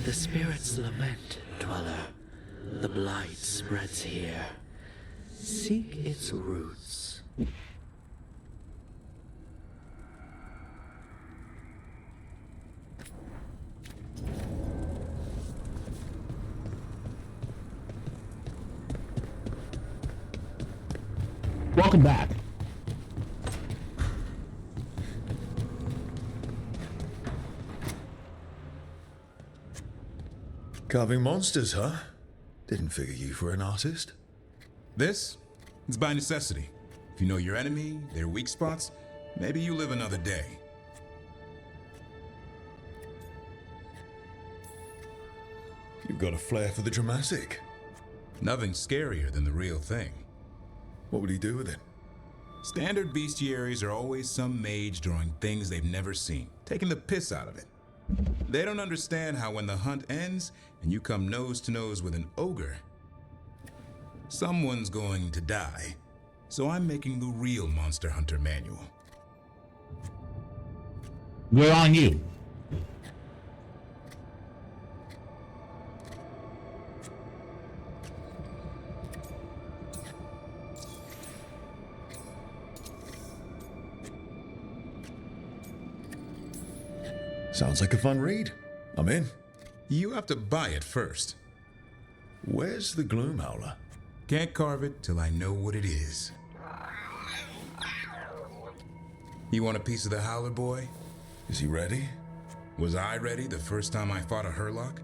The spirits lament, dweller. The blight spreads here. Seek its roots. Welcome back. Carving monsters, huh? Didn't figure you for an artist. This? It's by necessity. If you know your enemy, their weak spots, maybe you live another day. You've got a flair for the dramatic. Nothing scarier than the real thing. What would he do with it? Standard bestiaries are always some mage drawing things they've never seen, taking the piss out of it. They don't understand how when the hunt ends and you come nose to nose with an ogre, someone's going to die. So I'm making the real Monster Hunter manual. We're on you. Sounds like a fun read. I'm in. You have to buy it first. Where's the Gloom Howler? Can't carve it till I know what it is. You want a piece of the Howler, boy? Is he ready? Was I ready the first time I fought a Hurlock?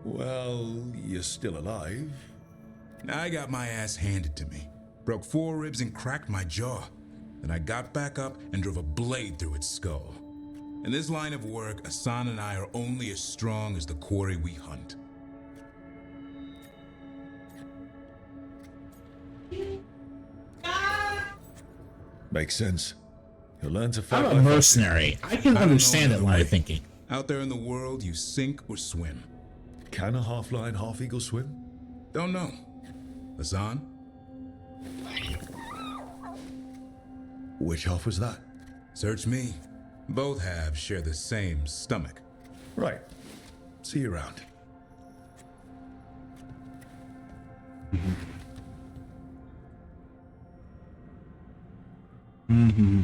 Well, you're still alive. I got my ass handed to me. Broke 4 ribs and cracked my jaw. Then I got back up and drove a blade through its skull. In this line of work, Asan and I are only as strong as the quarry we hunt. Makes sense. You'll learn to fight. I'm a mercenary. I can understand that line of thinking. Out there in the world, you sink or swim. Can a half-lion, half-eagle swim? Don't know. Asan? Which half was that? Search me. Both halves share the same stomach. Right. See you around. Mm-hmm.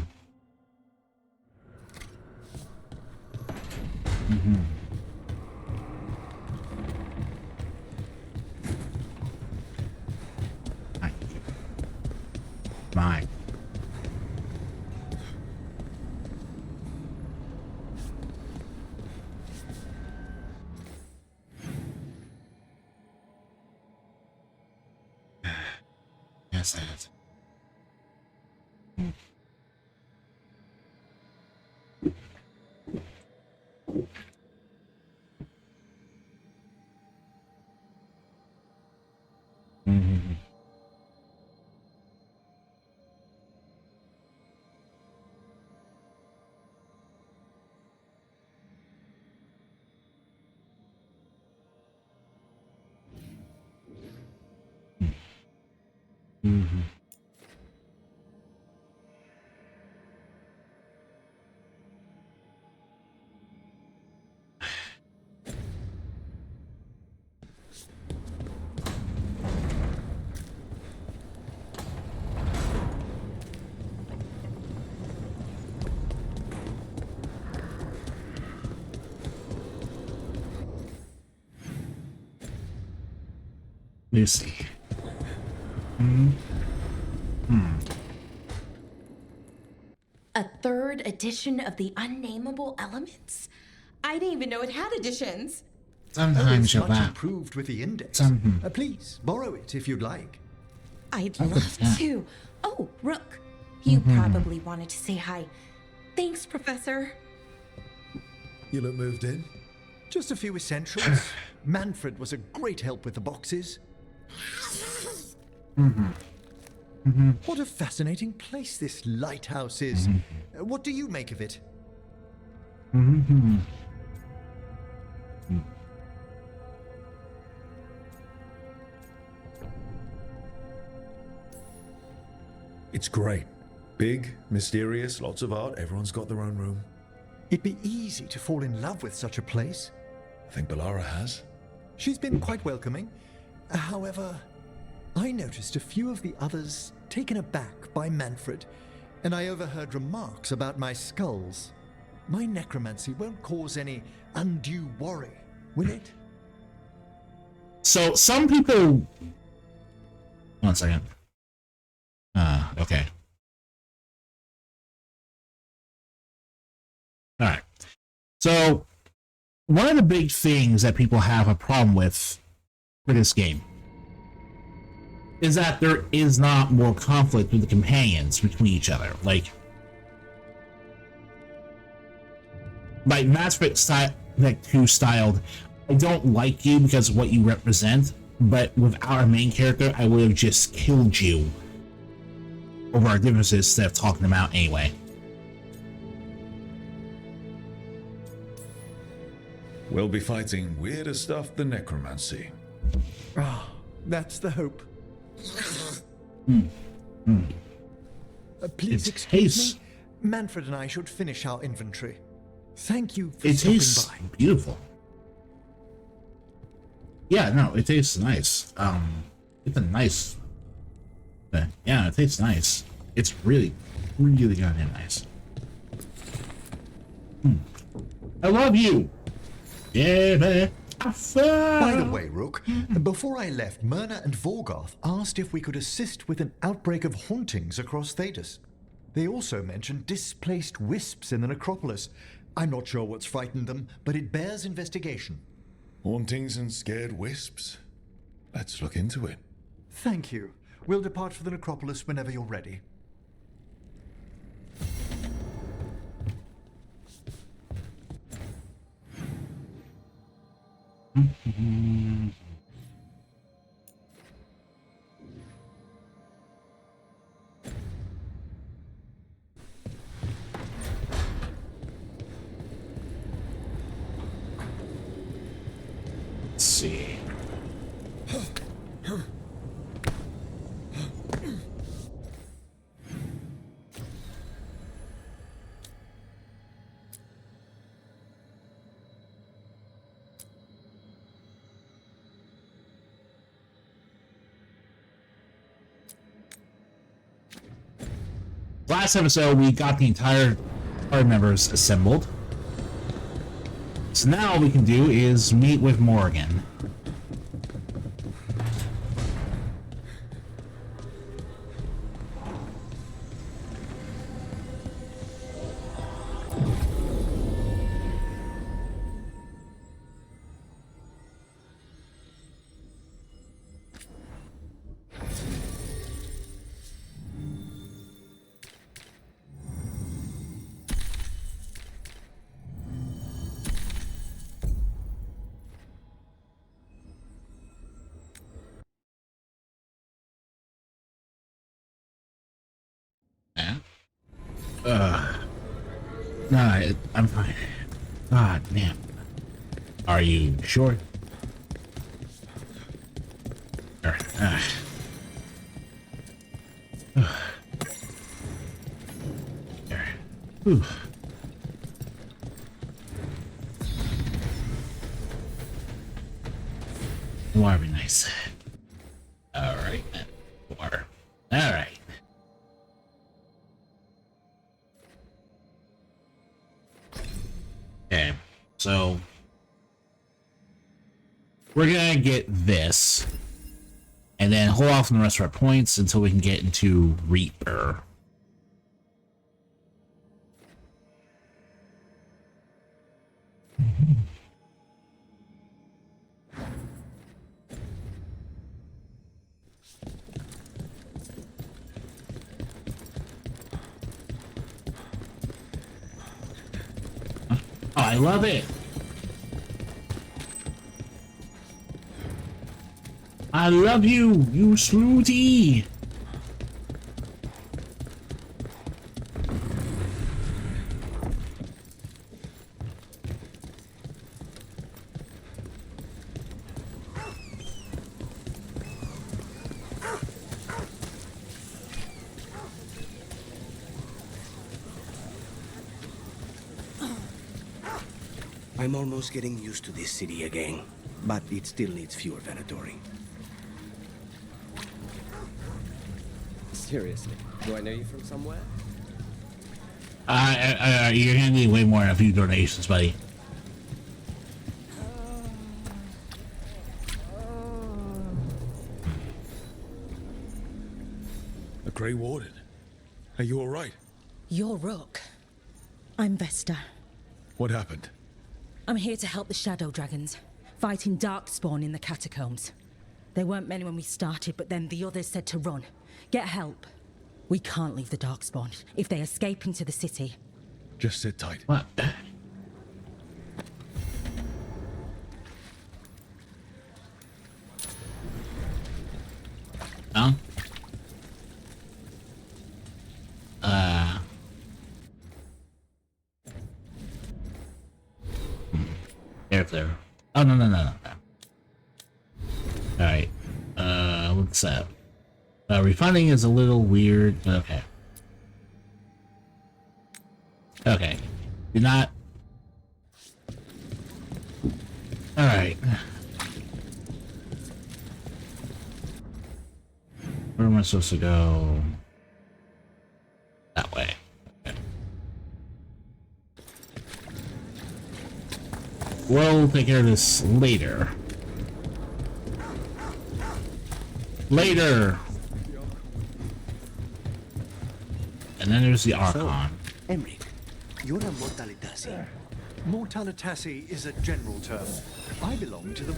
Mm-hmm. Mine. Yes, that. Mm-hmm. Mm-hmm. Lucy. A 3rd edition of the Unnameable Elements? I didn't even know it had editions. Sometimes It's you're much back. improved with the index. Some- Please, borrow it if you'd like. I'd Oh, love yeah. to. Oh, Rook, you probably wanted to say hi. Thanks, Professor. You look moved in. Just a few essentials. Manfred was a great help with the boxes. What a fascinating place this lighthouse is. What do you make of it? It's great. Big, mysterious, lots of art. Everyone's got their own room. It'd be easy to fall in love with such a place. I think Balara has. She's been quite welcoming. However, I noticed a few of the others taken aback by Manfred, and I overheard remarks about my skulls. My necromancy won't cause any undue worry, will it? So some people. 1 second. Okay. All right. So one of the big things that people have a problem with for this game is that there is not more conflict with the companions between each other. Like Mass Effect who styled, I don't like you because of what you represent, but with our main character, I would have just killed you over our differences instead of talking them out anyway. We'll be fighting weirder stuff than necromancy. Ah, that's the hope. Please It excuse tastes- me. Manfred and I should finish our inventory. Thank you for It stopping tastes by. beautiful. Yeah, no, it tastes nice. It's a nice. Yeah, it tastes nice. It's really, really goddamn nice. I love you. Yeah, man. By the way, Rook, before I left, Myrna and Veilguard asked if we could assist with an outbreak of hauntings across Thedas. They also mentioned displaced wisps in the necropolis. I'm not sure what's frightened them, but it bears investigation. Hauntings and scared wisps? Let's look into it. Thank you. We'll depart for the necropolis whenever you're ready. Let's see. Last episode, we got the entire party members assembled. So now all we can do is meet with Morgan. No, I'm fine. God damn. Are you sure? There. There. Whew. Water would be nice. Alright, then. Water. Alright. Okay, so we're gonna get this and then hold off on the rest of our points until we can get into Reaper. Oh, I love it. I love you, you smoothie. I'm almost getting used to this city again, but it still needs fewer Venatori. Seriously, do I know you from somewhere? You're gonna need way more than a few donations, buddy. A Grey Warden. Are you all right? You're Rook. I'm Vesta. What happened? I'm here to help the Shadow Dragons, fighting Darkspawn in the catacombs. There weren't many when we started, but then the others said to run. Get help. We can't leave the Darkspawn if they escape into the city. Just sit tight. What? Huh? There. Oh, no. Alright. What's that? Refunding is a little weird. Okay. Okay. Do not. Alright. Where am I supposed to go? That way. Okay. We'll take care of this later. Later! And then there's the Archon. So, Emric, you're a Mortalitasi. Mortalitasi is a general term. I belong to the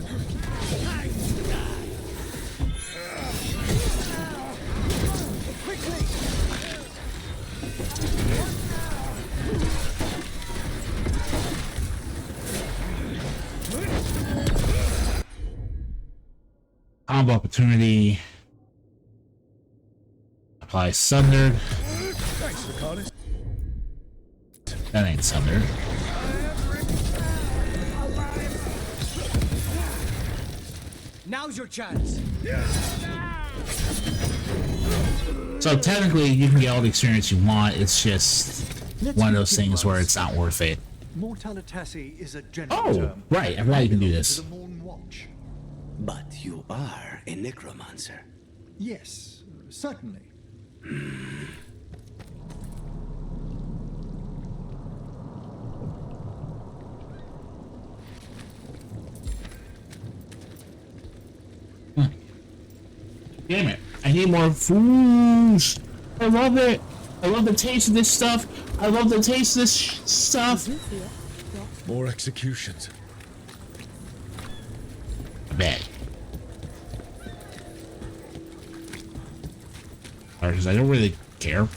Combo opportunity. Apply Sundered. That ain't Sundered. Now's your chance. So technically, you can get all the experience you want. It's just one of those things where it's not worth it. Mortalitasi is a general Oh, term. right. I forgot you can do I belong this. to the Morn Watch. But you are a necromancer. Yes, certainly. Damn it. I need more food. I love it. I love the taste of this stuff. I love the taste of this stuff. More executions. I bet. Because I don't really care.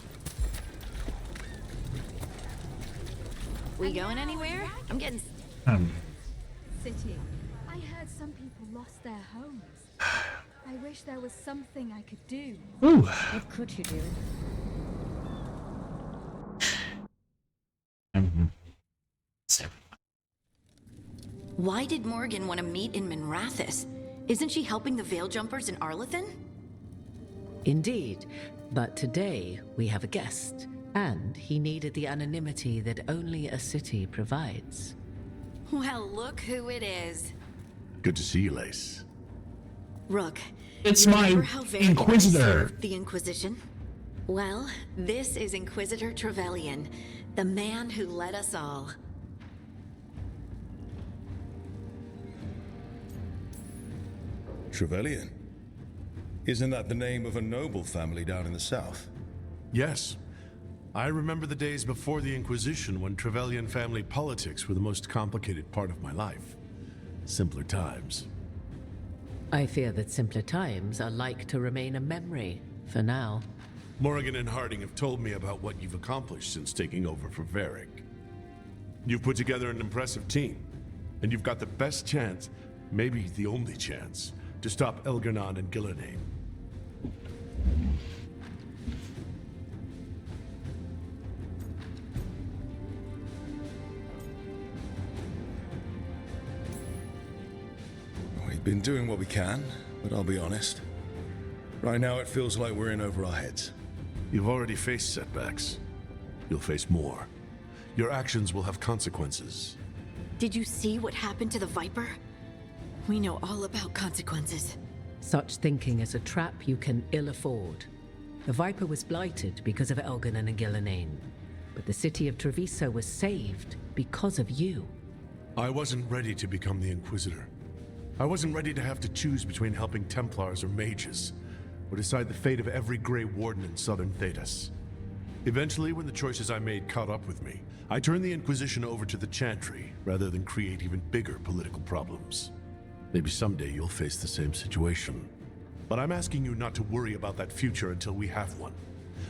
We going anywhere? I'm getting... City. I heard some people lost their homes. I wish there was something I could do. Ooh. What could you do? Why did Morgan want to meet in Minrathous? Isn't she helping the Veil Jumpers in Arlathan? Indeed, but today we have a guest, and he needed the anonymity that only a city provides. Well, look who it is. Good to see you, Lace. Rook, It's you my remember how Veilguard Inquisitor. served the Inquisition? Well, this is Inquisitor Trevelyan, the man who led us all. Trevelyan? Isn't that the name of a noble family down in the south? Yes. I remember the days before the Inquisition when Trevelyan family politics were the most complicated part of my life. Simpler times. I fear that simpler times are like to remain a memory, for now. Morrigan and Harding have told me about what you've accomplished since taking over for Varric. You've put together an impressive team, and you've got the best chance, maybe the only chance, to stop Veilguard and Ghilan'nain. We've been doing what we can, but I'll be honest. Right now it feels like we're in over our heads. You've already faced setbacks. You'll face more. Your actions will have consequences. Did you see what happened to the Viper? We know all about consequences. Such thinking is a trap you can ill afford. The Viper was blighted because of Veilguard and Ghilan'nain, but the city of Treviso was saved because of you. I wasn't ready to become the Inquisitor. I wasn't ready to have to choose between helping Templars or mages, or decide the fate of every Grey Warden in southern Thedas. Eventually, when the choices I made caught up with me, I turned the Inquisition over to the Chantry, rather than create even bigger political problems. Maybe someday you'll face the same situation. But I'm asking you not to worry about that future until we have one.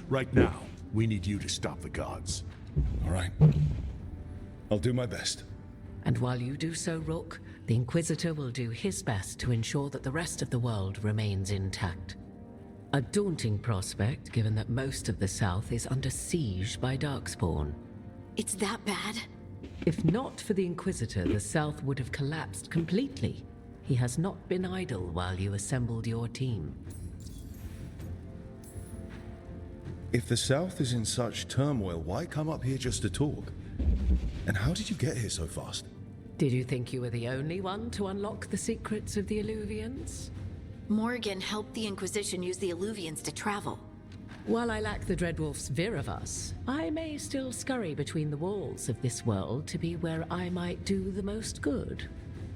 Right now, we need you to stop the gods. All right. I'll do my best. And while you do so, Rook, the Inquisitor will do his best to ensure that the rest of the world remains intact. A daunting prospect, given that most of the South is under siege by Darkspawn. It's that bad? If not for the Inquisitor, the South would have collapsed completely. He has not been idle while you assembled your team. If the South is in such turmoil, why come up here just to talk? And how did you get here so fast? Did you think you were the only one to unlock the secrets of the Illuvians? Morgan helped the Inquisition use the Illuvians to travel. While I lack the Dreadwolf's Viravus, I may still scurry between the walls of this world to be where I might do the most good.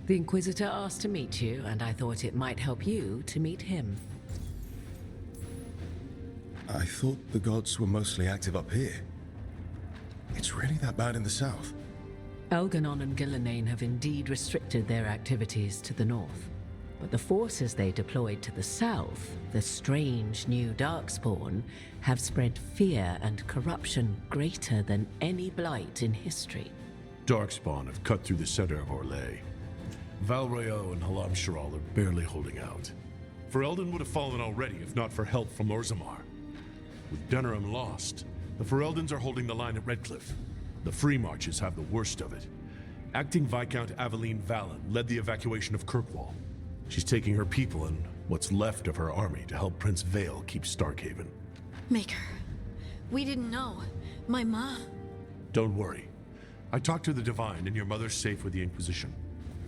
The Inquisitor asked to meet you, and I thought it might help you to meet him. I thought the gods were mostly active up here. It's really that bad in the south? Veilguard and Ghilan'nain have indeed restricted their activities to the north. But the forces they deployed to the south, the strange new Darkspawn, have spread fear and corruption greater than any blight in history. Darkspawn have cut through the center of Orlais. Valrayo and Halam Sharal are barely holding out. Ferelden would have fallen already if not for help from Orzammar. With Denerim lost, the Fereldans are holding the line at Redcliffe. The Free Marches have the worst of it. Acting Viscount Aveline Vallon led the evacuation of Kirkwall. She's taking her people and what's left of her army to help Prince Vale keep Starkhaven. Maker, we didn't know. My ma... Don't worry. I talked to the Divine and your mother's safe with the Inquisition.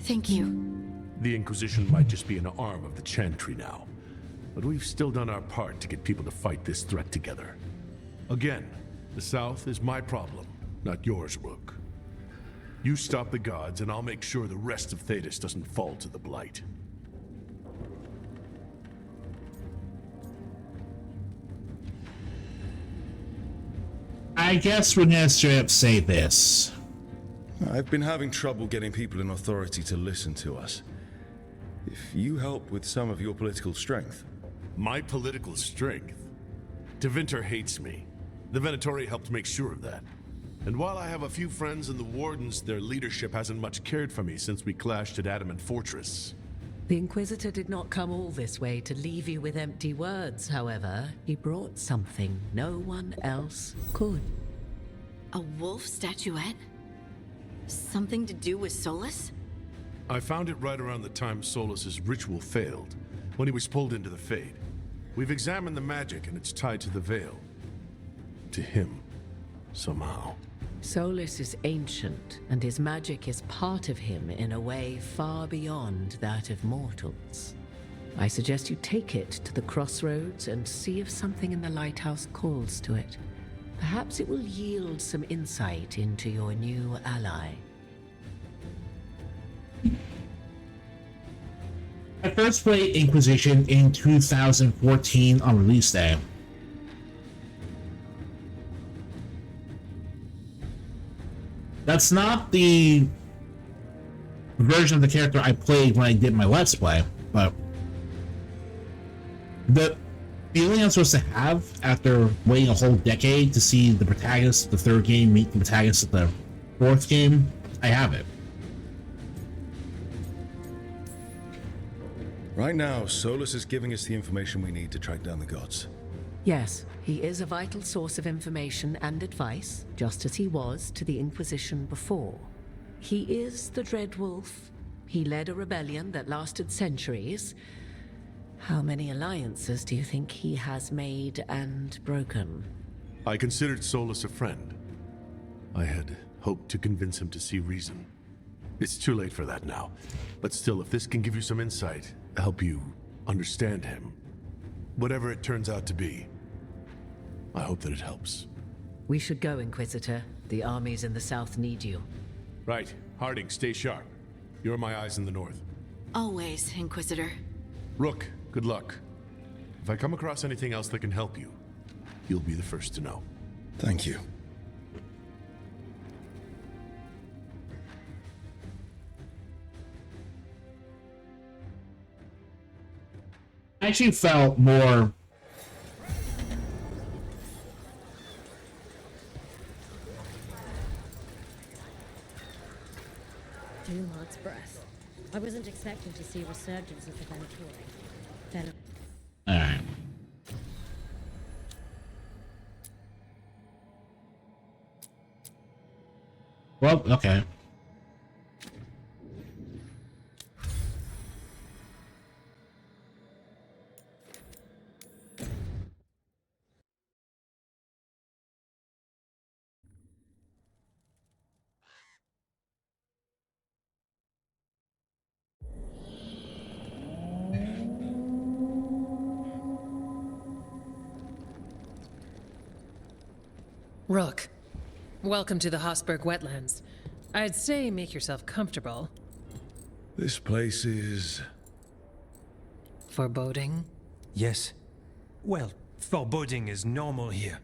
Thank you. The Inquisition might just be an arm of the Chantry now, but we've still done our part to get people to fight this threat together. Again, the South is my problem, not yours, Rook. You stop the gods and I'll make sure the rest of Thedas doesn't fall to the Blight. I guess we're gonna straight up say this. I've been having trouble getting people in authority to listen to us. If you help with some of your political strength... My political strength? Tevinter hates me. The Venatori helped make sure of that. And while I have a few friends in the Wardens, their leadership hasn't much cared for me since we clashed at Adamant Fortress. The Inquisitor did not come all this way to leave you with empty words, however. He brought something no one else could. A wolf statuette? Something to do with Solus? I found it right around the time Solus's ritual failed, when he was pulled into the Fade. We've examined the magic and it's tied to the Veil. To him, somehow. Solus is ancient, and his magic is part of him in a way far beyond that of mortals. I suggest you take it to the crossroads and see if something in the lighthouse calls to it. Perhaps it will yield some insight into your new ally. I first played Inquisition in 2014 on release day. That's not the version of the character I played when I did my Let's Play, but the feeling I'm supposed to have after waiting a whole decade to see the protagonist of the third game meet the protagonist of the fourth game, I have it. Right now, Solus is giving us the information we need to track down the gods. Yes, he is a vital source of information and advice, just as he was to the Inquisition before. He is the Dreadwolf. He led a rebellion that lasted centuries. How many alliances do you think he has made and broken? I considered Solus a friend. I had hoped to convince him to see reason. It's too late for that now. But still, if this can give you some insight, help you understand him, whatever it turns out to be, I hope that it helps. We should go, Inquisitor. The armies in the south need you. Right. Harding, stay sharp. You're my eyes in the north. Always, Inquisitor. Rook, good luck. If I come across anything else that can help you, you'll be the first to know. Thank you. I actually felt more. Dumont breath. I wasn't expecting to see a resurgence of the Veilguard. Alright. Well, okay. Rook, welcome to the Hosberg wetlands. I'd say make yourself comfortable. This place is... foreboding? Yes. Well, foreboding is normal here,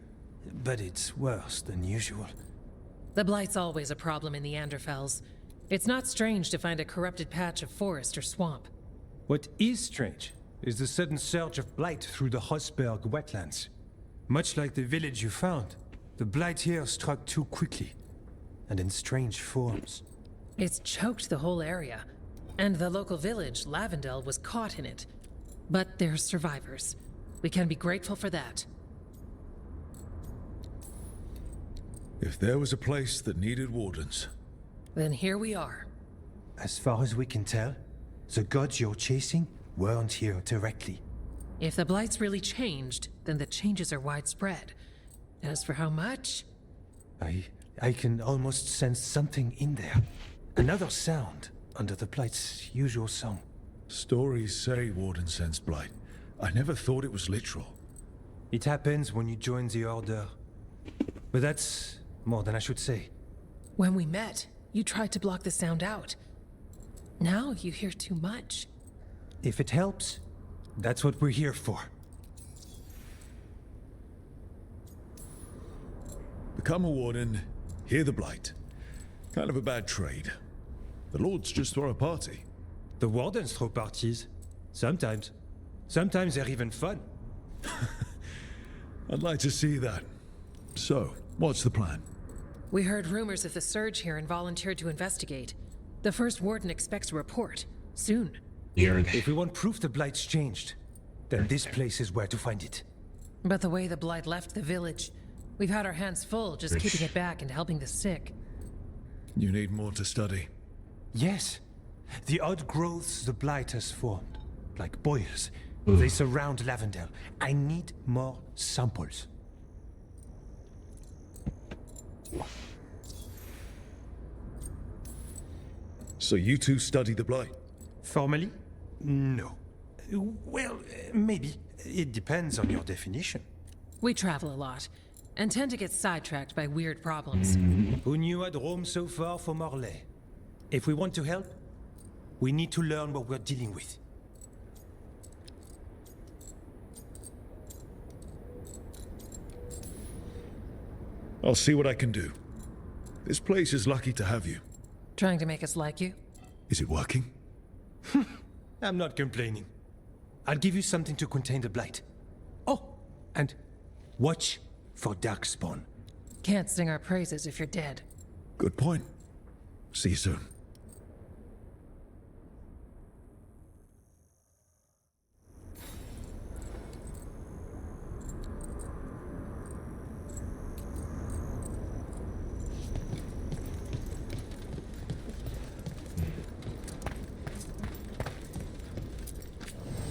but it's worse than usual. The Blight's always a problem in the Anderfels. It's not strange to find a corrupted patch of forest or swamp. What is strange is the sudden surge of blight through the Hosberg wetlands. Much like the village you found, the blight here struck too quickly, and in strange forms. It's choked the whole area, and the local village, Lavendel, was caught in it. But they're survivors. We can be grateful for that. If there was a place that needed wardens... Then here we are. As far as we can tell, the gods you're chasing weren't here directly. If the Blight's really changed, then the changes are widespread. As for how much? I can almost sense something in there. Another sound under the Blight's usual song. Stories say Warden sense blight. I never thought it was literal. It happens when you join the Order. But that's more than I should say. When we met, you tried to block the sound out. Now you hear too much. If it helps, that's what we're here for. Become a warden, hear the blight. Kind of a bad trade. The lords just throw a party. The wardens throw parties. Sometimes. Sometimes they're even fun. I'd like to see that. So, what's the plan? We heard rumors of the surge here and volunteered to investigate. The first warden expects a report. Soon. If we want proof the Blight's changed, then this place is where to find it. But the way the Blight left the village, we've had our hands full just keeping it back and helping the sick. You need more to study. Yes. The odd growths the Blight has formed, like boils, they surround Lavendel. I need more samples. So you two study the blight? Formally? No. Well, maybe. It depends on your definition. We travel a lot, and tend to get sidetracked by weird problems. Who knew I'd roam so far for Morlaix? If we want to help, we need to learn what we're dealing with. I'll see what I can do. This place is lucky to have you. Trying to make us like you? Is it working? I'm not complaining. I'll give you something to contain the blight. Oh, and watch for Darkspawn. Can't sing our praises if you're dead. Good point. See you soon.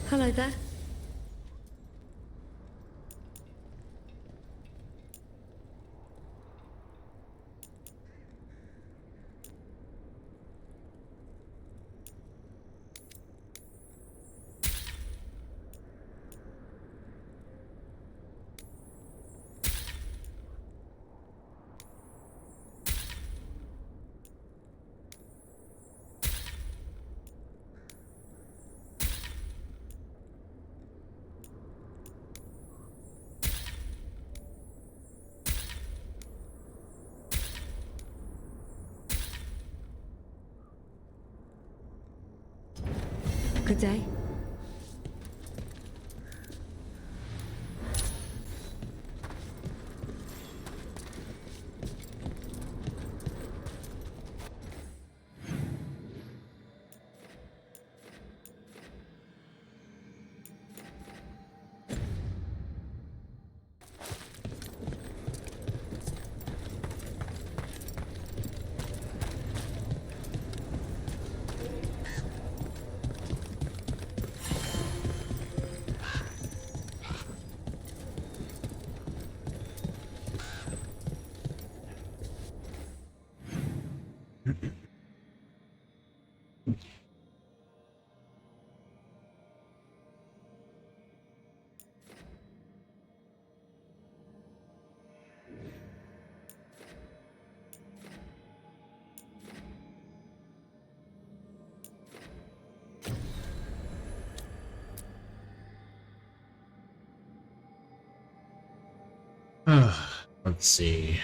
Hello there. Good day. Let's see.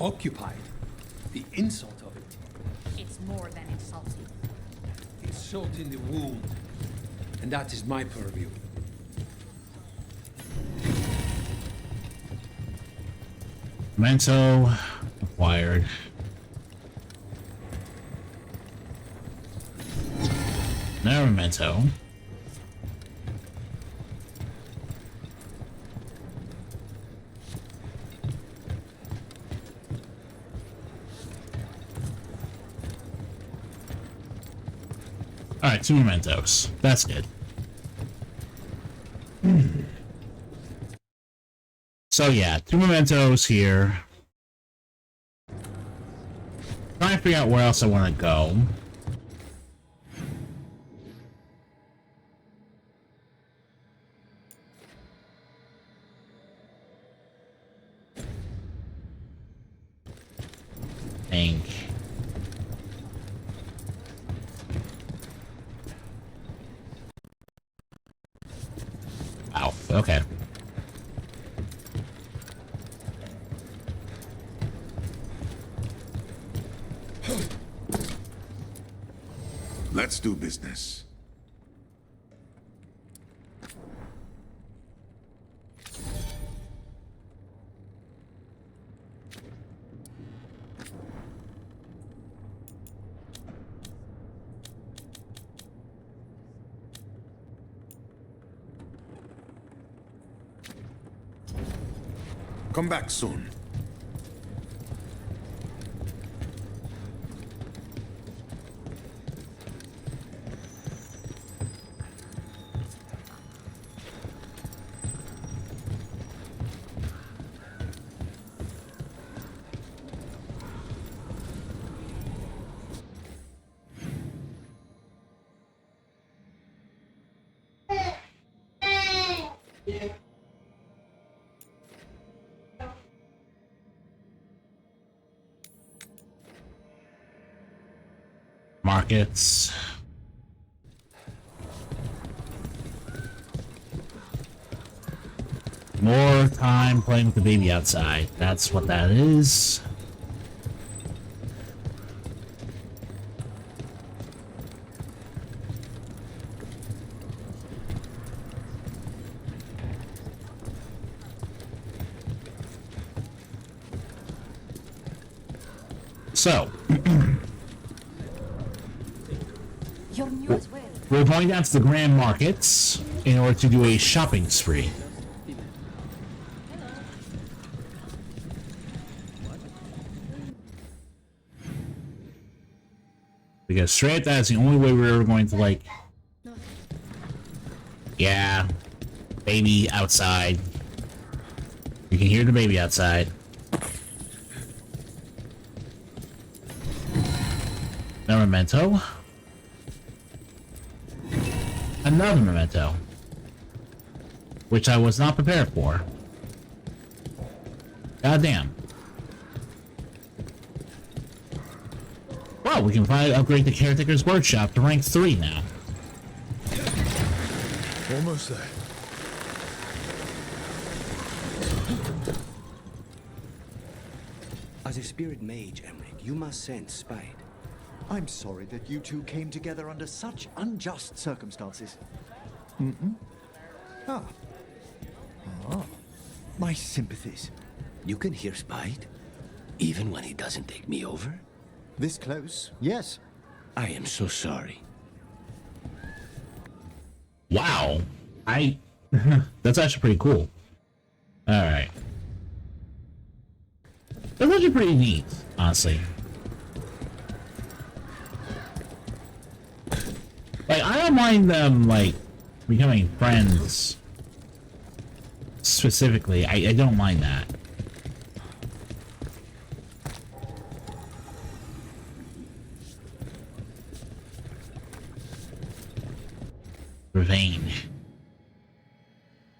Occupied. The insult of it. It's more than insulting. It's salt in the wound. And that is my purview. Memento acquired. Now memento. Alright, 2 mementos. That's good. So yeah, 2 mementos here. Trying to figure out where else I want to go. Think. Wow, okay. Let's do business. Come back soon. Markets. More time playing with the baby outside. That's what that is. So, we're going down to the Grand Markets in order to do a shopping spree. Because straight up, that's the only way we're ever going to, like... Yeah. Baby outside. You can hear the baby outside. A memento. Another memento. Which I was not prepared for. Goddamn. Well, we can finally upgrade the Caretaker's Workshop to rank 3 now. Almost there. As a spirit mage, Emmerich, you must sense spite. I'm sorry that you two came together under such unjust circumstances. Mm-mm. Ah. My sympathies. You can hear spite, even when he doesn't take me over? This close, yes. I am so sorry. Wow. That's actually pretty cool. Alright. That's actually pretty neat, honestly. Like, I don't mind them, like, becoming friends. Specifically, I don't mind that. Revenge.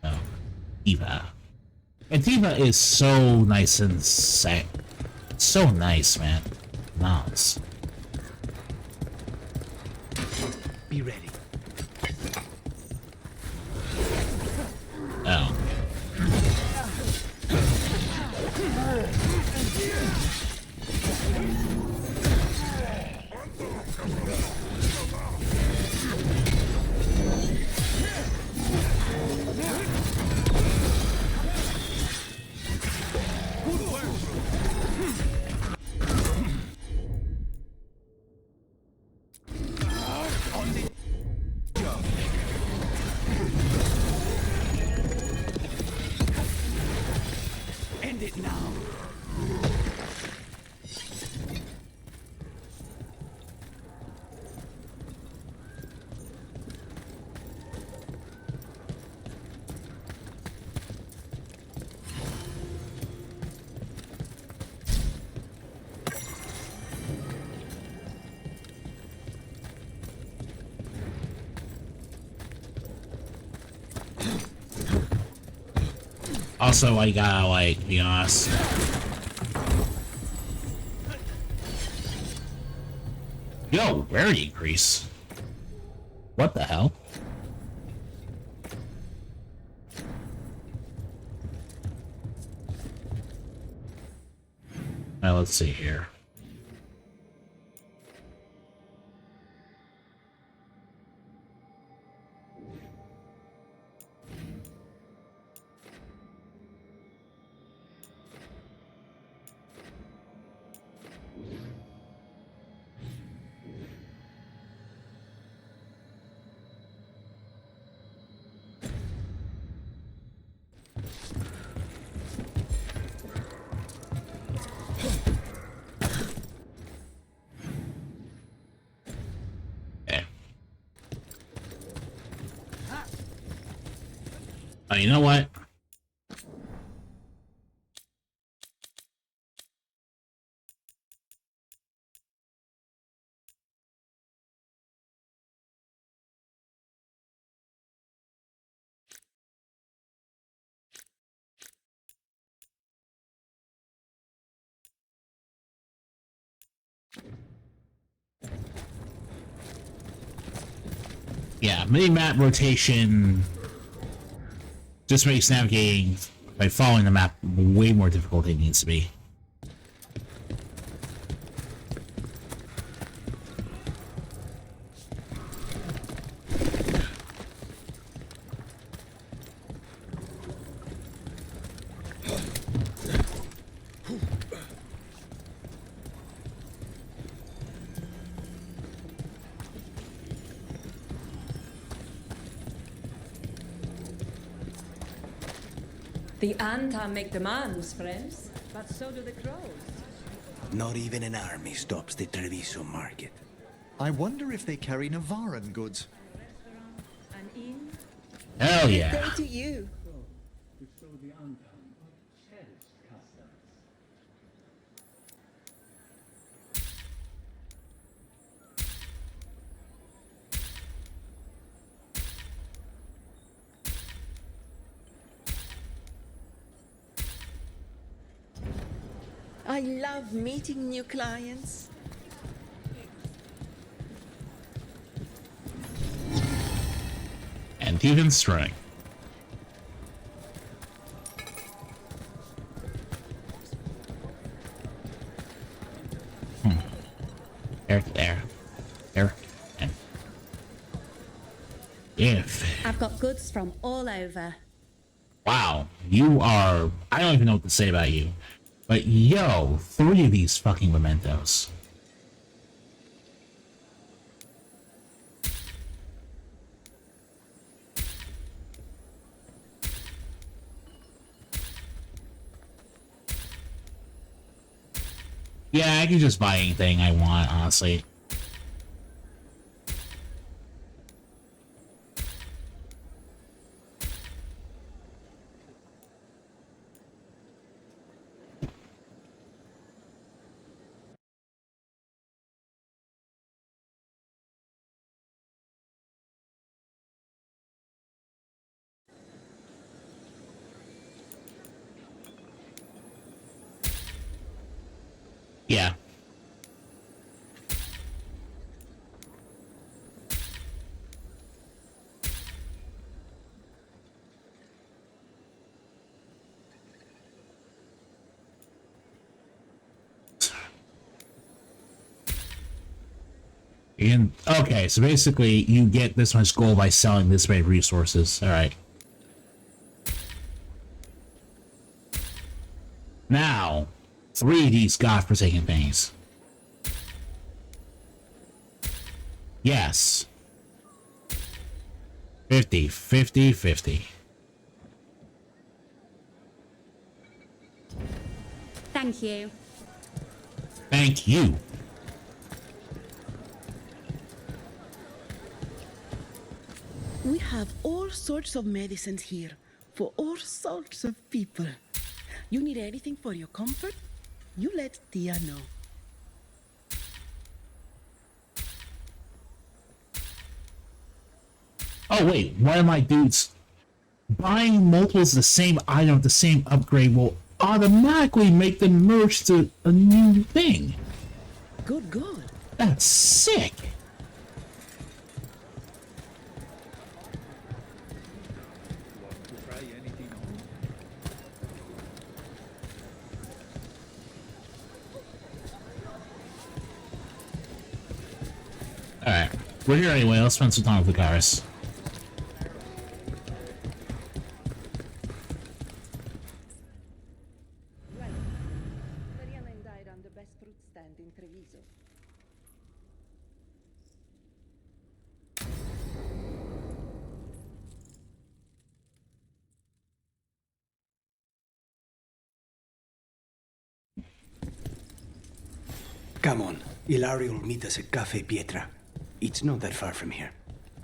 Oh. Eva. And Eva is so nice and so nice, man. Nice. Be ready. Oh. End it now. Also, I gotta, like, be honest. Yo, rarity increase. What the hell? Now let's see here. Oh, you know what? Yeah, mini-map rotation just makes navigating by following the map way more difficult than it needs to be. The Anta make demands, friends, but so do the crows. Not even an army stops the Treviso market. I wonder if they carry Navaran goods. Hell yeah. Good day to you. I love meeting new clients. And even string. There. And if. I've got goods from all over. Wow, you are. I don't even know what to say about you. But yo, 3 of these fucking mementos. Yeah, I can just buy anything I want, honestly. Yeah. And okay, so basically you get this much gold by selling this many resources. All right. Now, 3 of these godforsaken things. Yes. 50, 50, 50. Thank you. Thank you. We have all sorts of medicines here for all sorts of people. You need anything for your comfort? You let Tia know. Oh wait, one of my dudes buying multiples of the same item, the same upgrade will automatically make them merge to a new thing. Good, good. That's sick. Alright, we're here anyway, let's spend some time with the cars. Ghilan'nain died on the best fruit stand in Treviso. Come on, Ilario will meet us at Cafe Pietra. It's not that far from here.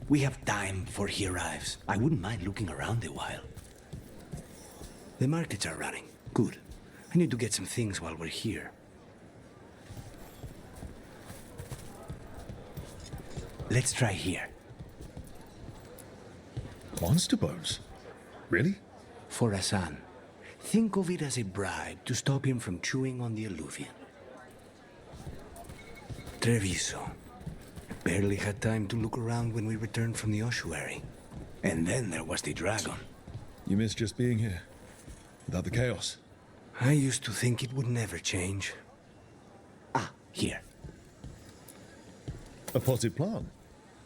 We have time before he arrives. I wouldn't mind looking around a while. The markets are running. Good. I need to get some things while we're here. Let's try here. Monster bones? Really? For Hassan. Think of it as a bribe to stop him from chewing on the alluvian. Treviso. Barely had time to look around when we returned from the ossuary. And then there was the dragon. You miss just being here? Without the chaos? I used to think it would never change. Ah, here. A potted plant?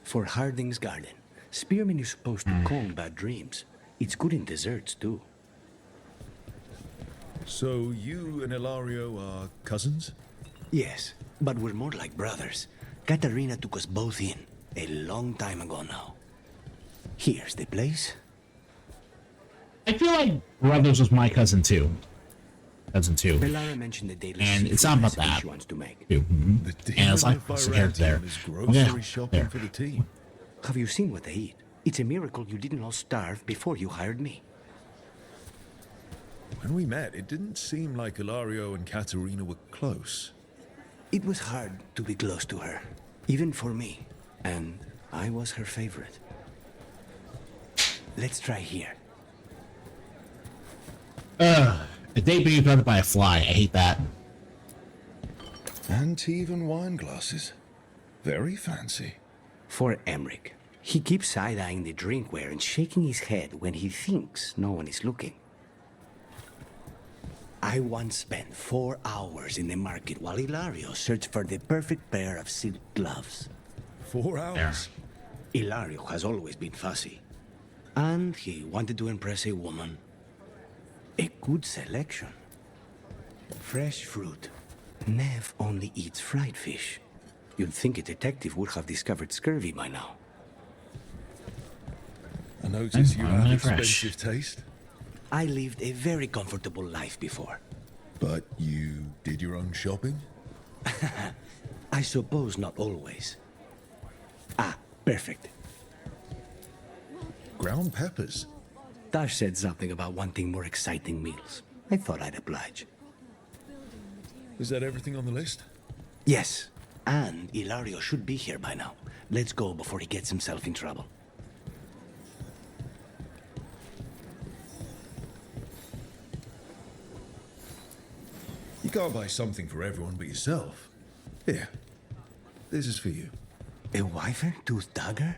For Harding's garden. Spearmint is supposed to calm bad dreams. It's good in desserts, too. So you and Ilario are cousins? Yes, but we're more like brothers. Katarina took us both in, a long time ago now. Here's the place. I feel like Brothers was my cousin too. Belara mentioned the daily And it's not about that. she wants to make. Too. And it's like it's a character there. Grocery shopping for the team. Have you seen what they eat? It's a miracle you didn't all starve before you hired me. When we met, it didn't seem like Ilario and Katerina were close. It was hard to be close to her, even for me. And I was her favorite. Let's try here. A date being interrupted by a fly. I hate that. Antivan wine glasses. Very fancy. For Emmerich. He keeps side-eyeing the drinkware and shaking his head when he thinks no one is looking. I once spent 4 hours in the market while Ilario searched for the perfect pair of silk gloves. 4 hours? Ilario has always been fussy. And he wanted to impress a woman. A good selection. Fresh fruit. Nev only eats fried fish. You'd think a detective would have discovered scurvy by now. I notice you have expensive taste. I lived a very comfortable life before. But you did your own shopping? I suppose not always. Ah, perfect. Ground peppers. Tash said something about wanting more exciting meals. I thought I'd oblige. Is that everything on the list? Yes, and Ilario should be here by now. Let's go before he gets himself in trouble. You can't buy something for everyone but yourself. Here, this is for you. A wyvern-toothed dagger?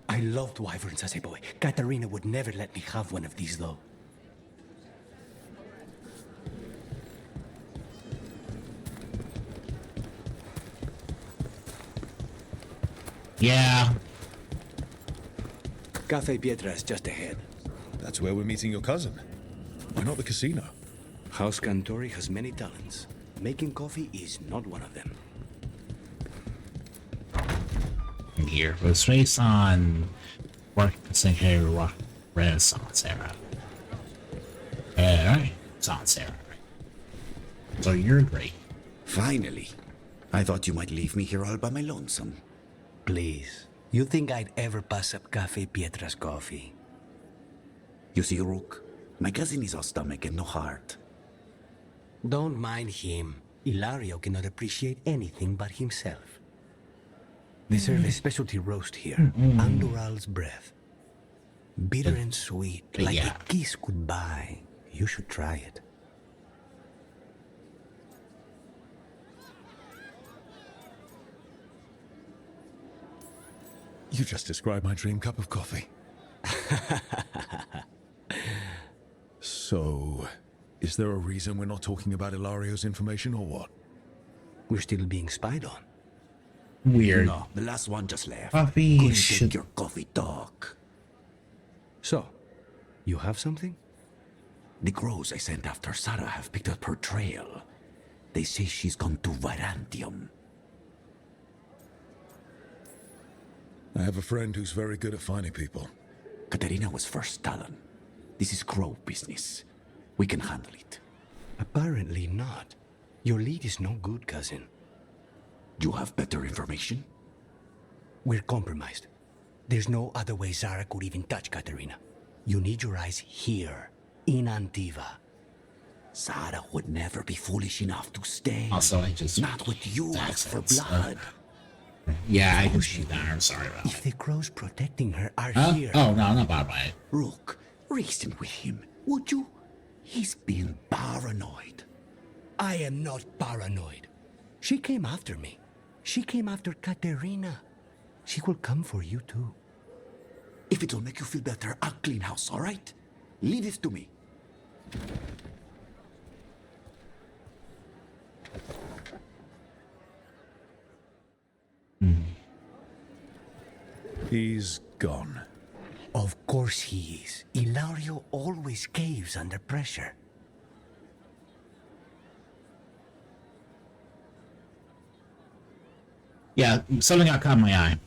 I loved wyverns as a boy. Katarina would never let me have one of these, though. Yeah. Cafe Pietra is just ahead. That's where we're meeting your cousin. Why not the casino? House Cantori has many talents. Making coffee is not one of them. Here was based on work rock Renaissance era. Renaissance era. So you're great. Finally. I thought you might leave me here all by my lonesome. Please. You think I'd ever pass up Cafe Pietra's coffee? You see, Rook, my cousin is all stomach and no heart. Don't mind him. Ilario cannot appreciate anything but himself. They serve a specialty roast here, Andoral's breath. Bitter and sweet, like a kiss goodbye. You should try it. You just described my dream cup of coffee. So, is there a reason we're not talking about Ilario's information or what? We're still being spied on. Weird. No, the last one just left. Coffee Couldn't should... take your coffee talk. So, you have something? The crows I sent after Sarah have picked up her trail. They say she's gone to Virantium. I have a friend who's very good at finding people. Katerina was first Talon. This is crow business. We can handle it. Apparently not. Your lead is no good, cousin. You have better information? We're compromised. There's no other way Zara could even touch Katerina. You need your eyes here, in Antiva. Sarah would never be foolish enough to stay. Also, I just not with you for accents, blood. Yeah, I can see that. I'm sorry about If the crows protecting her are Huh? here. Oh, no, I'm not bothered by it. Rook, reason with him, would you? He's being paranoid. I am not paranoid. She came after me. She came after Katerina. She will come for you too. If it'll make you feel better, I'll clean house, all right? Leave this to me. He's gone. Of course he is. Ilario always caves under pressure. Yeah, something got caught in my eye.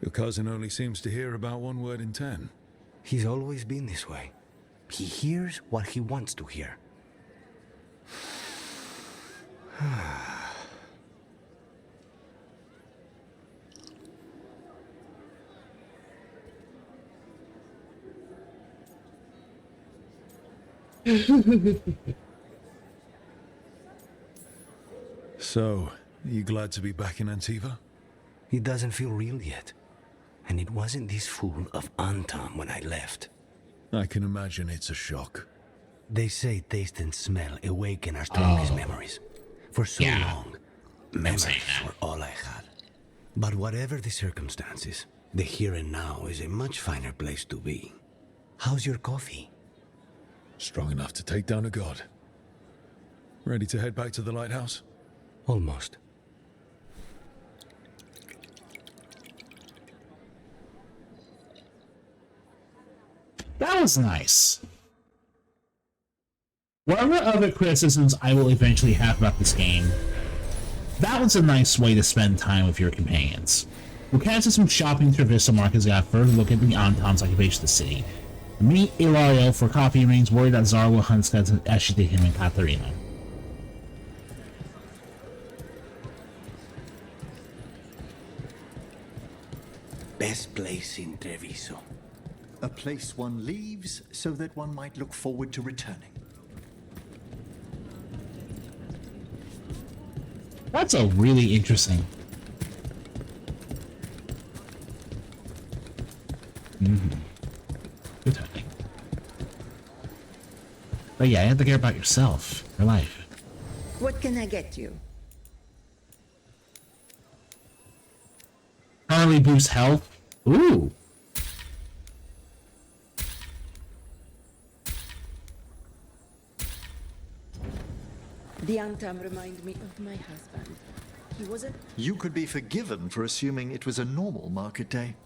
Your cousin only seems to hear about one word in 10. He's always been this way. He hears what he wants to hear. So, are you glad to be back in Antiva? It doesn't feel real yet. And it wasn't this fool of Anton when I left. I can imagine it's a shock. They say taste and smell awaken our strongest memories. For so long, memories were all I had. But whatever the circumstances, the here and now is a much finer place to be. How's your coffee? Strong enough to take down a god. Ready to head back to the lighthouse? Almost. That was nice. Whatever other criticisms I will eventually have about this game, that was a nice way to spend time with your companions. We'll cancel some shopping through Vista Markets, got a further look at the Anton's occupation of the city. Meet Ilario for coffee rings, worried that Zara will hunt Scott as she did him and Katerina. Best place in Treviso. A place one leaves so that one might look forward to returning. That's a really interesting. Good timing. But yeah, you have to care about yourself, your life. What can I get you? Currently boost health. Ooh. The Antam remind me of my husband. He was a... You could be forgiven for assuming it was a normal market day.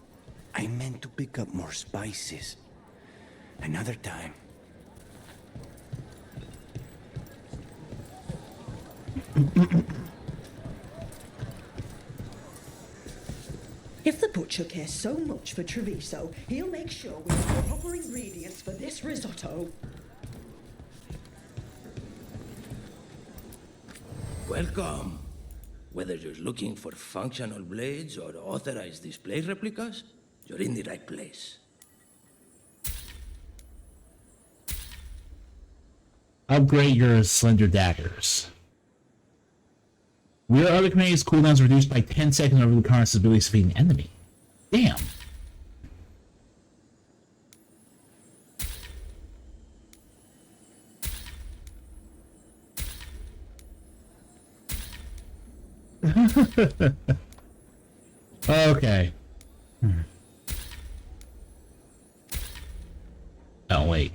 I meant to pick up more spices. Another time. If the butcher cares so much for Treviso, he'll make sure we have the proper ingredients for this risotto. Welcome. Whether you're looking for functional blades or authorized display replicas, you're in the right place. Upgrade your slender daggers. Wheel other commands cooldowns reduced by 10 seconds over the current's ability to defeat an enemy. Damn. Okay. Oh, wait.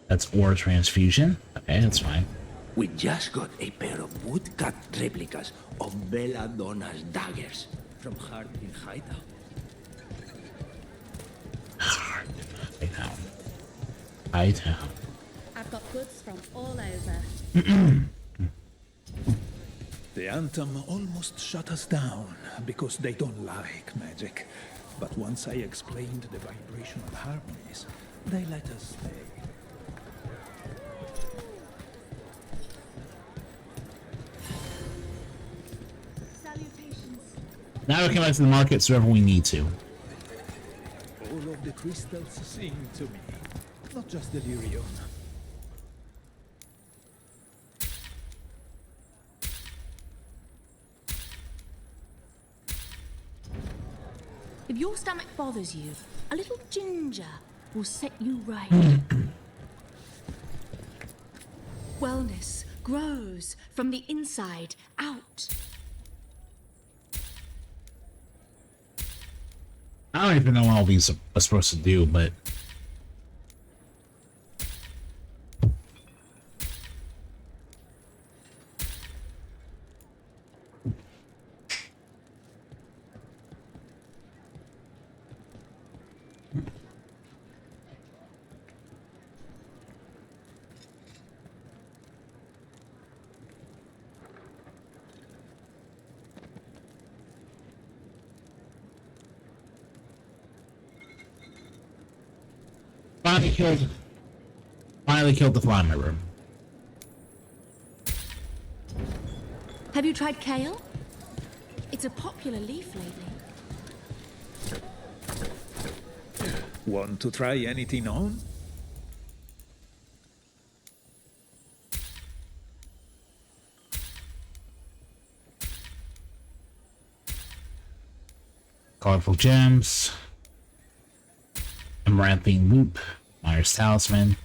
That's ore transfusion. Okay, that's fine. We just got a pair of woodcut replicas of Belladonna's daggers from Hardin Hideout. Hightown. I've got goods from all over. The Anthem almost shut us down because they don't like magic. But once I explained the vibrational harmonies, they let us stay. Salutations. Now we can back to the markets wherever we need to. All of the crystals sing to me, not just delirium. If your stomach bothers you, a little ginger will set you right. Wellness grows from the inside out. I don't even know what all these are supposed to do, but... Finally killed the fly in my room. Have you tried kale? It's a popular leaf lately. Want to try anything on? Colorful gems. Amaranthine loop. Myers talisman.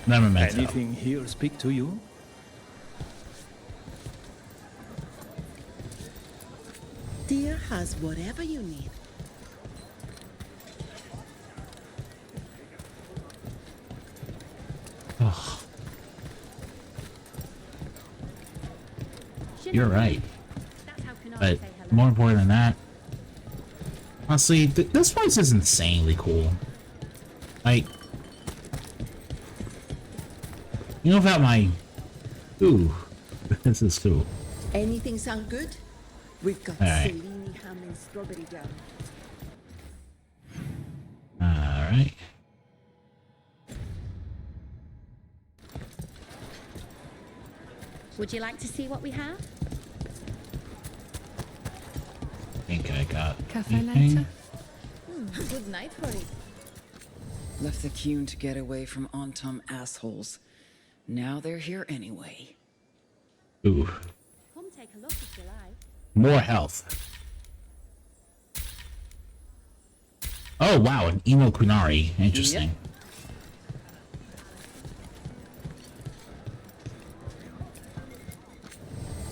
Never met anything here speak to you? Dear has whatever you need. Oh. You're right. But more important than that, honestly, this place is insanely cool. Like, you know about my... Ooh, this is cool. Anything sound good? We've got Alright. Cellini ham and strawberry jam. Alright. Would you like to see what we have? I think I got Cafe anything. later? Good night for it. Left the Qun to get away from Antum assholes. Now they're here anyway. Ooh. Come take a look if you like. More health. Oh wow, an Emo Kunari. Interesting.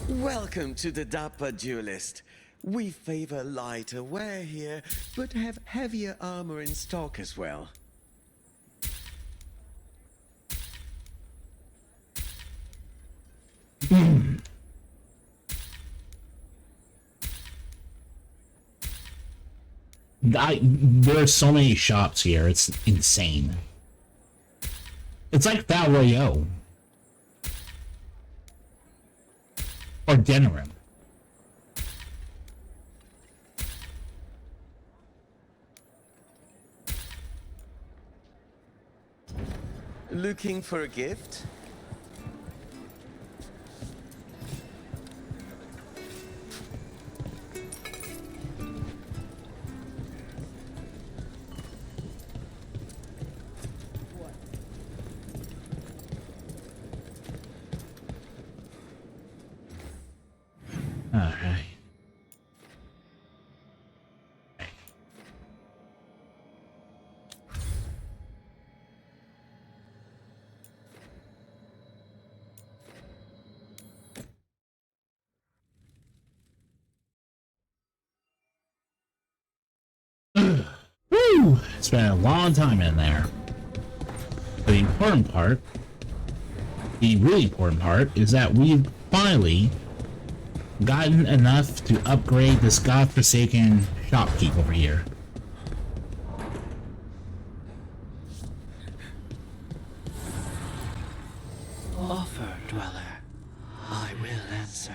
Welcome to the Dapper Duelist. We favor lighter wear here, but have heavier armor in stock as well. There are so many shops here, it's insane. It's like Val Royo. Or Denerim. Looking for a gift? Alright. Woo! It's been a long time in there. But the important part, the really important part, is that we've finally gotten enough to upgrade this godforsaken shopkeep over here. Offer, dweller. I will answer.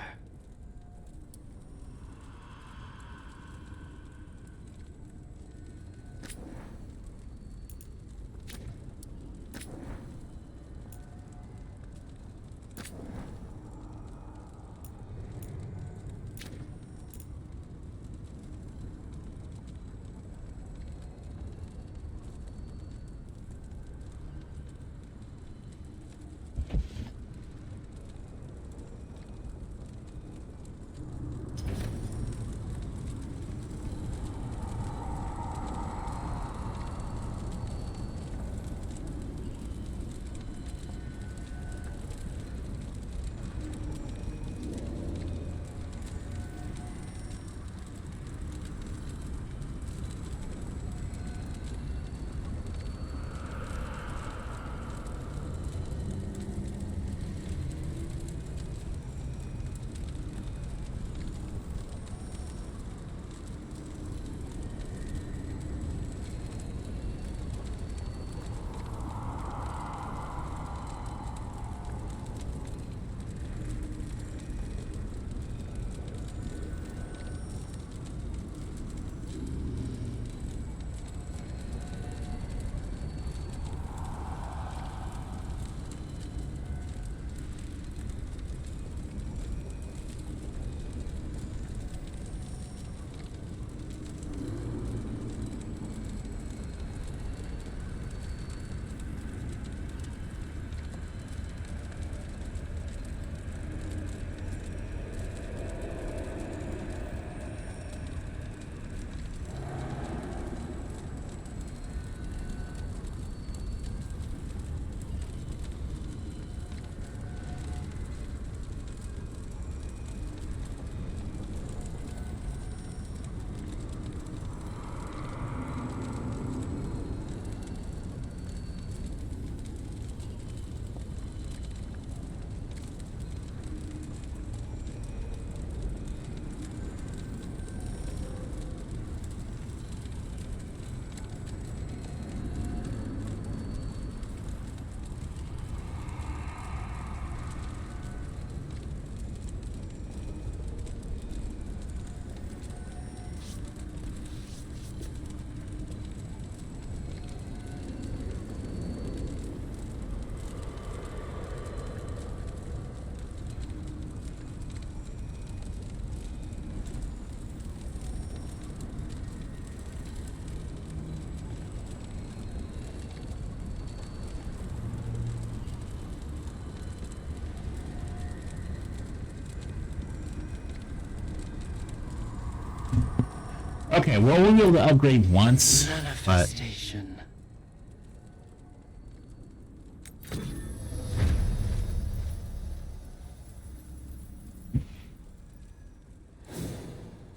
Okay, well, we'll be able to upgrade once, but...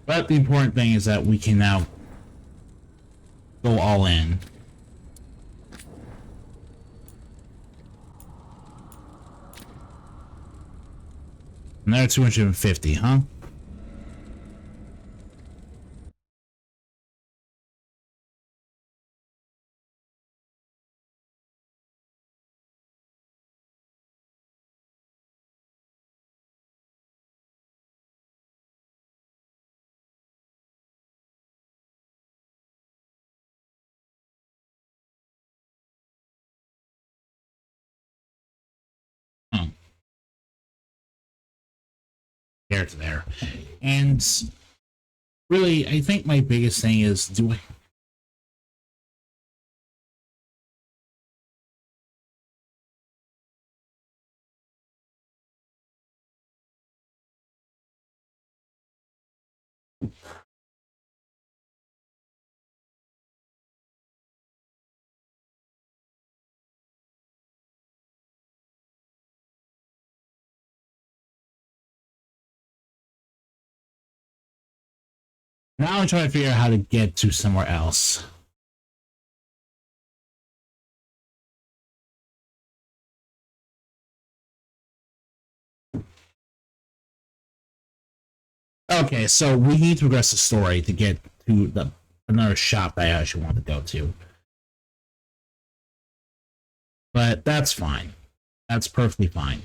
But the important thing is that we can now go all in. Another 250, huh? There's there. And really, I think my biggest thing is, do I... Now I'm trying to figure out how to get to somewhere else. Okay, so we need to progress the story to get to another shop that I actually want to go to. But that's fine. That's perfectly fine.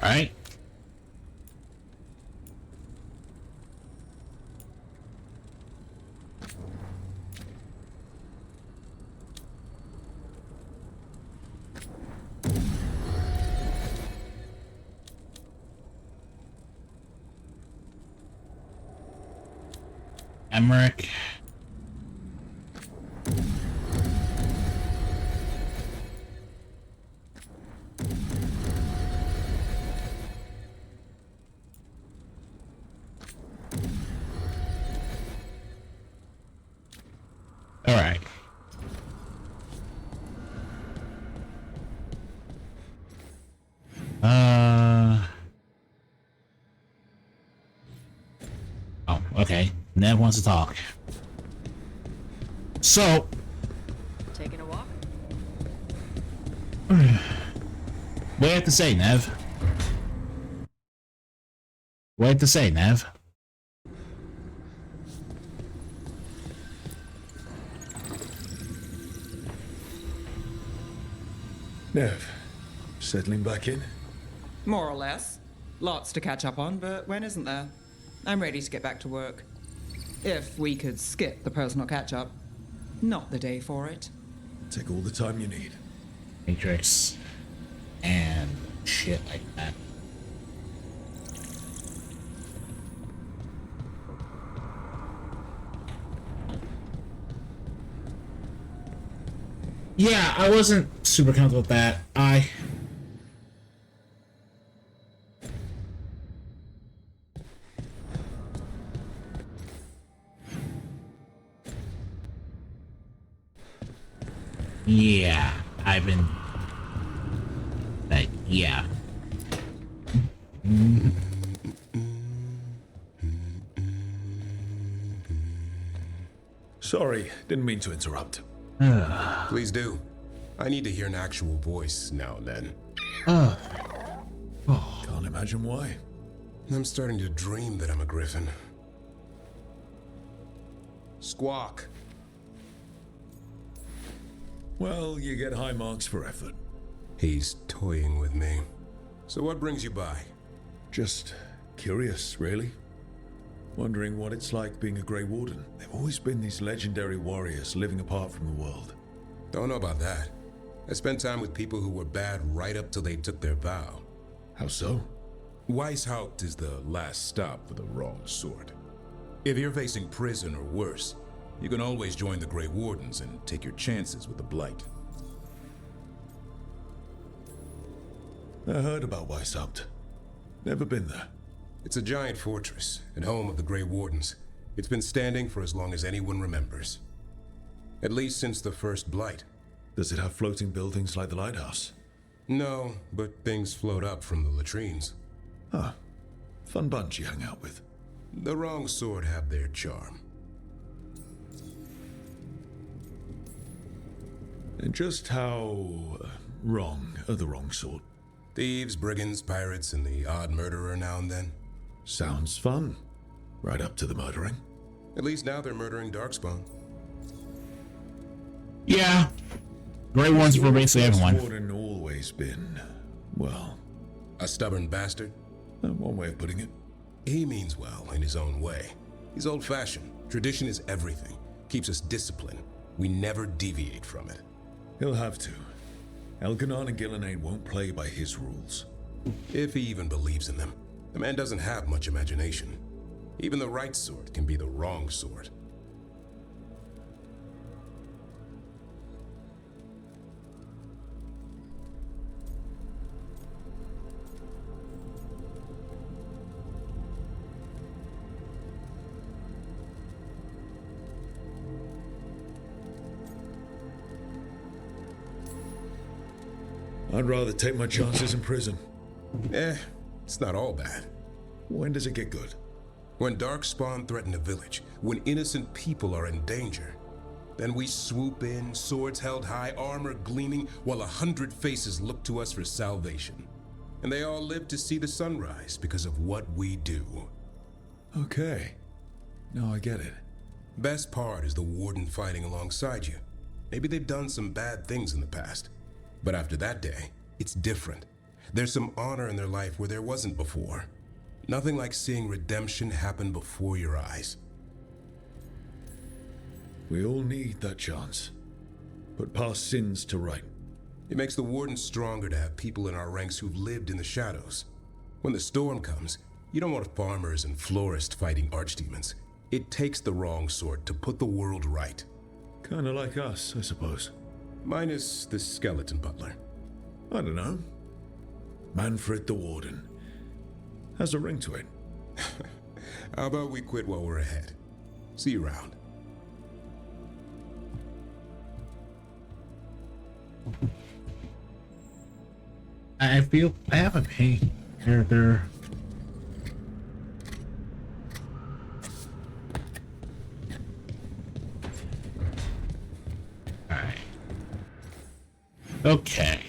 Alright. Emmerich. All right. Oh, okay. Nev wants to talk. So. Taking a walk? What do you have to say, Nev? What do you have to say, Nev? Nev, settling back in? More or less. Lots to catch up on, but when isn't there? I'm ready to get back to work. If we could skip the personal catch-up. Not the day for it. Take all the time you need. Matrix and shit like that. Yeah, I wasn't super comfortable with that. Yeah, I've been... yeah. Sorry, didn't mean to interrupt. Please do. I need to hear an actual voice now and then. Can't imagine why. I'm starting to dream that I'm a griffin. Squawk. Well, you get high marks for effort. He's toying with me. So what brings you by? Just curious, really. Wondering what it's like being a Grey Warden. They've always been these legendary warriors living apart from the world. Don't know about that. I spent time with people who were bad right up till they took their vow. How so? Weisshaupt is the last stop for the wrong sort. If you're facing prison or worse, you can always join the Grey Wardens and take your chances with the Blight. I heard about Weisshaupt. Never been there. It's a giant fortress and home of the Grey Wardens. It's been standing for as long as anyone remembers. At least since the first Blight. Does it have floating buildings like the lighthouse? No, but things float up from the latrines. Huh. Fun bunch you hang out with. The wrong sort have their charm. And just how wrong are the wrong sort? Thieves, brigands, pirates, and the odd murderer now and then. Sounds fun. Right up to the murdering. At least now they're murdering Darkspawn. Yeah. Grey ones for basically everyone. Warden always been, well... a stubborn bastard? One way of putting it. He means well in his own way. He's old-fashioned. Tradition is everything. Keeps us disciplined. We never deviate from it. He'll have to. Veilguard and Ghilan'nain won't play by his rules. If he even believes in them. The man doesn't have much imagination. Even the right sort can be the wrong sort. I'd rather take my chances in prison. It's not all bad. When does it get good? When Darkspawn threaten a village, when innocent people are in danger. Then we swoop in, swords held high, armor gleaming, while 100 faces look to us for salvation. And they all live to see the sunrise because of what we do. Okay. Now I get it. Best part is the warden fighting alongside you. Maybe they've done some bad things in the past. But after that day, it's different. There's some honor in their life where there wasn't before. Nothing like seeing redemption happen before your eyes. We all need that chance. Put past sins to right. It makes the warden stronger to have people in our ranks who've lived in the shadows. When the storm comes, you don't want farmers and florists fighting archdemons. It takes the wrong sort to put the world right. Kinda like us, I suppose. Minus the skeleton butler. I don't know. Manfred the Warden. Has a ring to it. How about we quit while we're ahead? See you around. I feel I have a main character. Alright. Okay.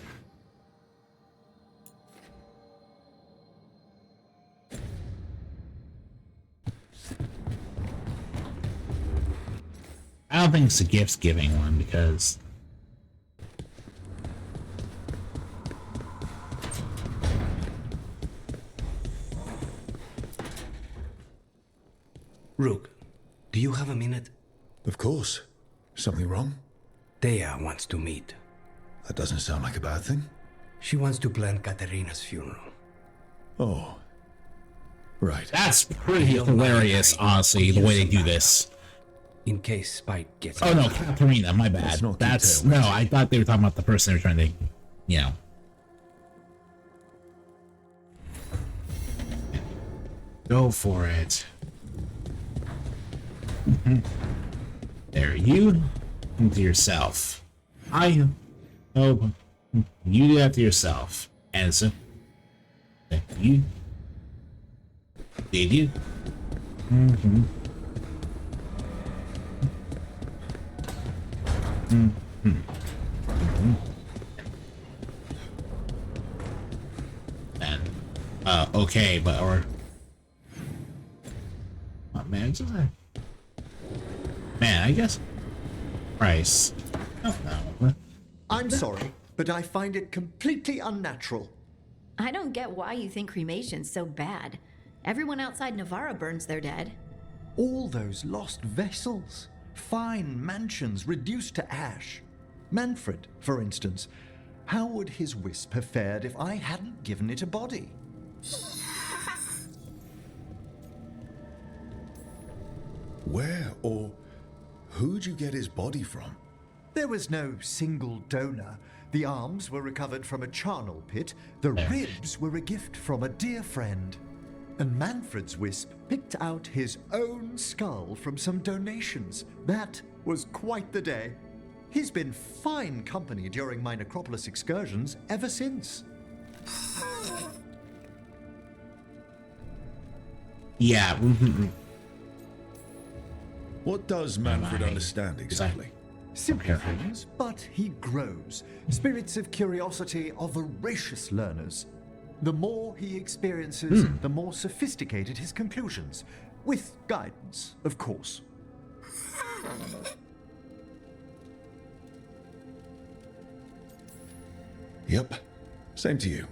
I don't think it's a gift giving one because seen it? Of course. Something wrong? Dea wants to meet. That doesn't sound like a bad thing. She wants to plan Katerina's funeral. Oh. Right. That's pretty hilarious, honestly, the way they do this. In case Spike gets... Oh, no, Katerina, my bad. That's no, I thought they were talking about the person they were trying to, you know. Go for it. There, you to yourself. Oh, you do that to yourself. And so, you did you? Mm-hmm. Mm-hmm. Mm-hmm. And okay, but oh, man, just man, I guess Price. Oh, no. I'm sorry, but I find it completely unnatural. I don't get why you think cremation's so bad. Everyone outside Navarra burns their dead. All those lost vessels, fine mansions reduced to ash. Manfred, for instance, how would his wisp have fared if I hadn't given it a body? Where or who'd you get his body from? There was no single donor. The arms were recovered from a charnel pit. The ribs were a gift from a dear friend. And Manfred's wisp picked out his own skull from some donations. That was quite the day. He's been fine company during my necropolis excursions ever since. Yeah. What does Manfred understand exactly? Simple things, but he grows. Spirits of curiosity are voracious learners. The more he experiences, the more sophisticated his conclusions. With guidance, of course. Yep. Same to you.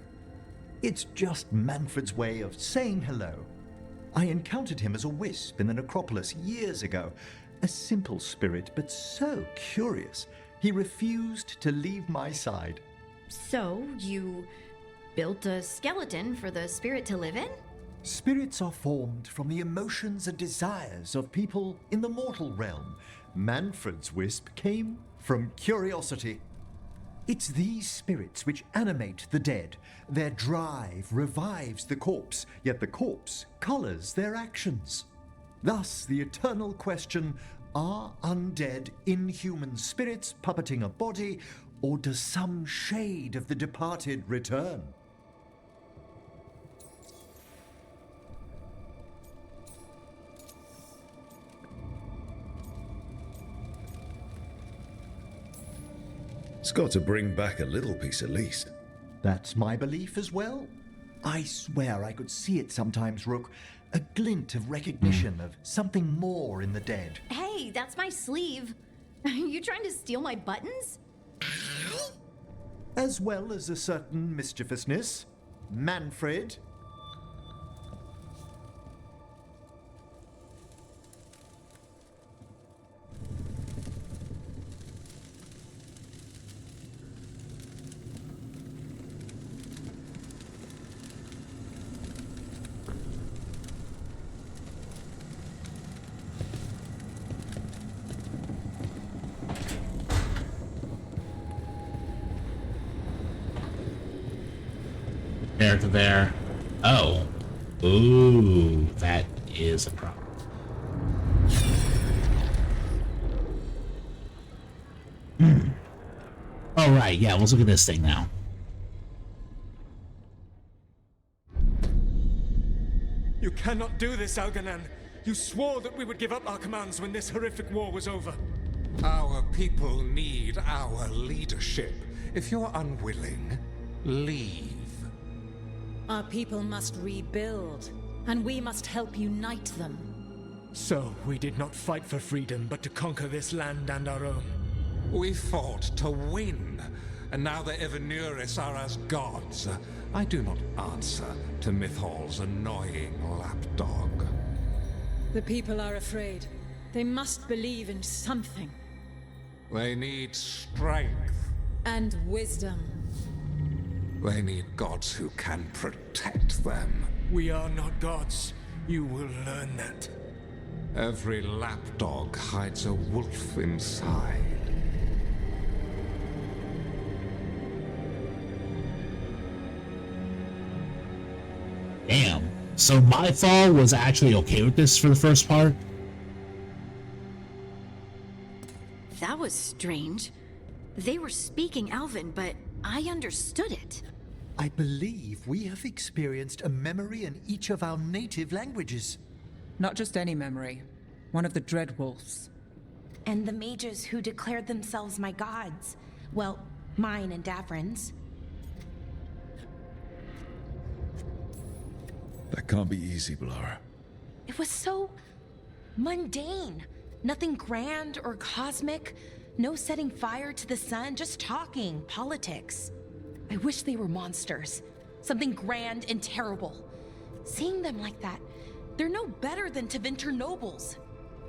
It's just Manfred's way of saying hello. I encountered him as a wisp in the necropolis years ago. A simple spirit, but so curious. He refused to leave my side. So, you built a skeleton for the spirit to live in? Spirits are formed from the emotions and desires of people in the mortal realm. Manfred's wisp came from curiosity. It's these spirits which animate the dead. Their drive revives the corpse, yet the corpse colors their actions. Thus, the eternal question, are undead, inhuman spirits puppeting a body, or does some shade of the departed return? It's got to bring back a little piece at least. That's my belief as well. I swear I could see it sometimes, Rook. A glint of recognition of something more in the dead. Hey, that's my sleeve. Are you trying to steal my buttons? As well as a certain mischievousness. Manfred. There to there. Oh. Ooh, that is a problem. All right, yeah, let's look at this thing now. You cannot do this, Ghilan'nain. You swore that we would give up our commands when this horrific war was over. Our people need our leadership. If you're unwilling, leave. Our people must rebuild, and we must help unite them. So, we did not fight for freedom, but to conquer this land and our own. We fought to win, and now the Evenuris are as gods. I do not answer to Mythal's annoying lapdog. The people are afraid. They must believe in something. They need strength. And wisdom. They need gods who can protect them. We are not gods. You will learn that. Every lapdog hides a wolf inside. Damn. So Mythal was actually okay with this for the first part? That was strange. They were speaking Elven, but I understood it. I believe we have experienced a memory in each of our native languages. Not just any memory. One of the Dreadwolves. And the mages who declared themselves my gods. Well, mine and Davrin's. That can't be easy, Blara. It was so mundane. Nothing grand or cosmic. No setting fire to the sun, just talking, politics. I wish they were monsters. Something grand and terrible. Seeing them like that, they're no better than Tevinter nobles.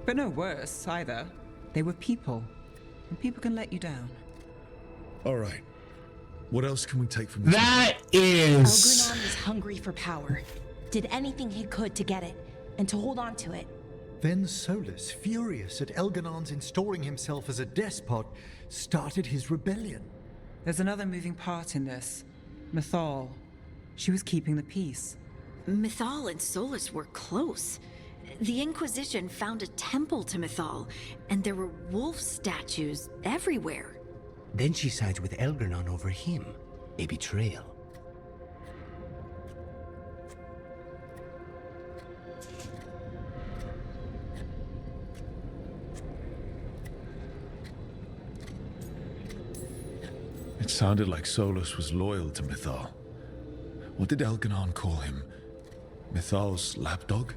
But no worse, either. They were people. And people can let you down. Alright. What else can we take from this? That is... Elgrennon was hungry for power. Did anything he could to get it, and to hold on to it. Then Solus, furious at Elgennon's installing himself as a despot, started his rebellion. There's another moving part in this. Mythal. She was keeping the peace. Mythal and Solus were close. The Inquisition found a temple to Mythal, and there were wolf statues everywhere. Then she sides with Elgrennon over him. A betrayal. It sounded like Solus was loyal to Mythal. What did Elgrennon call him? Mythal's lapdog?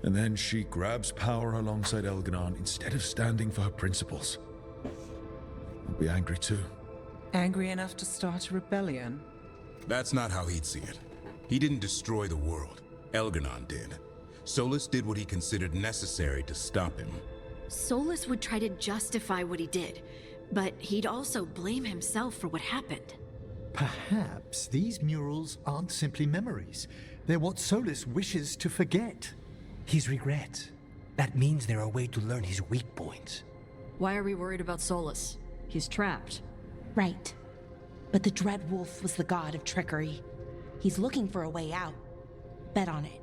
And then she grabs power alongside Elgrennon instead of standing for her principles. I'd be angry too. Angry enough to start a rebellion? That's not how he'd see it. He didn't destroy the world. Elgrennon did. Solus did what he considered necessary to stop him. Solus would try to justify what he did, but he'd also blame himself for what happened. Perhaps these murals aren't simply memories. They're what Solus wishes to forget. His regret. That means they're a way to learn his weak points. Why are we worried about Solus? He's trapped. Right. But the Dreadwolf was the god of trickery. He's looking for a way out. Bet on it.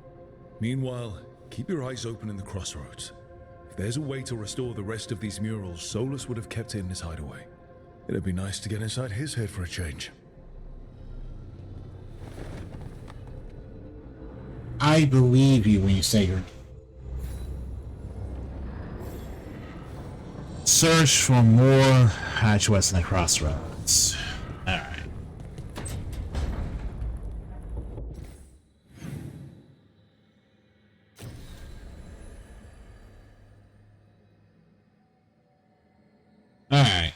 Meanwhile, keep your eyes open in the crossroads. If there's a way to restore the rest of these murals, Solus would have kept it in his hideaway. It'd be nice to get inside his head for a change. I believe you when you say you're... Search for more hatch west in the crossroads. Alright. Alright.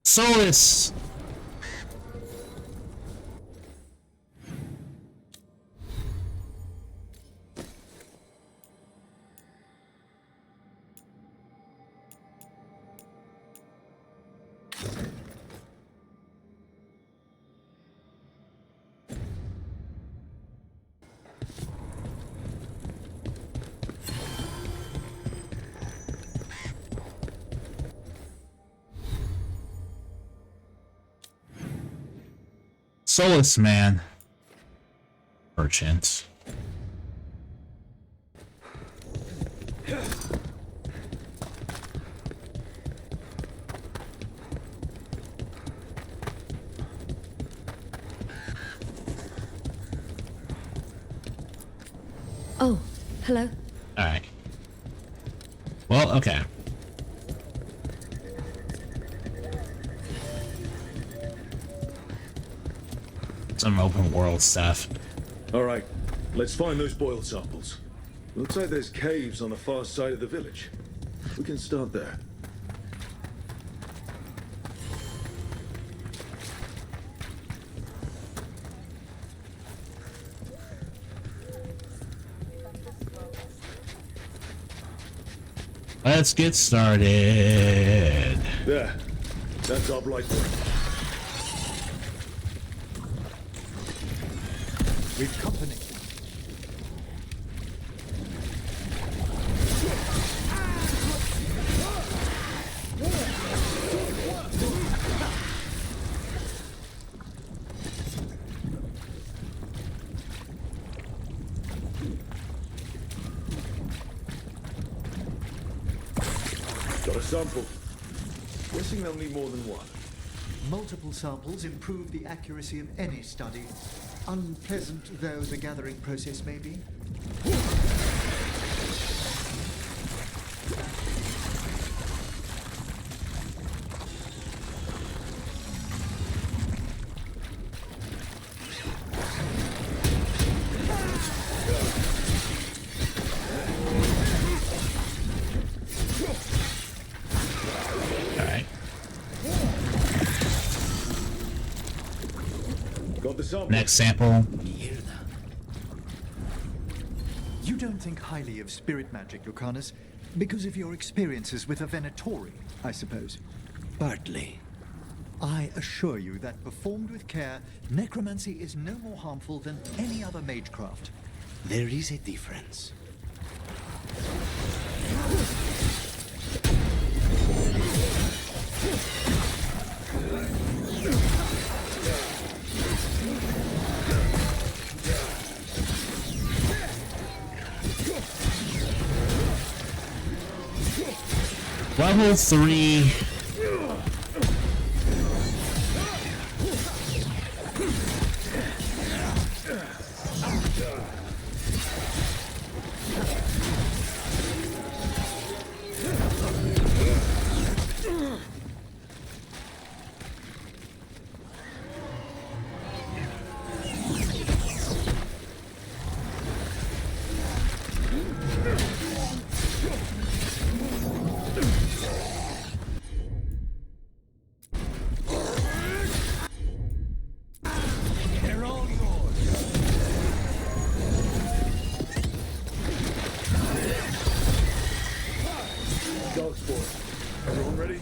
Solus! Solus, man. Merchant. Hello? Alright. Well, okay. Some open world stuff. Alright, let's find those boil samples. Looks like there's caves on the far side of the village. We can start there. Let's get started. There. That's our blight point. We've company. Got a sample. Guessing they'll need more than one. Multiple samples improve the accuracy of any study. Unpleasant though the gathering process may be. Next sample. You don't think highly of spirit magic, Lucanus, because of your experiences with a Venatori, I suppose. Partly. I assure you that performed with care, necromancy is no more harmful than any other magecraft. There is a difference. Level 3. Everyone ready?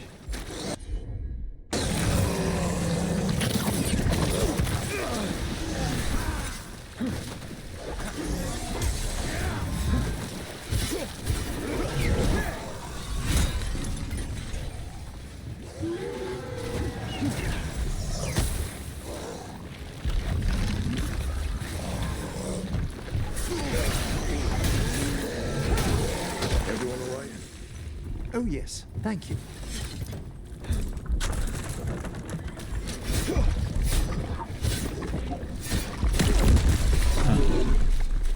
Everyone all right? Oh yes, thank you.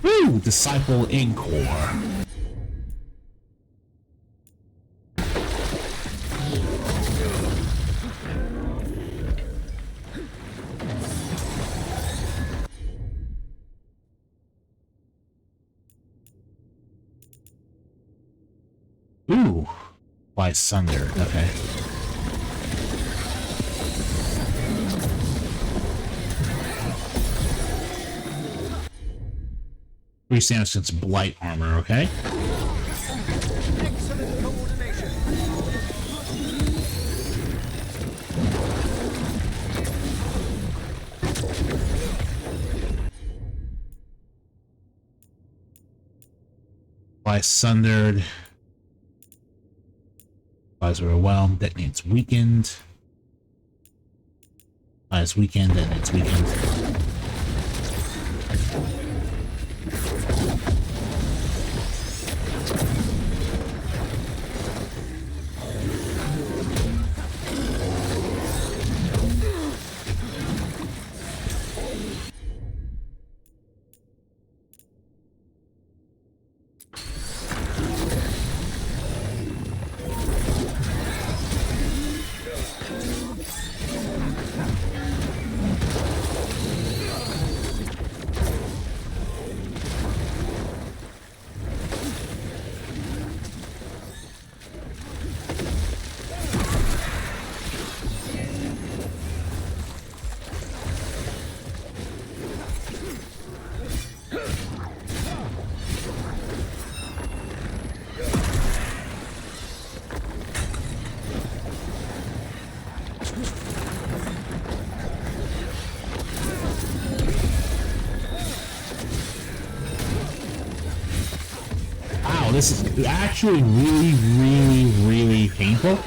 Woo! Disciple Encore. Ooh. By Sunder. Okay. Three Sanderson's Blight armor, okay? Excellent coordination. By Sundered. Supplies overwhelmed. Detonates weakened. Supplies weakened. Detonates weakened. Oh, this is actually really, really, really painful.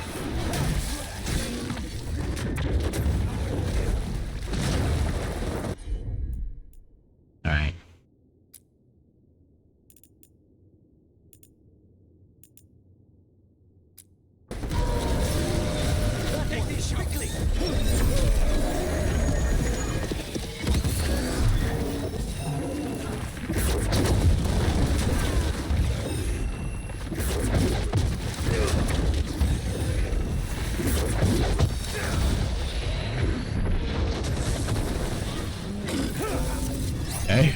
Alright. Take this quickly. Okay.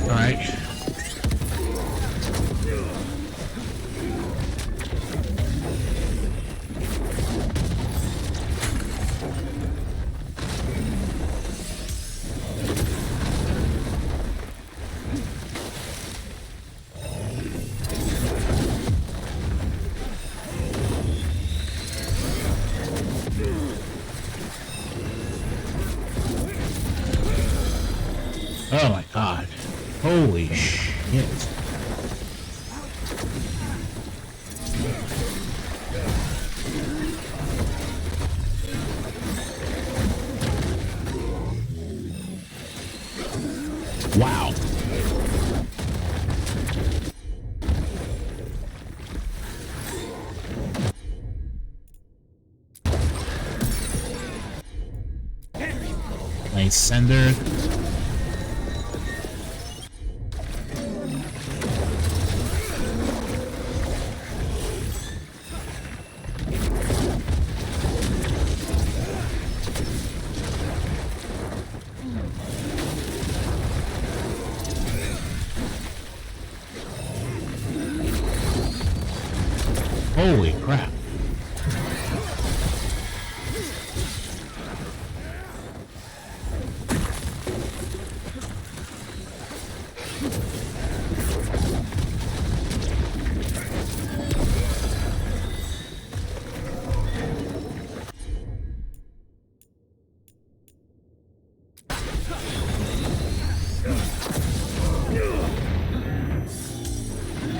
Alright. Oh my god. Holy shit. Wow. Nice sender. Holy crap.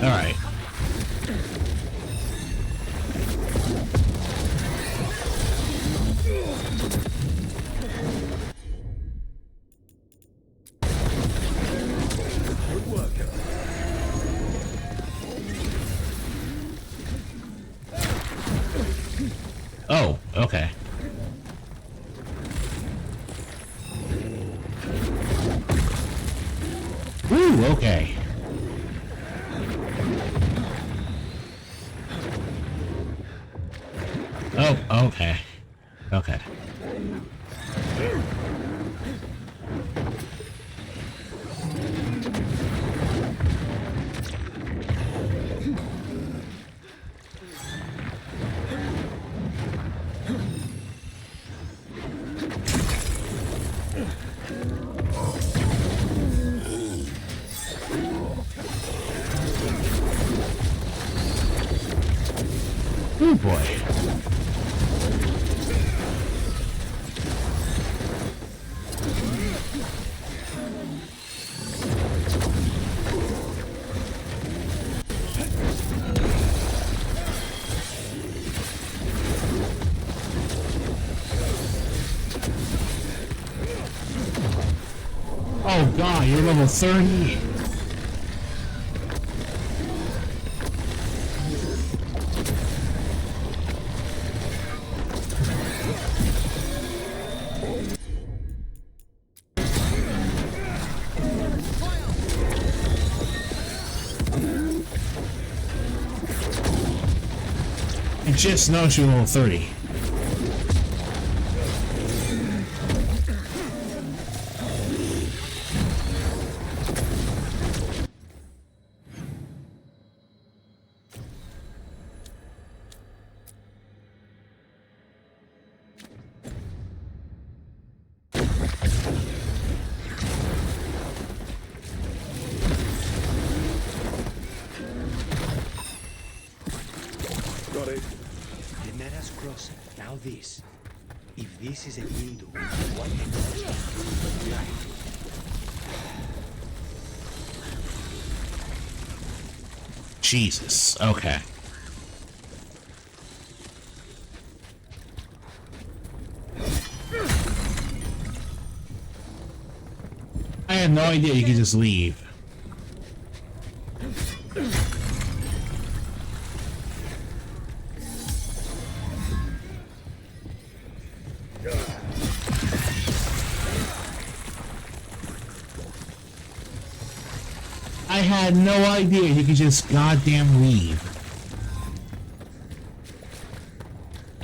All right. Oh, okay. Ooh, okay. Oh, okay. Okay. Oh boy. Oh god, you're level 30. I just noticed you're level 30. Closer. Now this. If this is a window, why the gods not prove the light? Jesus. Okay. I had no idea you could just leave. I had no idea you could just goddamn leave.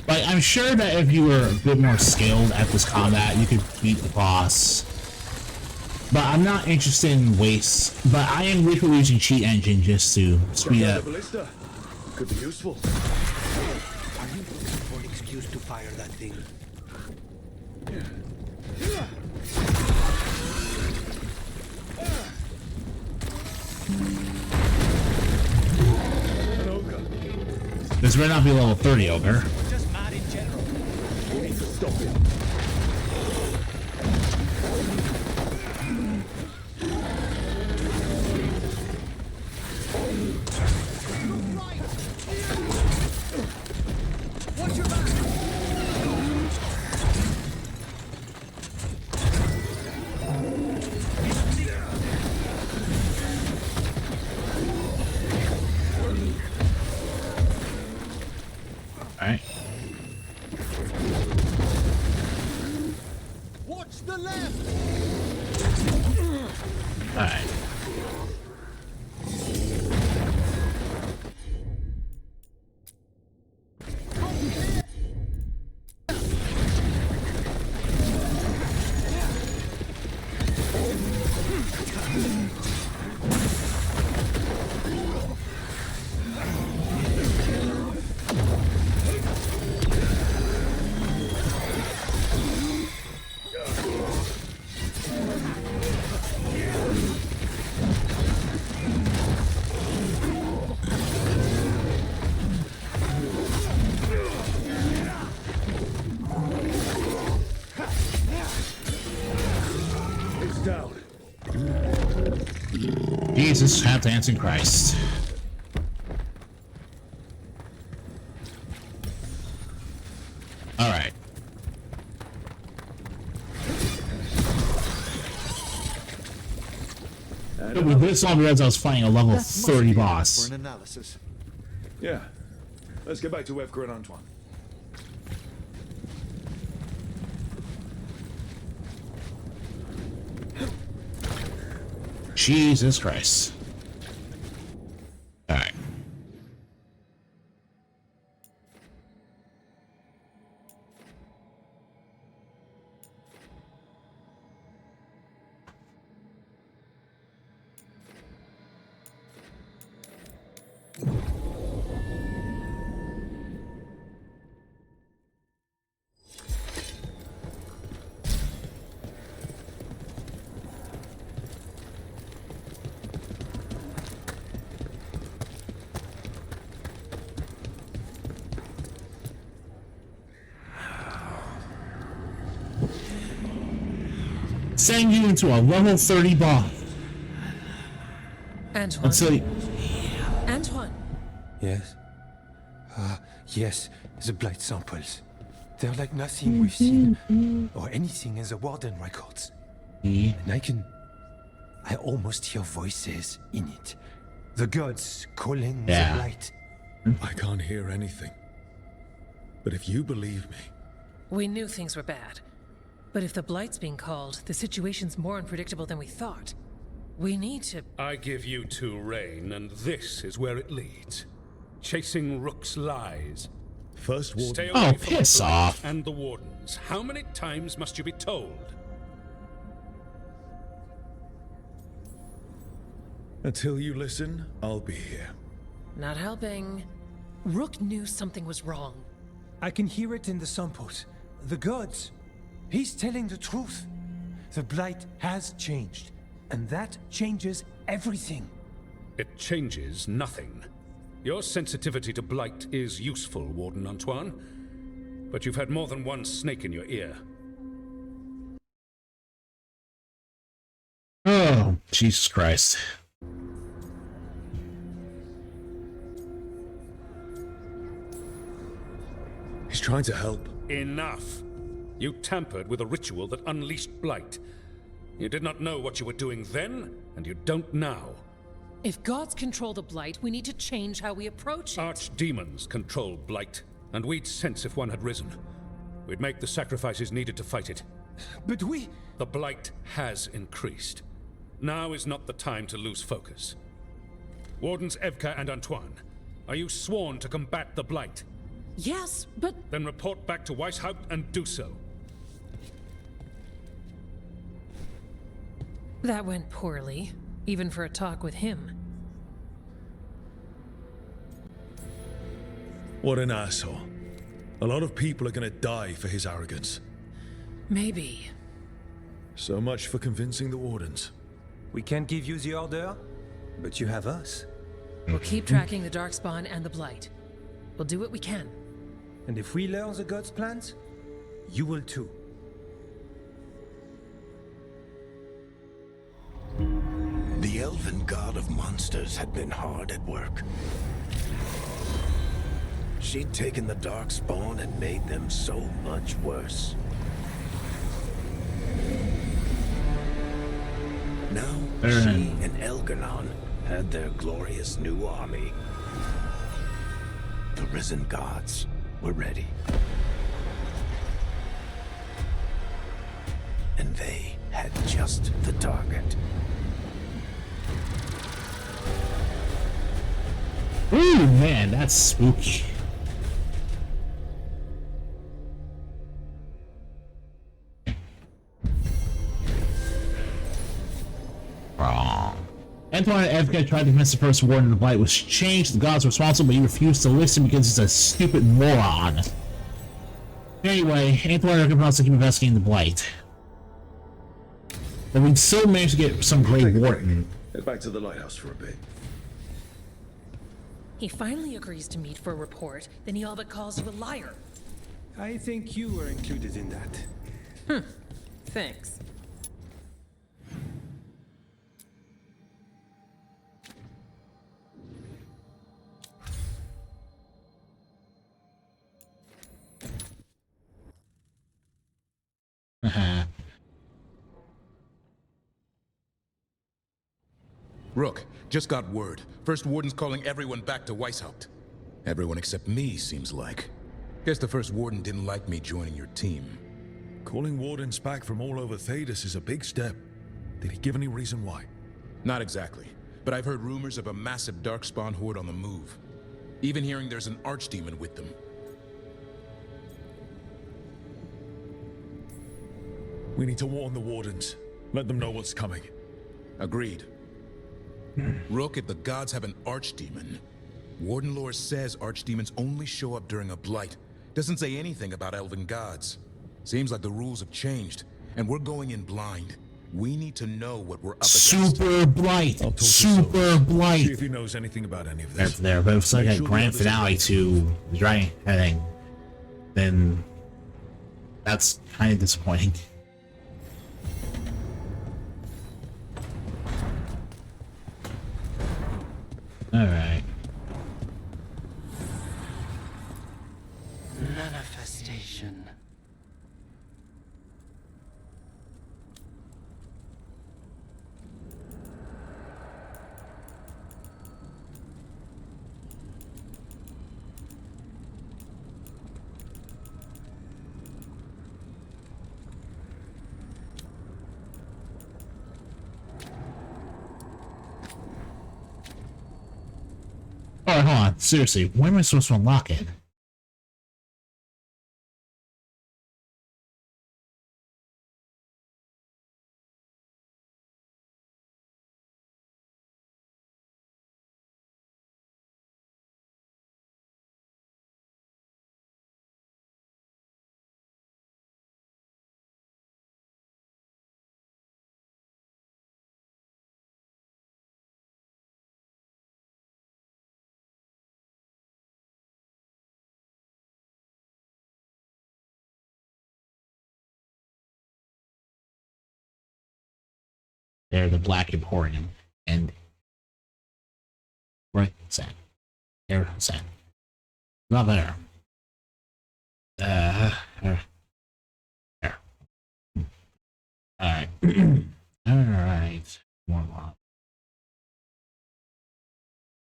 Like, I'm sure that if you were a bit more skilled at this combat, you could beat the boss. But I'm not interested in waste. But I am literally using cheat engine just to speed up. Could be useful. Are you looking for an excuse to fire that thing? This better not be level 30 ogre. Just mad in general. We need to stop it. Watch your back. Alright. Watch the left. Alright. Jesus, have dancing Christ. Alright. With this on, I realized I was fighting a level 30 boss. For an analysis. Yeah. Let's get back to Weisshaupt and Antoine. Jesus Christ. Alright. Send you into a level 30 boss. Antoine. Until you... Antoine. Yes? Yes, the blight samples. They're like nothing we've seen, or anything in the Warden records. And I almost hear voices in it. The gods calling the blight. I can't hear anything. But if you believe me... We knew things were bad. But if the Blight's being called, the situation's more unpredictable than we thought. We need to... I give you two reign, and this is where it leads. Chasing Rook's lies. First Warden... Stay away from piss the Blight off. And the Wardens. How many times must you be told? Until you listen, I'll be here. Not helping. Rook knew something was wrong. I can hear it in the samples. The gods. He's telling the truth. The blight has changed, and that changes everything. It changes nothing. Your sensitivity to blight is useful, Warden Antoine. but you've had more than one snake in your ear. Oh, Jesus Christ. He's trying to help. Enough! You tampered with a ritual that unleashed blight. You did not know what you were doing then, and you don't now. If gods control the blight, we need to change how we approach it. Archdemons control blight, and we'd sense if one had risen. We'd make the sacrifices needed to fight it. But we... The blight has increased. Now is not the time to lose focus. Wardens Evka and Antoine, are you sworn to combat the blight? Yes, but... Then report back to Weisshaupt and do so. That went poorly, even for a talk with him. What an asshole. A lot of people are gonna die for his arrogance. Maybe. So much for convincing the Wardens. We can't give you the order, but you have us. We'll keep tracking the Darkspawn and the Blight. We'll do what we can. And if we learn the gods' plans, you will too. The elven god of monsters had been hard at work. She'd taken the Darkspawn and made them so much worse. Now, she and Elganon had their glorious new army. The risen gods were ready. And they had just the target. Ooh, man, that's spooky. Wrong. Antoine and Evka tried to convince the first warden the blight was changed. The gods were responsible, but he refused to listen because he's a stupid moron. Anyway, Antoine and Evka promised to keep investigating the blight. But we still managed to get some Grey Warden. Head back to the lighthouse for a bit. He finally agrees to meet for a report, then he all but calls you a liar. I think you were included in that. Thanks. Rook, just got word. First Warden's calling everyone back to Weisshaupt. Everyone except me, seems like. Guess the First Warden didn't like me joining your team. Calling Wardens back from all over Thedas is a big step. Did he give any reason why? Not exactly, but I've heard rumors of a massive Darkspawn horde on the move. Even hearing there's an archdemon with them. We need to warn the Wardens. Let them know what's coming. Agreed. Rook, if the gods have an archdemon, Warden lore says archdemons only show up during a blight. Doesn't say anything about elven gods. Seems like the rules have changed, and we're going in blind. We need to know what we're up against. Super blight! Super blight! See if he knows anything about any of this. That's there, but if it's like a grand finale to the Dragon Heading, then that's kind of disappointing. Alright. Manifestation. Alright, hold on. Seriously, when am I supposed to unlock it? They're the Black Emporium. And right, Sam. There, Sam. Not there. There. Alright. Alright. One more.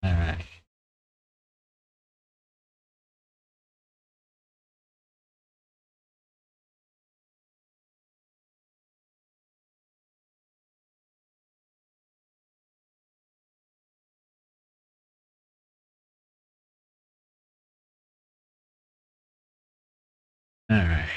Alright. Alright.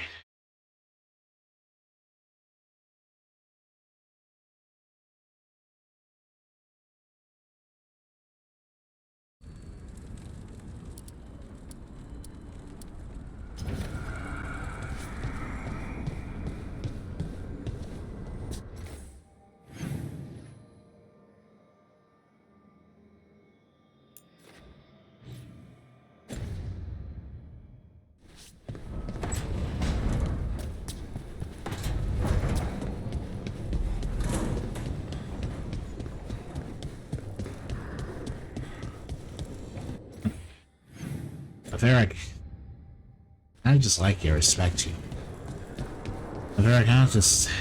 Eric, I just like you, respect you. Eric, I just...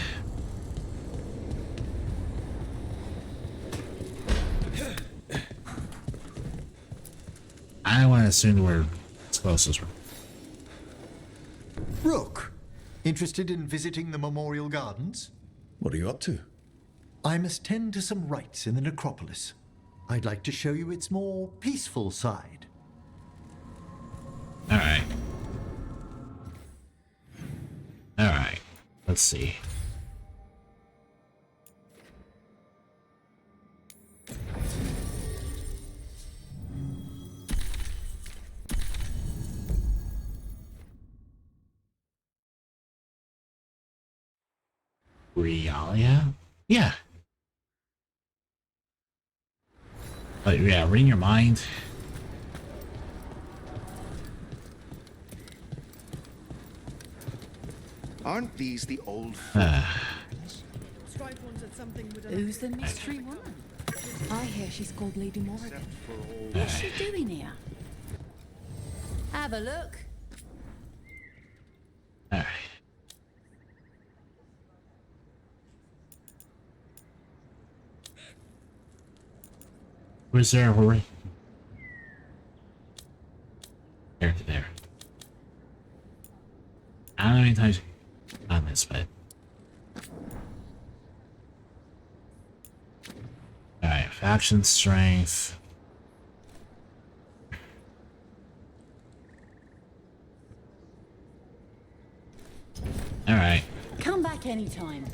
I want to assume we're as close as we're... Rook, interested in visiting the Memorial Gardens? What are you up to? I must tend to some rites in the necropolis. I'd like to show you its more peaceful side. Alright. Alright. Let's see. Realia? Yeah. But yeah, reading your mind. Aren't these the old Who's the mystery woman? I hear she's called Lady Morrigan. What's she doing here? Have a look. Alright. Where's there? Where? There. I don't know how many times on this, but alright, faction strength. Alright. Come back anytime.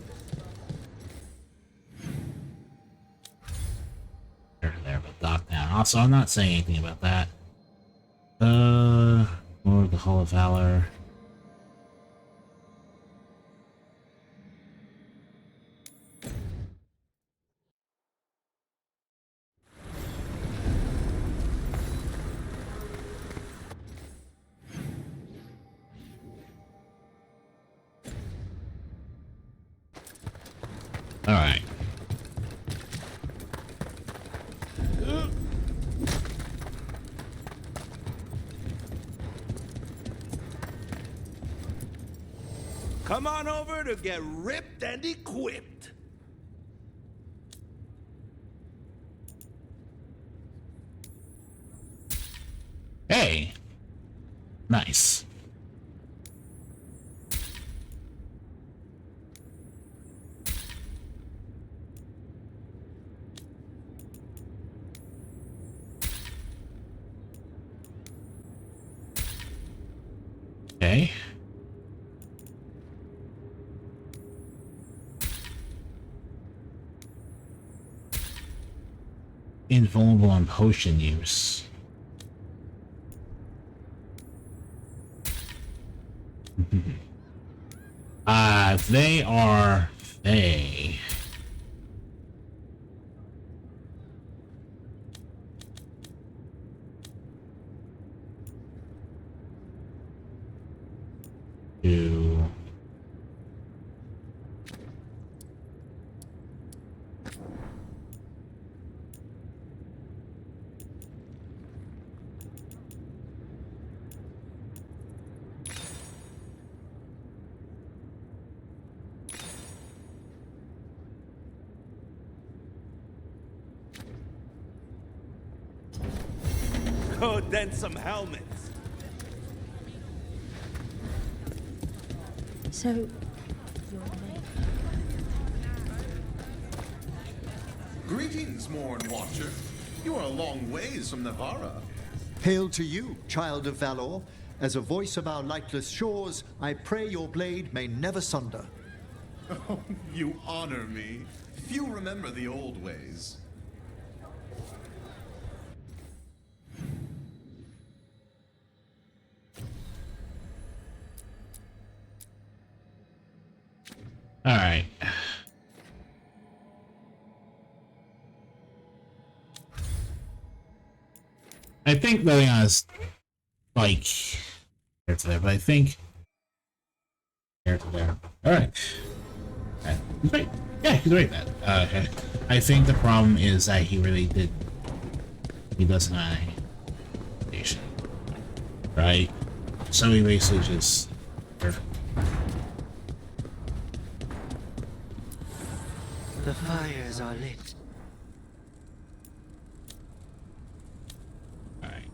There, but dock down. Also, I'm not saying anything about that. More of the Hall of Valor. Alright. Come on over to get ripped and equipped. Hey. Nice. Okay. Invulnerable on potion use. They are Fae. To Oh, then some helmets. So, your name? Greetings, Morn Watcher. You are a long ways from Navarra. Hail to you, child of valor. As a voice of our lightless shores, I pray your blade may never sunder. Oh, you honor me. Few remember the old ways. All right. I think Liliana's like there to there, but I think there to there. All right. He's right. Yeah, he's right. That. I think the problem is that he really did. He doesn't have a station, right? So he basically just. The fires are lit. Alright.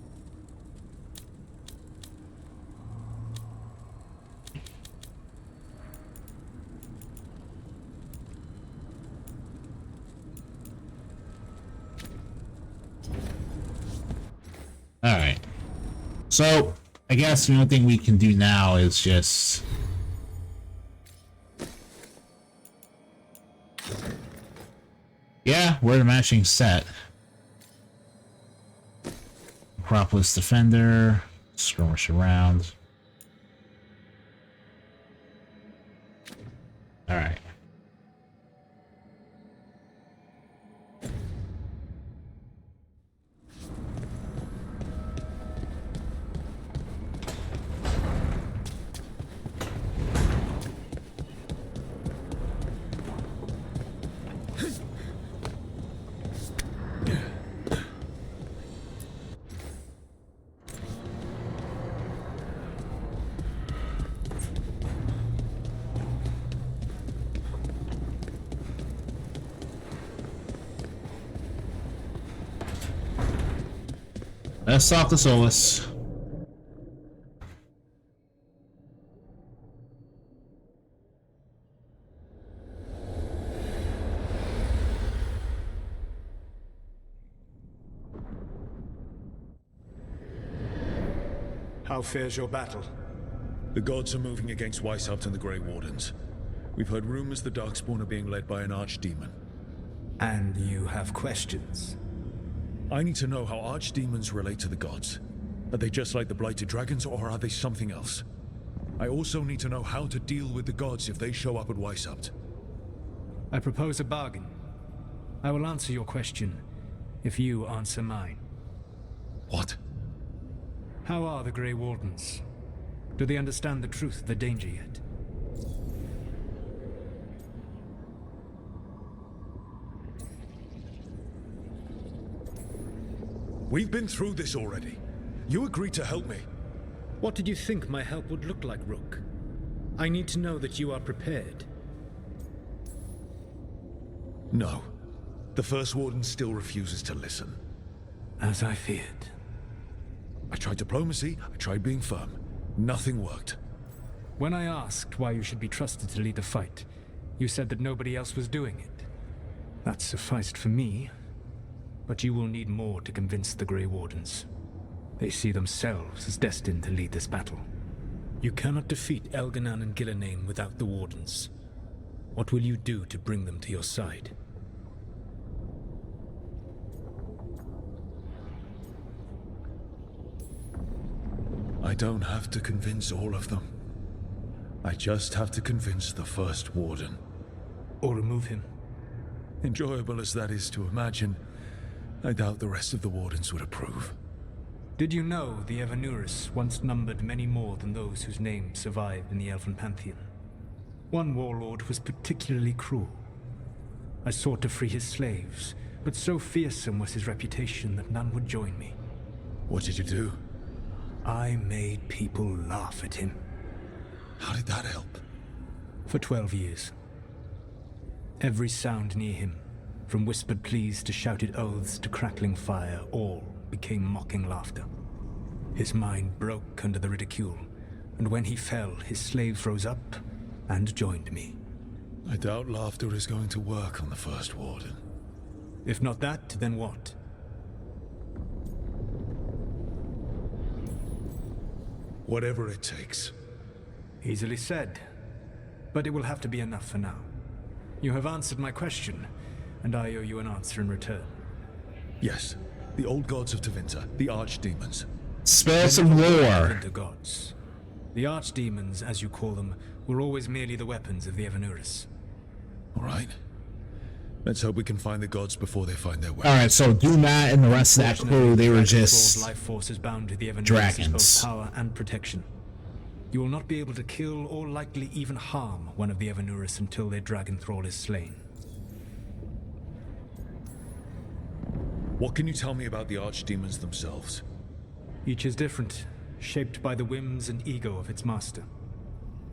Alright. So, I guess the only thing we can do now is just... Yeah, we're the matching set. Acropolis Defender, skirmish around. Alright. Let's stop the Solus. How fares your battle? The gods are moving against Weisshaupt and the Grey Wardens. We've heard rumors the Darkspawn are being led by an archdemon. And you have questions? I need to know how archdemons relate to the gods. Are they just like the Blighted Dragons, or are they something else? I also need to know how to deal with the gods if they show up at Weisshaupt. I propose a bargain. I will answer your question if you answer mine. What? How are the Grey Wardens? Do they understand the truth of the danger yet? We've been through this already. You agreed to help me. What did you think my help would look like, Rook? I need to know that you are prepared. No. The First Warden still refuses to listen. As I feared. I tried diplomacy, I tried being firm. Nothing worked. When I asked why you should be trusted to lead the fight, you said that nobody else was doing it. That sufficed for me. But you will need more to convince the Grey Wardens. They see themselves as destined to lead this battle. You cannot defeat Elganan and Ghilan'nain without the Wardens. What will you do to bring them to your side? I don't have to convince all of them. I just have to convince the First Warden. Or remove him. Enjoyable as that is to imagine, I doubt the rest of the Wardens would approve. Did you know the Evanuris once numbered many more than those whose names survive in the Elven Pantheon? One warlord was particularly cruel. I sought to free his slaves, but so fearsome was his reputation that none would join me. What did you do? I made people laugh at him. How did that help? For 12 years. Every sound near him, from whispered pleas to shouted oaths to crackling fire, all became mocking laughter. His mind broke under the ridicule, and when he fell, his slaves rose up and joined me. I doubt laughter is going to work on the First Warden. If not that, then what? Whatever it takes. Easily said, but it will have to be enough for now. You have answered my question, and I owe you an answer in return. Yes, the old gods of Tevinter, the archdemons. Spare some lore. The gods. The archdemons, as you call them, were always merely the weapons of the Evanuris. All right. Let's hope we can find the gods before they find their way. All right, so Dumat and the rest of that crew, they were just life forces bound to the Evanuris' dragons. both power and protection. You will not be able to kill or likely even harm one of the Evanuris until their dragon thrall is slain. What can you tell me about the archdemons themselves? Each is different, shaped by the whims and ego of its master.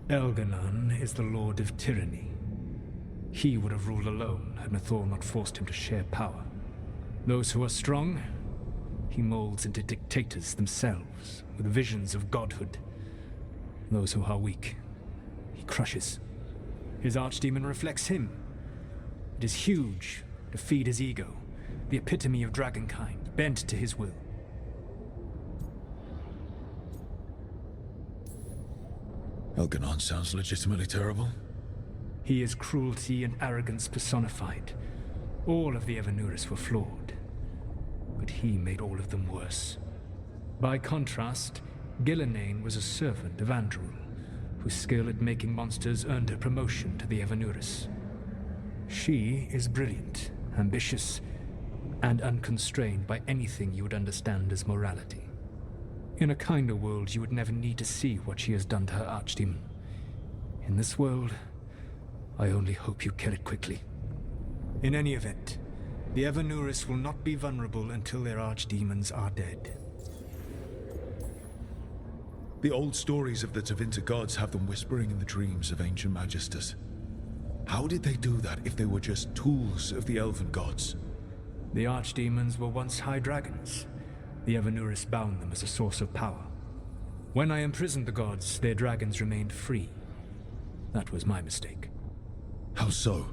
Elganon is the lord of tyranny. He would have ruled alone had Mythal not forced him to share power. Those who are strong, he molds into dictators themselves, with visions of godhood. Those who are weak, he crushes. His archdemon reflects him. It is huge, to feed his ego, the epitome of dragonkind, bent to his will. Elganon sounds legitimately terrible. He is cruelty and arrogance personified. All of the Evanuris were flawed, but he made all of them worse. By contrast, Ghilan'nain was a servant of Andrul, whose skill at making monsters earned her promotion to the Evanuris. She is brilliant, ambitious, and unconstrained by anything you would understand as morality. In a kinder world, you would never need to see what she has done to her archdemon. In this world, I only hope you kill it quickly. In any event, the Evanuris will not be vulnerable until their archdemons are dead. The old stories of the Tevinter gods have them whispering in the dreams of ancient magisters. How did they do that if they were just tools of the elven gods? The archdemons were once high dragons. The Evanuris bound them as a source of power. When I imprisoned the gods, their dragons remained free. That was my mistake. How so?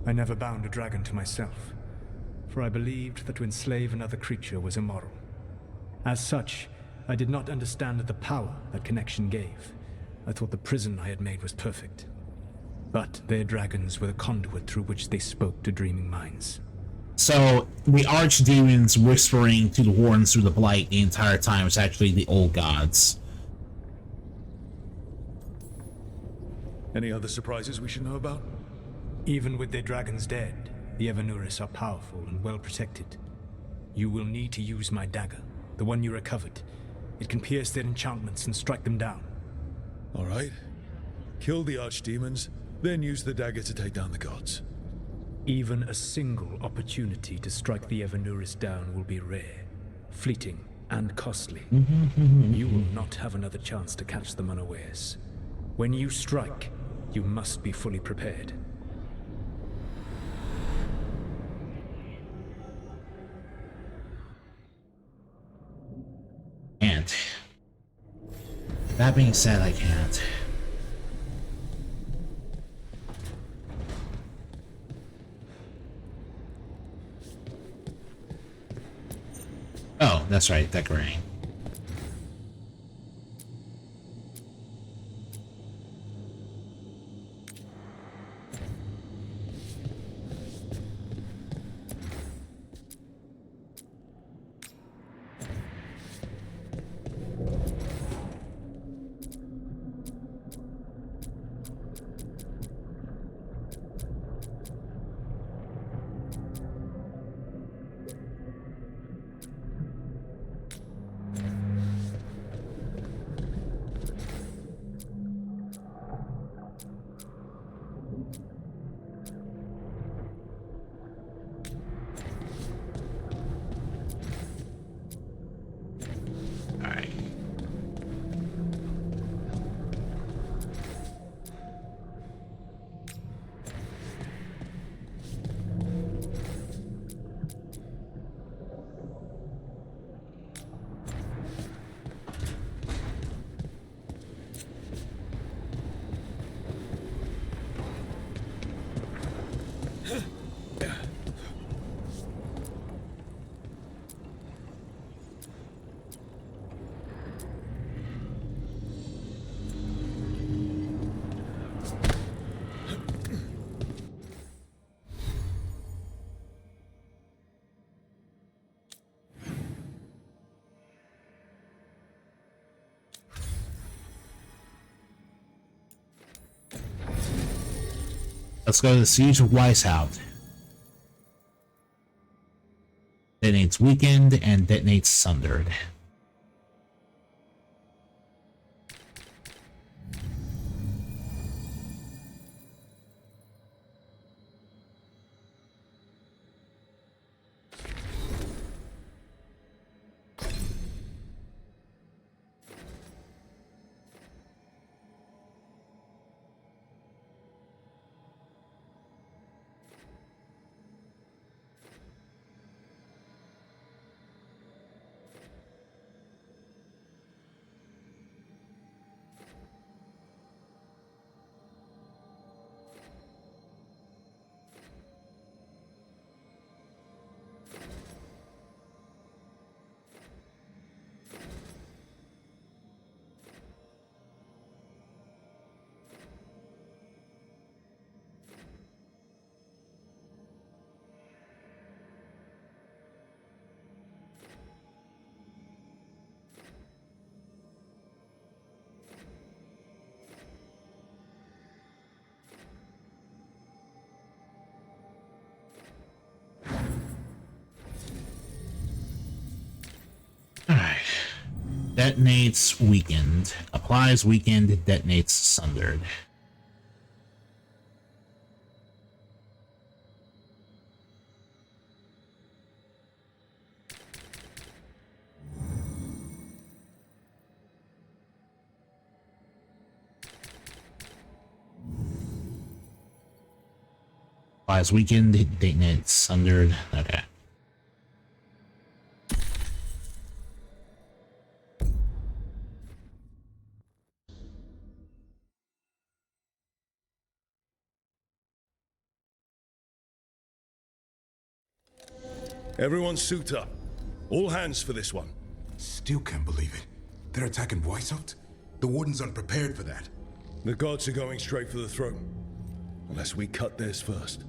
I never bound a dragon to myself, for I believed that to enslave another creature was immoral. As such, I did not understand the power that connection gave. I thought the prison I had made was perfect. But their dragons were the conduit through which they spoke to dreaming minds. So, the archdemons whispering to the wardens through the blight the entire time was actually the old gods. Any other surprises we should know about? Even with their dragons dead, the Evanuris are powerful and well protected. You will need to use my dagger, the one you recovered. It can pierce their enchantments and strike them down. All right. Kill the archdemons, then use the dagger to take down the gods. Even a single opportunity to strike the Evanuris down will be rare, fleeting, and costly. You will not have another chance to catch them unawares. When you strike, you must be fully prepared. Can't. That being said, I can't. Oh, that's right, decorating. Let's go to the Siege of Weisshaupt. Detonates weakened and detonates sundered. Alright. Detonates weakened. Applies weakened, detonates sundered. Applies weakened, detonates sundered. Okay. Everyone suit up. All hands for this one. Still can't believe it. They're attacking Weisshaupt? The Wardens aren't prepared for that. The gods are going straight for the throne. Unless we cut theirs first.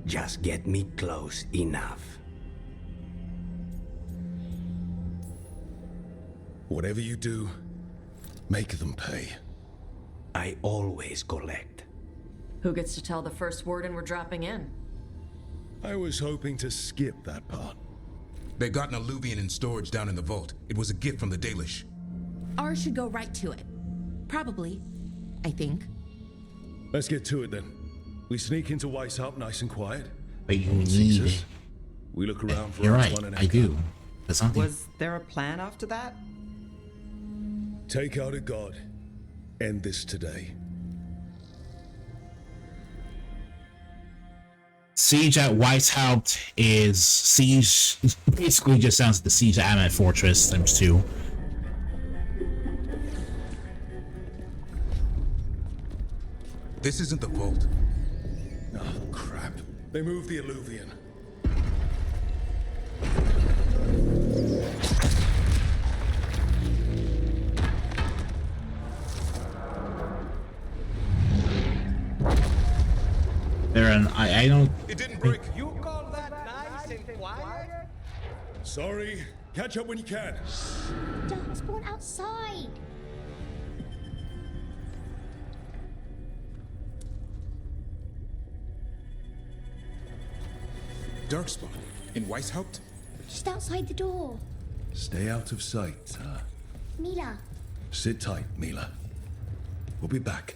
Just get me close enough. Whatever you do, make them pay. I always collect. Who gets to tell the first warden we're dropping in? I was hoping to skip that part. They got an alluvian in storage down in the vault. It was a gift from the Dalish. Ours should go right to it. Probably. I think. Let's get to it then. We sneak into Weisshaupt nice and quiet. But you need it. We look around for You're right, Antoine and I do. There's something. Was there a plan after that? Take out a god. End this today. Siege at Weisshaupt is siege. Basically, just sounds like the siege at Amet Fortress times 2. This isn't the vault. Oh, crap. They moved the alluvian. I don't. It didn't break. You call that nice and quiet? Sorry. Catch up when you can. Don't spawn outside. Darkspawn? In Weisshaupt? Just outside the door. Stay out of sight, huh? Mila. Sit tight, Mila. We'll be back.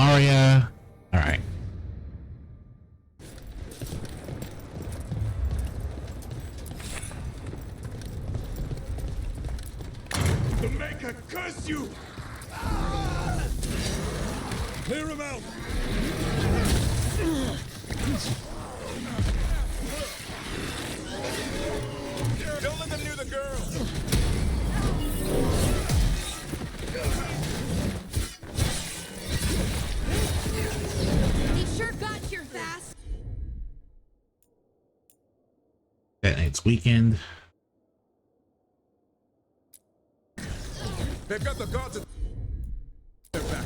Malaria. Alright. The Maker curse you! Clear him out! Don't let them near the girl! He sure got here fast. It's weekend. They've got the guards at their back.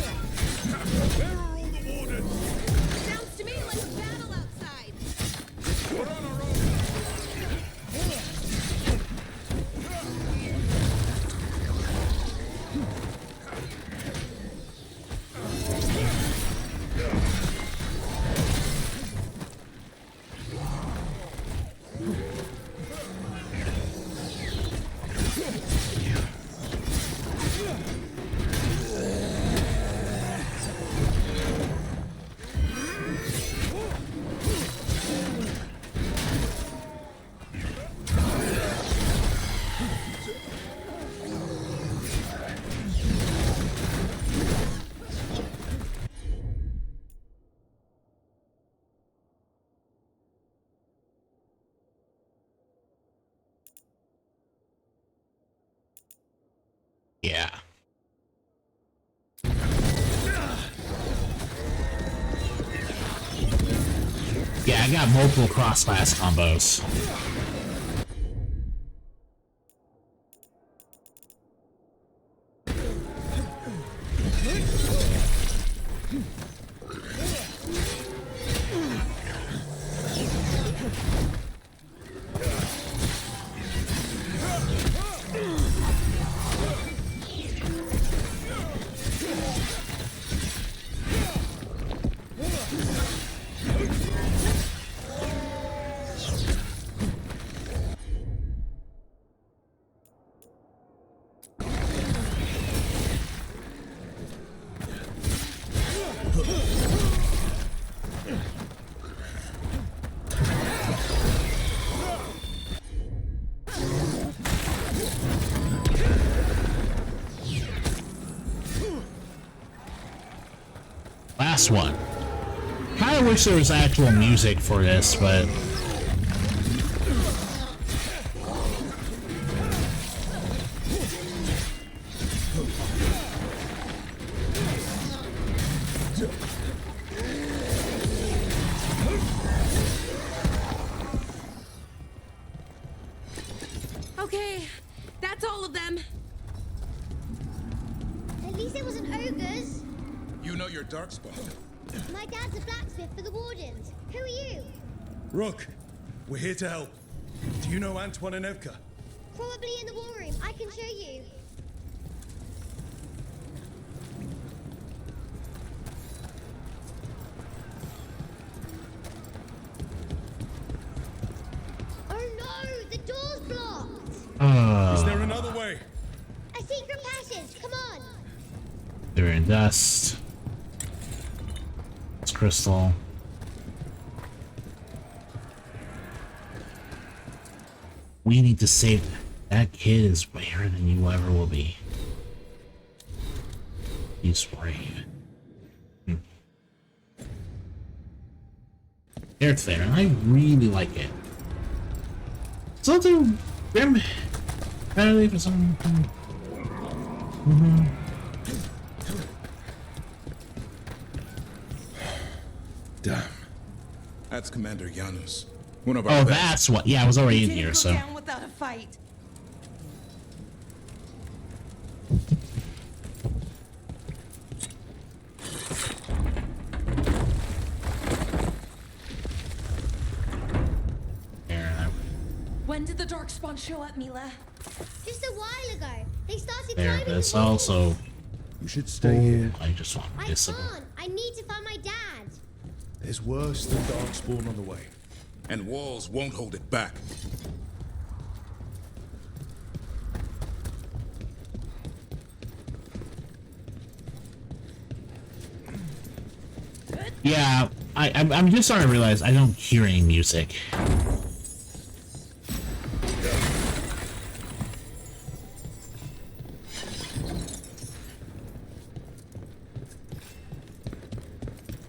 Where are all the wardens? Sounds to me like a battle outside. We're on our own. Yeah. Yeah, I got multiple cross-class combos. Last one. Kinda wish there was actual music for this, but Okay, that's all of them. At least it wasn't ogres. You know your dark spot. My dad's a blacksmith for the Wardens. Who are you? Rook, we're here to help. Do you know Antoine and Evka? Probably in the war room. I can show you. Oh no! The door's blocked! Is there another way? A secret passage! Come on! they're in dust. It's crystal. We need to save that kid is braver than you ever will be. He's brave. It's there, and I really like it. Something grim, apparently for some. Damn. That's Commander Janus. One of our Oh, best. that's what. Yeah, I was already in Didn't here, go so. down without a fight. When did the Darkspawn show up, Mila? Just a while ago. They started There, climbing this the walls. also. You should stay here. I just want I this. can't. I need to find my dad. There's worse than Darkspawn on the way. And walls won't hold it back. Yeah, I'm just starting to realize I don't hear any music.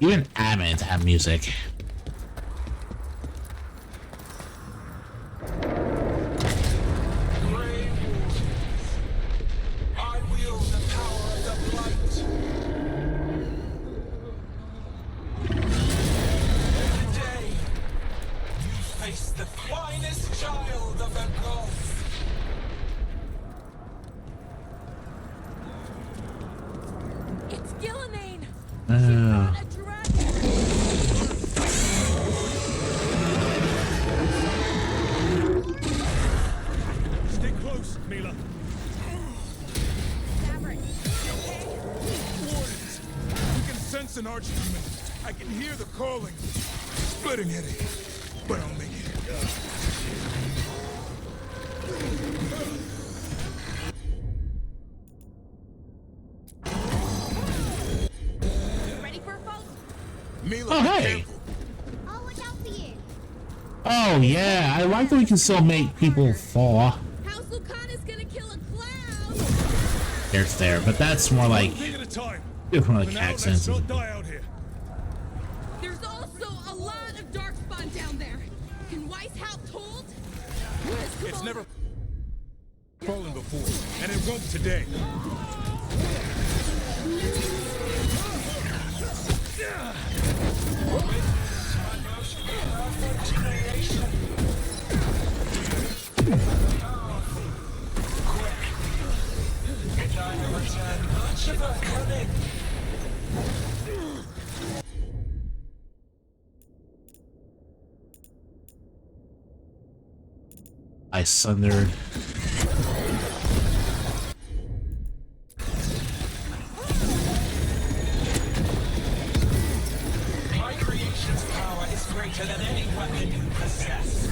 Even admins have music. The finest child of the gods. It's Ghilan'nain. Stay close, Mila. Wardens! We can sense an archdemon. I can hear the calling. Splitting headache, but I'll make it. Ready for a vote? Mila, oh, hey. I'll watch out for you. Oh, yeah. I like that we can still make people fall. House Lucana's gonna kill a cloud. There's there, but that's more like different accents. There's also a lot of darkspawn down there. Can Weisshaupt hold? It's never fallen before, and it won't today. I sundered. My creation's power is greater than any weapon you possess.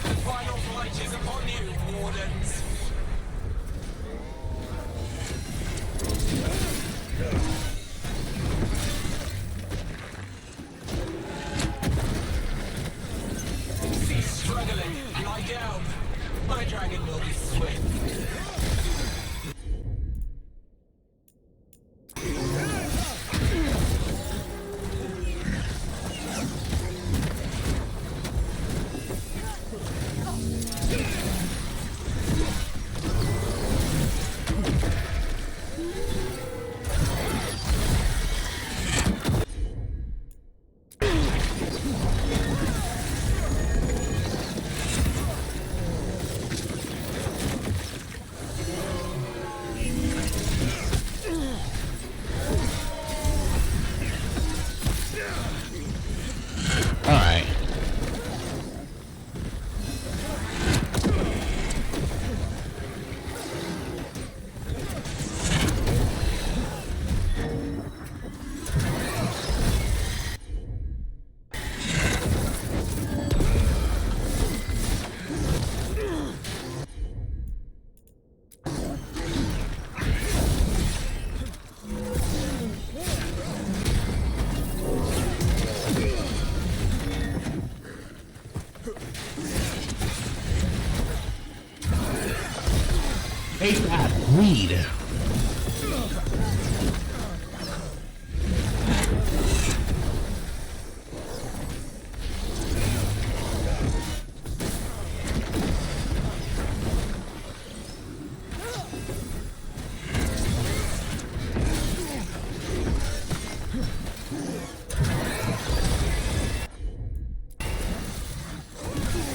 The final flight is upon you, Wardens. Cease struggling. Lie down. My dragon will be swift. Alright. Hate that bleed.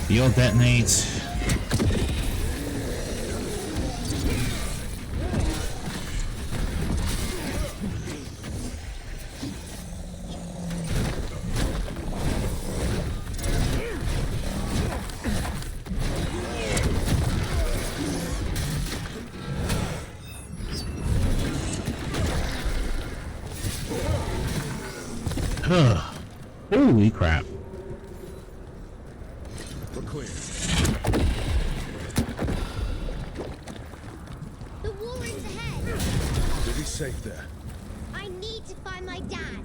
Field detonates. Holy crap. We're clear. safe there. I need to find my dad.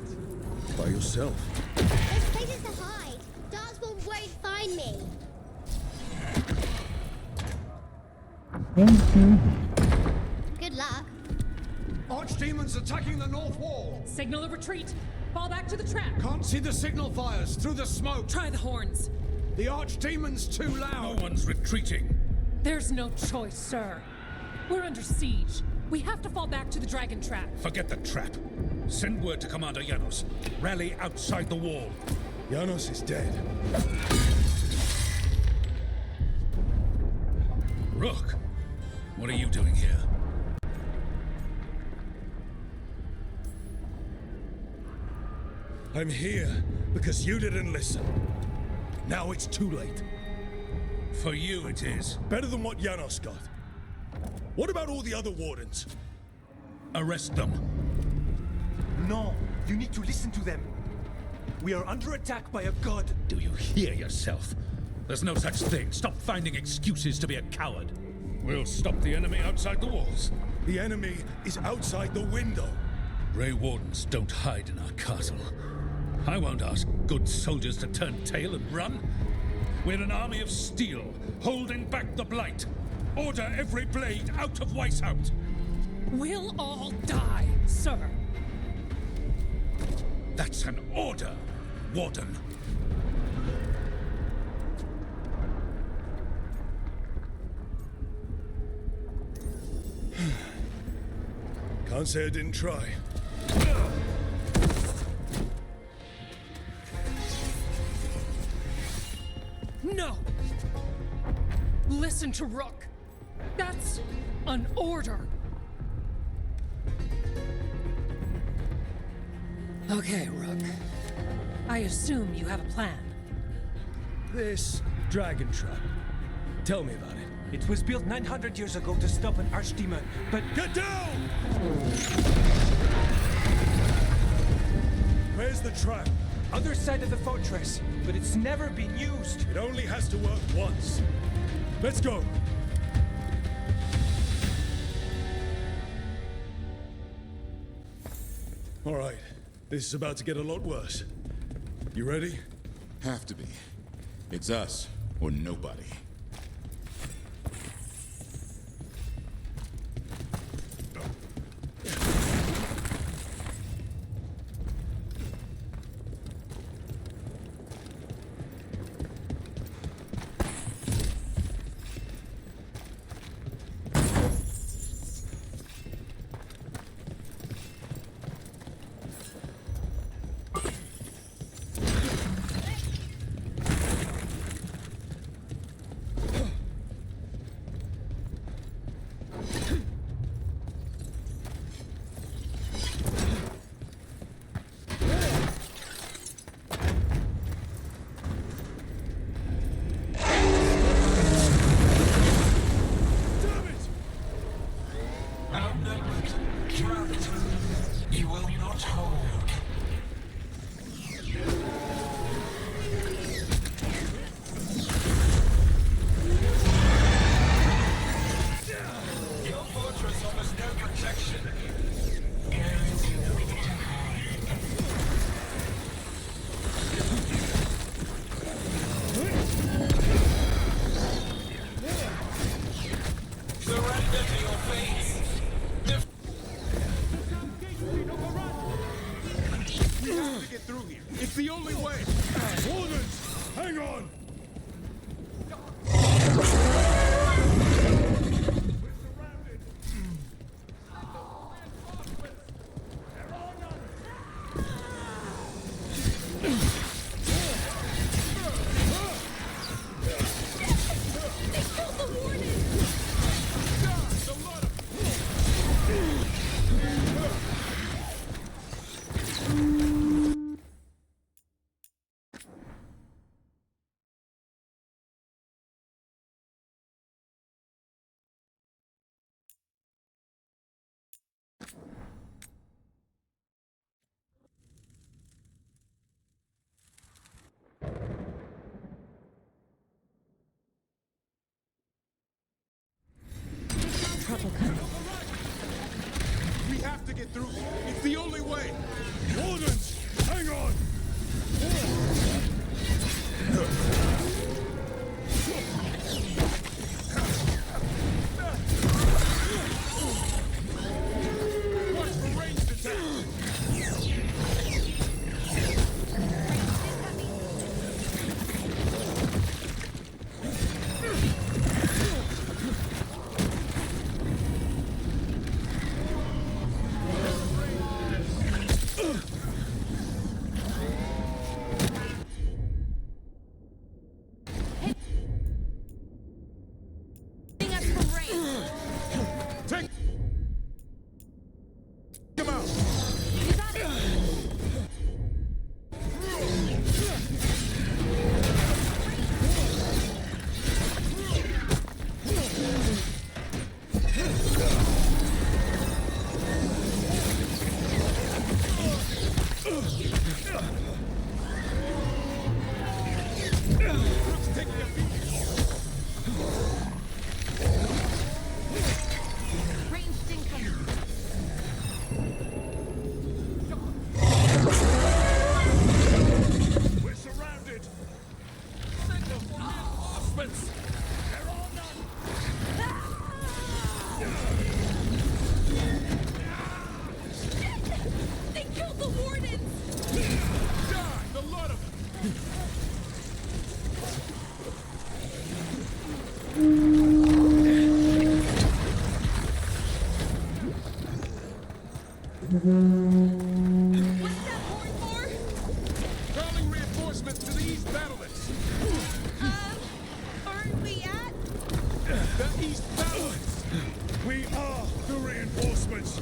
By yourself. There's places to hide. Darkspawn won't find me. Good luck. Archdemons attacking the north wall! Signal a retreat. Fall back to the trap. Can't see the signal fires through the smoke. Try the horns. The Archdemon's too loud. No one's retreating. There's no choice, sir. We're under siege. We have to fall back to the dragon trap. Forget the trap. Send word to Commander Janos. Rally outside the wall. Janos is dead. Rook, what are you doing here? I'm here because you didn't listen. Now it's too late. For you it is. Better than what Janos got. What about all the other wardens? Arrest them. No, you need to listen to them. We are under attack by a god. Do you hear yourself? There's no such thing. Stop finding excuses to be a coward. We'll stop the enemy outside the walls. The enemy is outside the window. Grey Wardens don't hide in our castle. I won't ask good soldiers to turn tail and run. We're an army of steel, holding back the Blight. Order every blade out of Weisshaupt. We'll all die, sir. That's an order, Warden. Can't say I didn't try. No! Listen to Rook. That's an order. Okay, Rook. I assume you have a plan. This dragon trap. Tell me about it. It was built 900 years ago to stop an archdemon, but... Get down! Where's the trap? Other side of the fortress, but it's never been used. It only has to work once. Let's go. All right, this is about to get a lot worse. You ready? Have to be. It's us or nobody. You will not hold. Your fortress offers no protection. Surrender to your fate. We have to get through here. It's the only way. Wardens, hang on. Trouble coming. We have to get through. It's the only way. Wardens, hang on. Watch for ranged attack. Take him out. Rook's taking a beat. Ranged incoming. We're surrounded. Signal for reinforcements. They're on us. They killed the wardens! Die, the lot of them. What's that horn for? Calling reinforcements to the east battlements. Aren't we at? The east battlements. We are the reinforcements.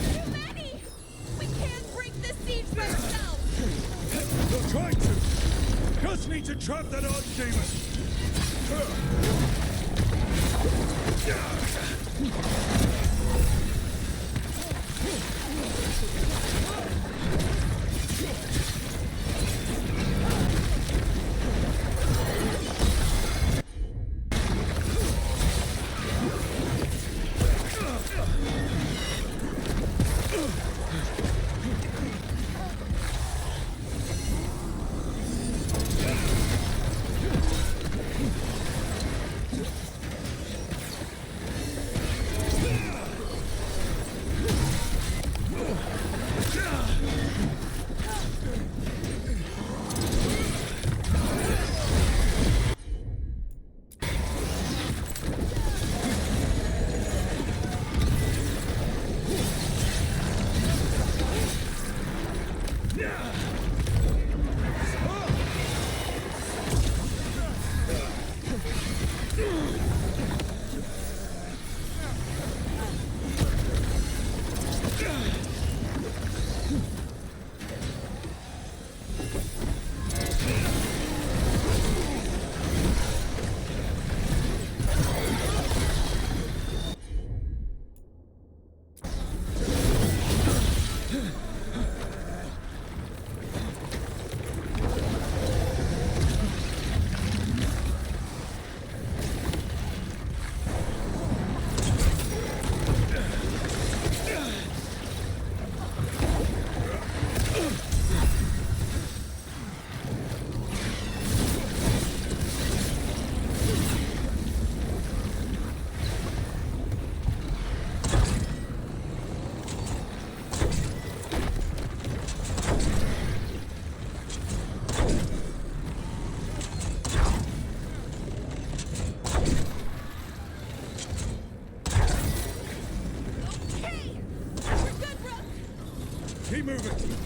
Too many! We can't break this siege by ourselves! We're trying to. Just need to trap that archdemon. Keep moving.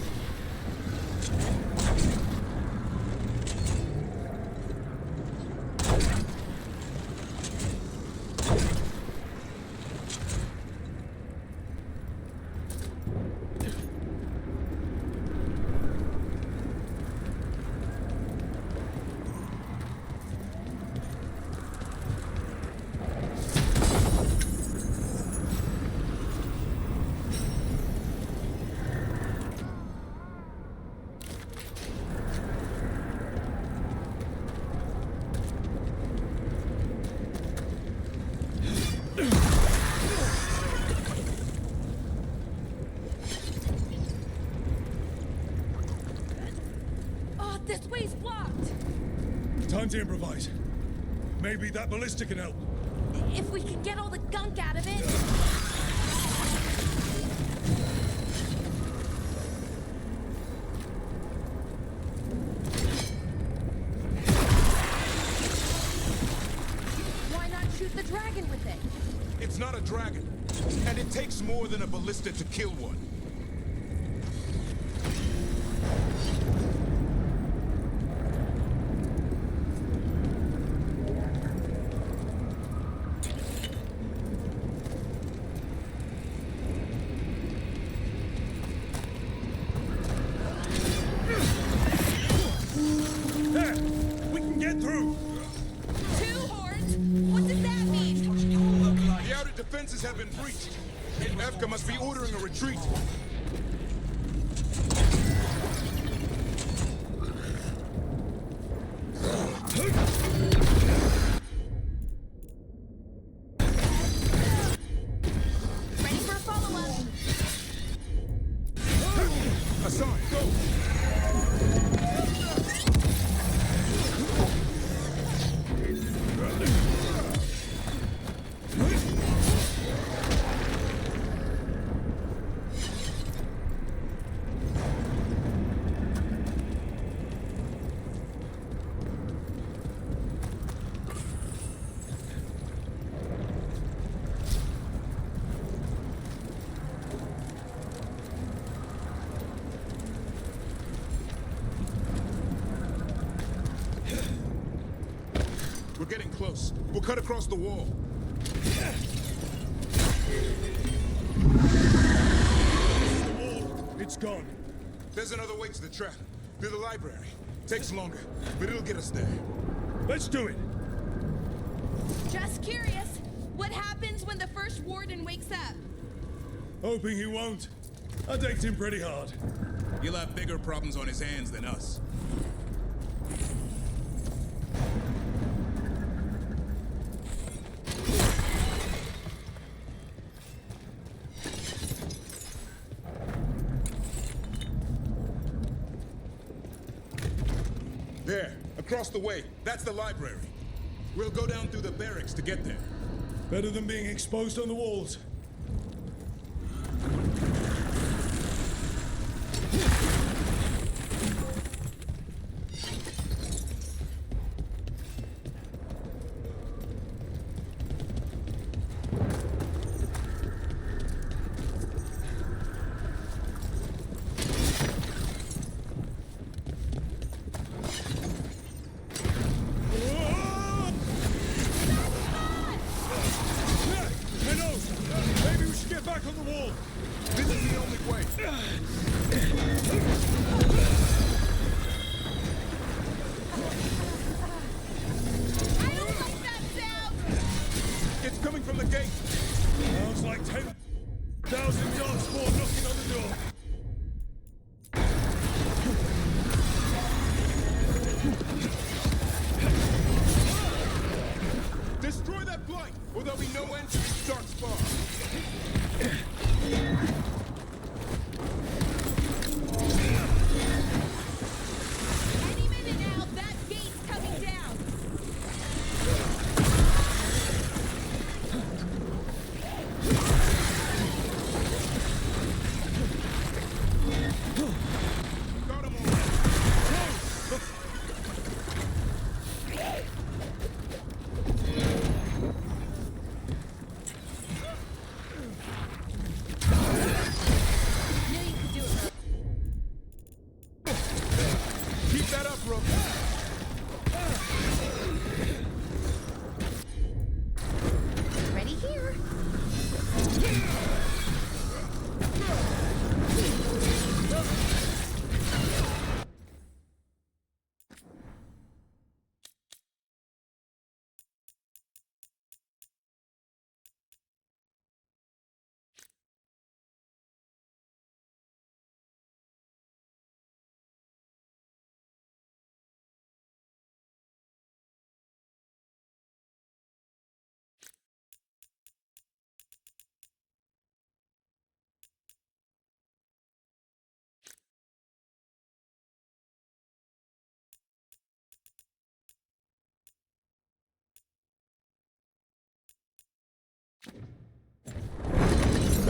Time to improvise. Maybe that ballista can help. If we can get all the gunk out of it. Why not shoot the dragon with it? It's not a dragon, and it takes more than a ballista to kill one. Defenses have been breached. Efka must be ordering a retreat. Ready for a follow-up. Aside, go! We're getting close. We'll cut across the wall. The wall. It's gone. There's another way to the trap. Through the library. Takes longer, but it'll get us there. Let's do it. Just curious. What happens when the first warden wakes up? Hoping he won't. I decked him pretty hard. He'll have bigger problems on his hands than us. There, across the way. That's the library. We'll go down through the barracks to get there. Better than being exposed on the walls.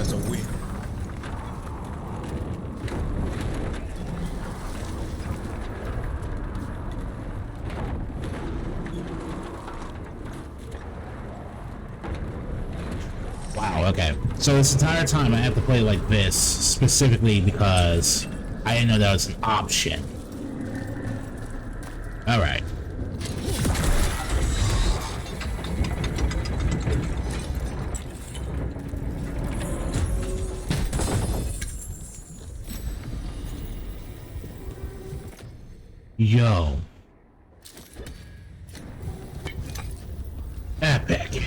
That's a win. Wow, okay. So this entire time I have to play like this, specifically because I didn't know that was an option. Alright. Yo. Epic.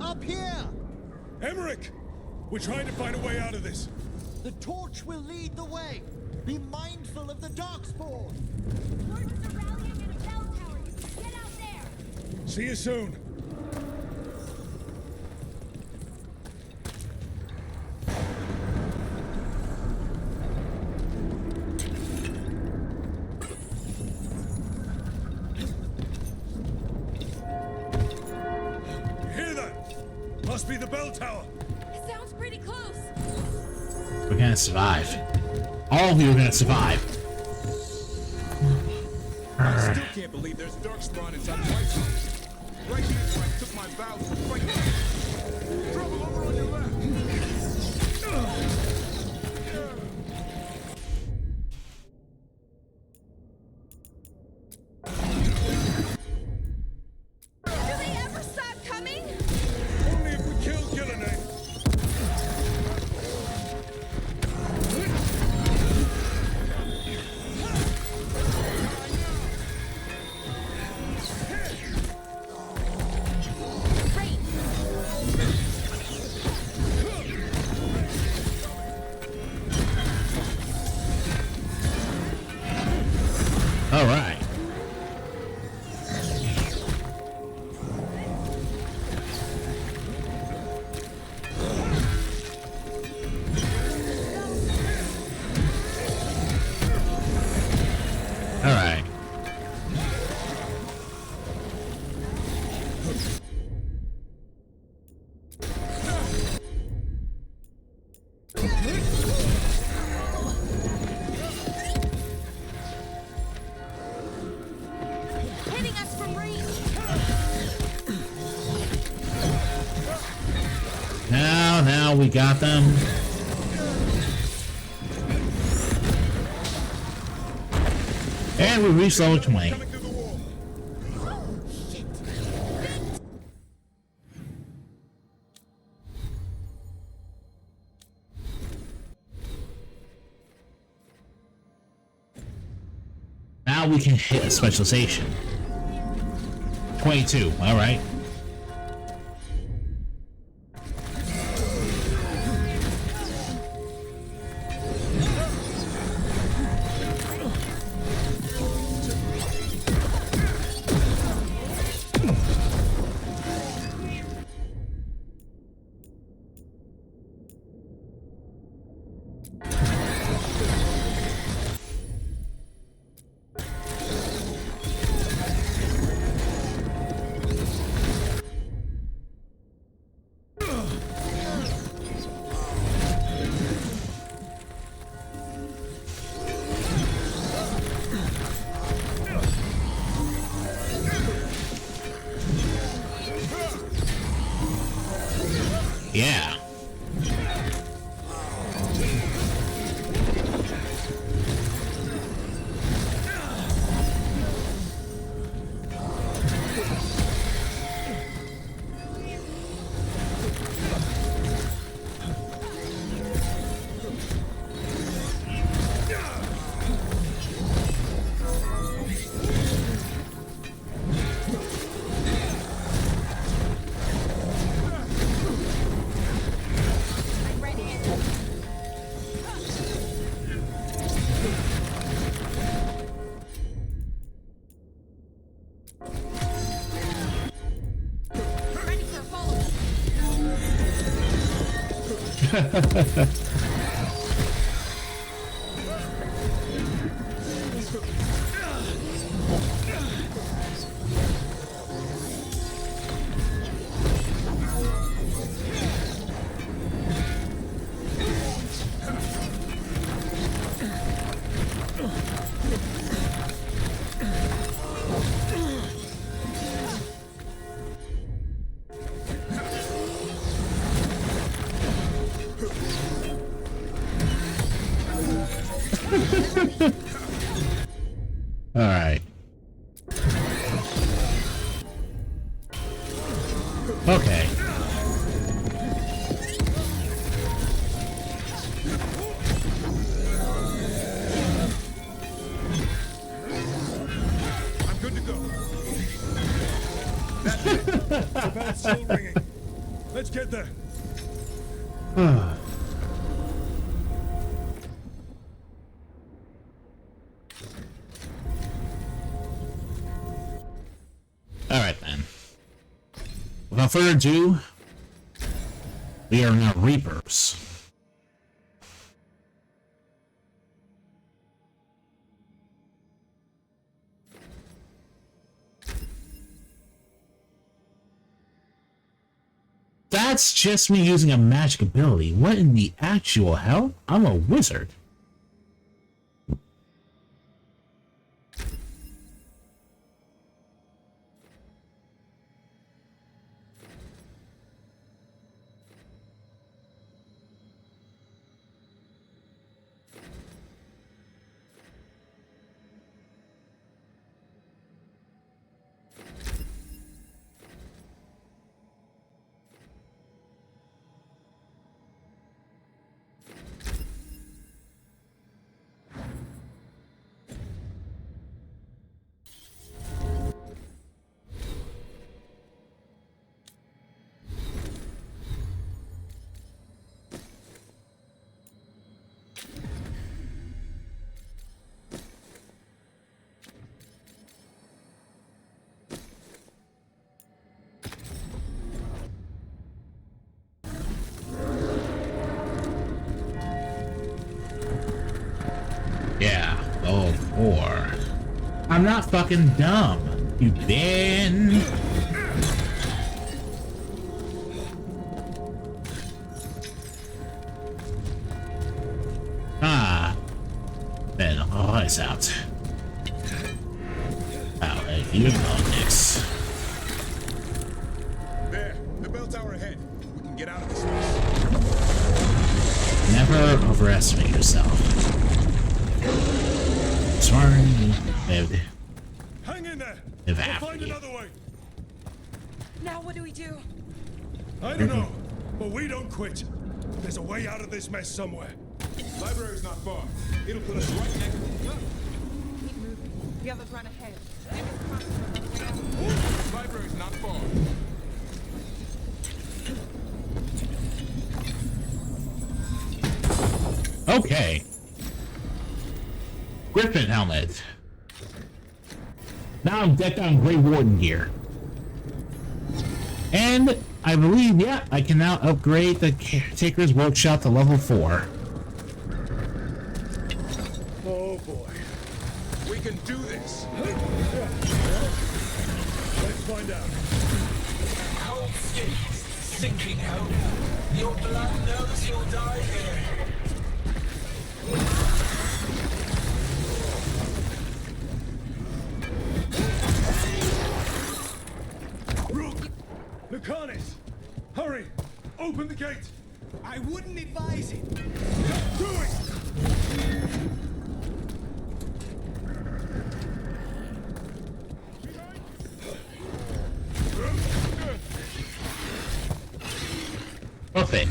Up here! Emmerich! We're trying to find a way out of this. The torch will lead the way. Be mindful of the darkspawn. Wardens are rallying in a bell tower. Get out there! See you soon. Must be the bell tower. It sounds pretty close. We're gonna survive. All of you are gonna survive. I still can't believe there's darkspawn inside Weisshaupt. Right here is where I took my vows for fighting. Trouble over on your left. Do they ever stop coming? Only if we kill Ghilan'nain. All right. All right. Hitting us from range. Now we got them. And we reached level 20. Now we can hit a specialization. 22, alright. Yeah. Alright. Okay. I'm good to go. That's it. The bell's still ringing. Let's get there. Alright then. Without further ado, we are now Reapers. That's just me using a magic ability. What in the actual hell? I'm a wizard. Yeah, oh, 4. I'm not fucking dumb. You been. Ah. Then Weisshaupt. Oh, hey, you go next. There, the bell tower ahead. We can get out of this mess. Never overestimate yourself. Sorry, lived. Hang in there. We'll find another way. Now what do we do? I don't know, but we don't quit. There's a way out of this mess somewhere. Library's not far. It'll put us right next. Keep moving. The others run ahead. Library's not far. Okay. Griffin helmet. Now I'm decked out in Grey Warden gear. And I believe, yeah, I can now upgrade the Caretaker's Workshop to level 4. Oh boy. We can do this. Let's find out. Cold skin, sinking home. Your blood knows you'll die here. Lucanus! Hurry! Open the gate! I wouldn't advise it. Do it! Perfect.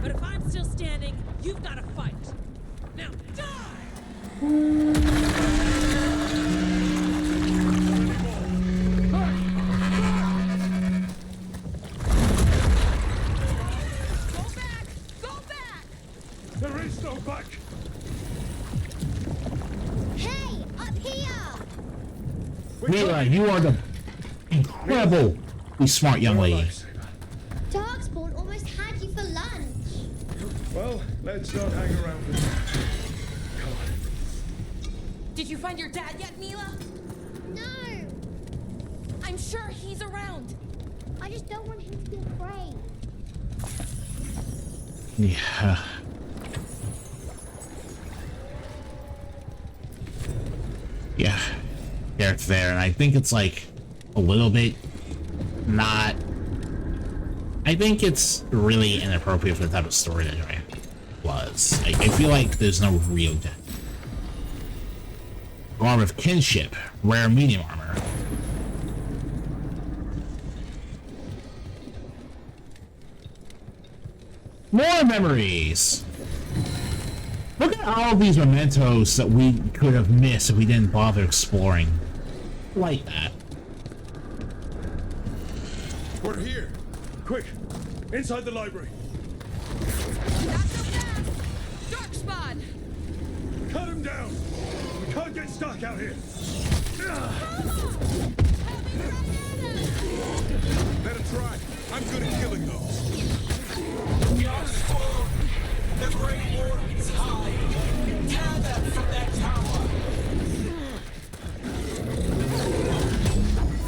But if I'm still standing, you've got to fight. Now die! There is no back! Hey, up here! Mila, you are the incredibly smart young lady. Darkspawn almost had you for lunch. Well, let's not hang around for that. Come on. Did you find your dad yet, Mila? No! I'm sure he's around. I just don't want him to be afraid. Yeah. Yeah. Yeah, it's there, and I think it's like a little bit not I think it's really inappropriate for the type of story that it was. I feel like there's no real depth. Armor of Kinship, rare medium armor. More memories! Look at all of these mementos that we could have missed if we didn't bother exploring. Like that. We're here! Quick! Inside the library! Darkspawn! Cut him down! We can't get stuck out here! Let him try! I'm good at killing those! The Grey Warden's hide! Tear them from their tower!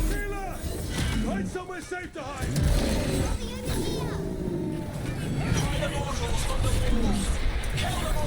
Sheila! Find somewhere safe to hide! Find the mortals from the walls! Kill them all!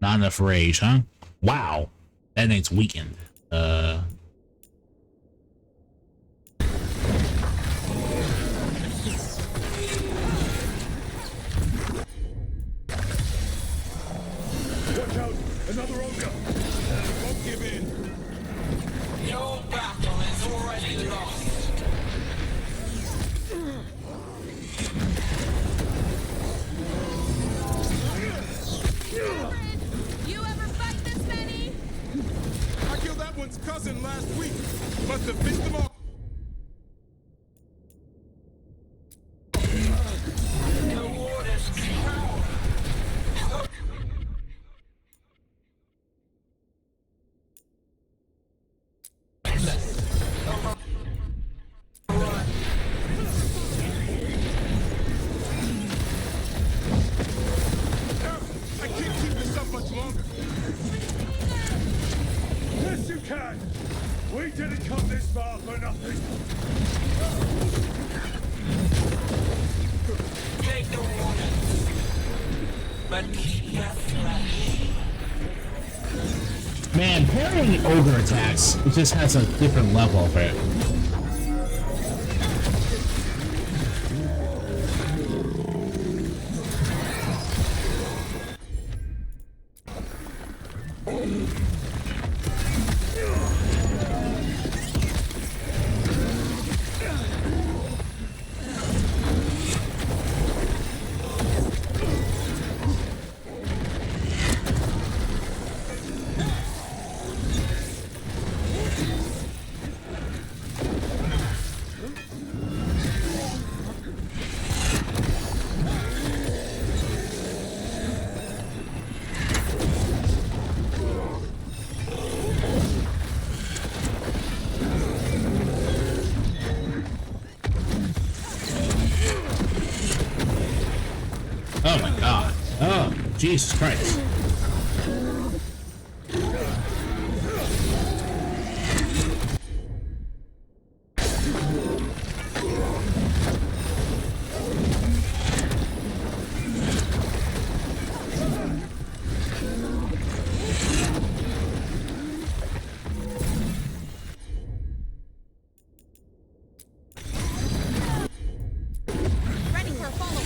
Not enough rage, huh? Wow. That thing's weakened. Watch out! Another ogre! Won't give in! Your battle is already lost! You ever fight this many? I killed that one's cousin last week! Must have pissed them off! The Warden's power! I can't keep this up much longer! Yes, you can! We didn't come this far for nothing! Take the Warden! But keep your flesh! Man, parrying ogre attacks, it just has a different level of it. Oh my god. Oh, Jesus Christ. Ready for a follow.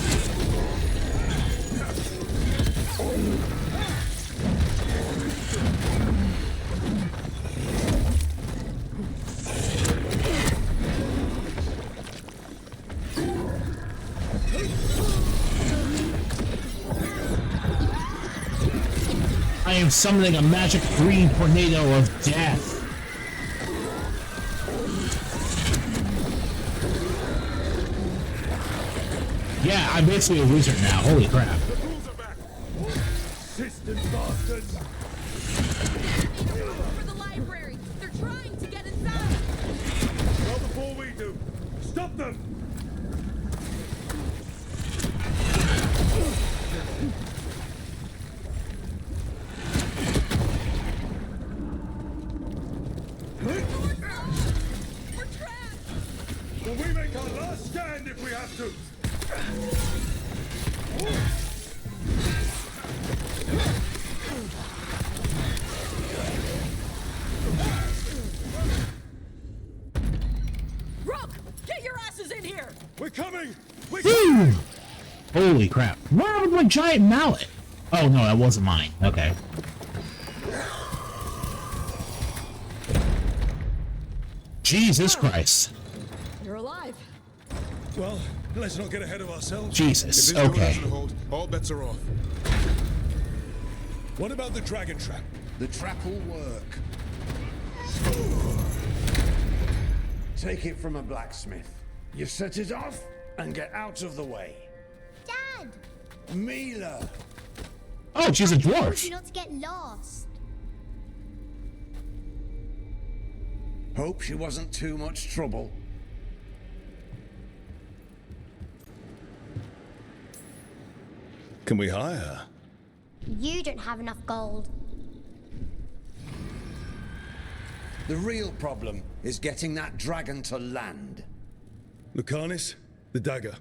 I am summoning a magic green tornado of death. I'm basically a wizard now. Holy crap. System bastards! For the library! They're trying to get inside! Not before we do! Stop them! Well, we make our last stand if we have to! Rook! Get your asses in here! We're coming! Woo! Holy crap. What happened to my giant mallet? Oh no, that wasn't mine. Okay. Jesus Christ. You're alive. Well, let's not get ahead of ourselves. Jesus, If this door okay. doesn't hold, all bets are off. What about the dragon trap? The trap will work. Take it from a blacksmith. You set it off and get out of the way. Dad! Mila! Oh, she's a I told dwarf. you not to get lost. Hope she wasn't too much trouble. Can we hire her? You don't have enough gold. The real problem is getting that dragon to land. Lucanis, the dagger.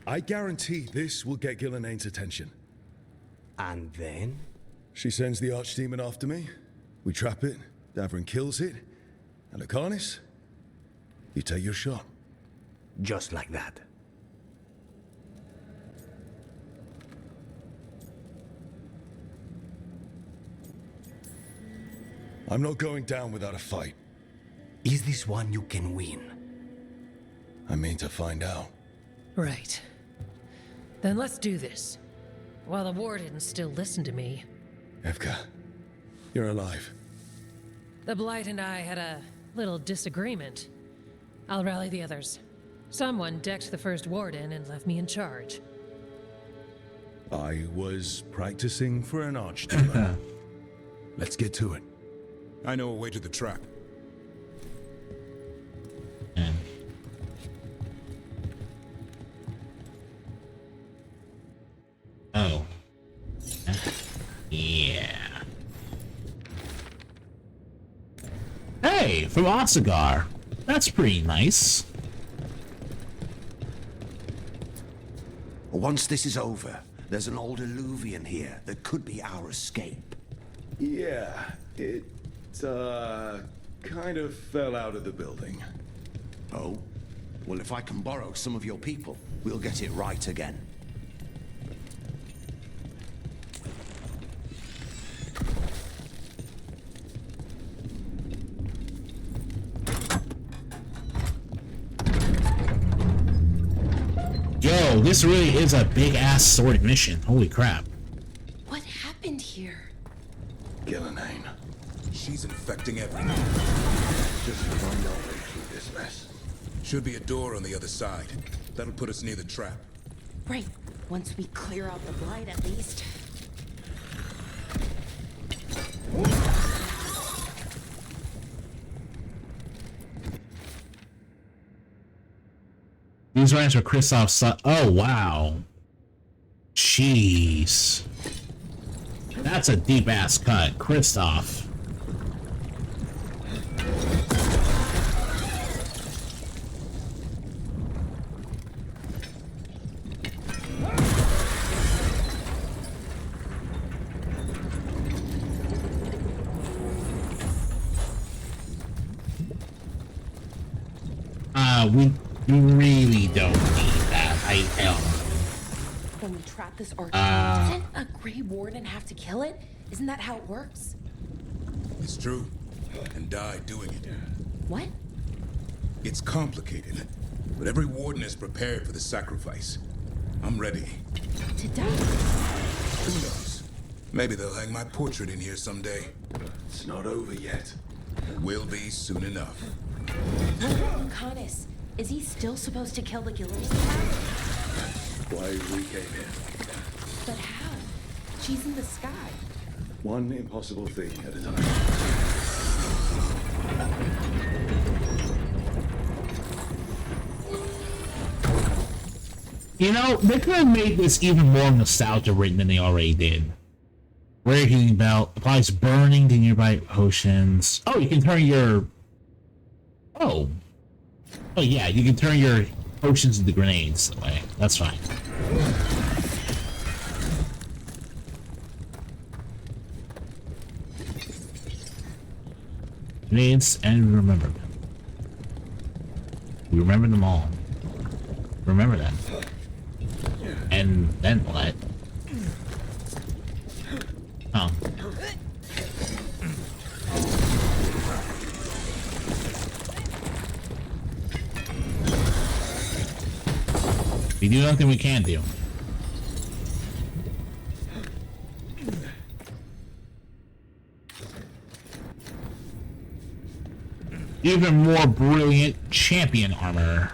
I guarantee this will get Ghilan'nain's attention. And then? She sends the archdemon after me. We trap it, Davrin kills it, and Lucanis, you take your shot. Just like that. I'm not going down without a fight. Is this one you can win? I mean to find out. Right. Then let's do this. While the wardens still listen to me. Evka, you're alive. The Blight and I had a little disagreement. I'll rally the others. Someone decked the first warden and left me in charge. I was practicing for an archdemon. Let's get to it. I know a way to the trap. Oh. Yeah. Hey, from Ossigar. That's pretty nice. Once this is over, there's an old illuvian here that could be our escape. Yeah, it, kind of fell out of the building. Oh? Well, if I can borrow some of your people, we'll get it right again. Yo, this really is a big-ass sword mission. Holy crap. What happened here? Ghilan'nain. She's infecting everything. Just find our way through this mess. Should be a door on the other side. That'll put us near the trap. Right. Once we clear out the Blight, at least. These rhymes are Kristoff's son. Oh, wow. Jeez. That's a deep-ass cut. Kristoff. We really don't need that item. When we trap this archdemon, doesn't a Grey Warden have to kill it? Isn't that how it works? It's true. And die doing it. What? It's complicated, but every warden is prepared for the sacrifice. I'm ready. To die? Who knows? Maybe they'll hang my portrait in here someday. It's not over yet. Will be soon enough. Canis, Is he still supposed to kill the Ghilan'nain? Why we came here. But how? She's in the sky. One impossible thing at a time. You know, they could have made this even more nostalgia-ridden than they already did. Rare healing belt applies burning to nearby potions. Oh, you can turn your... Oh. Oh yeah, you can turn your potions into grenades that way. That's fine. Grenades, and we remember them. We remember them all. Remember them. And then what? Oh. We do nothing we can do. Even more brilliant champion armor.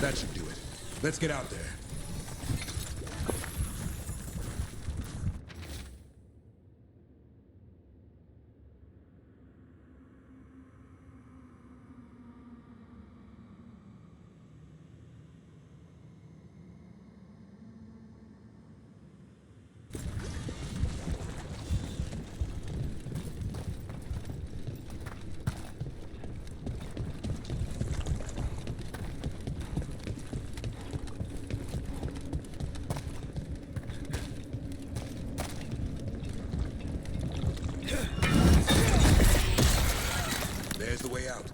That should do it. Let's get out there. There's the way out.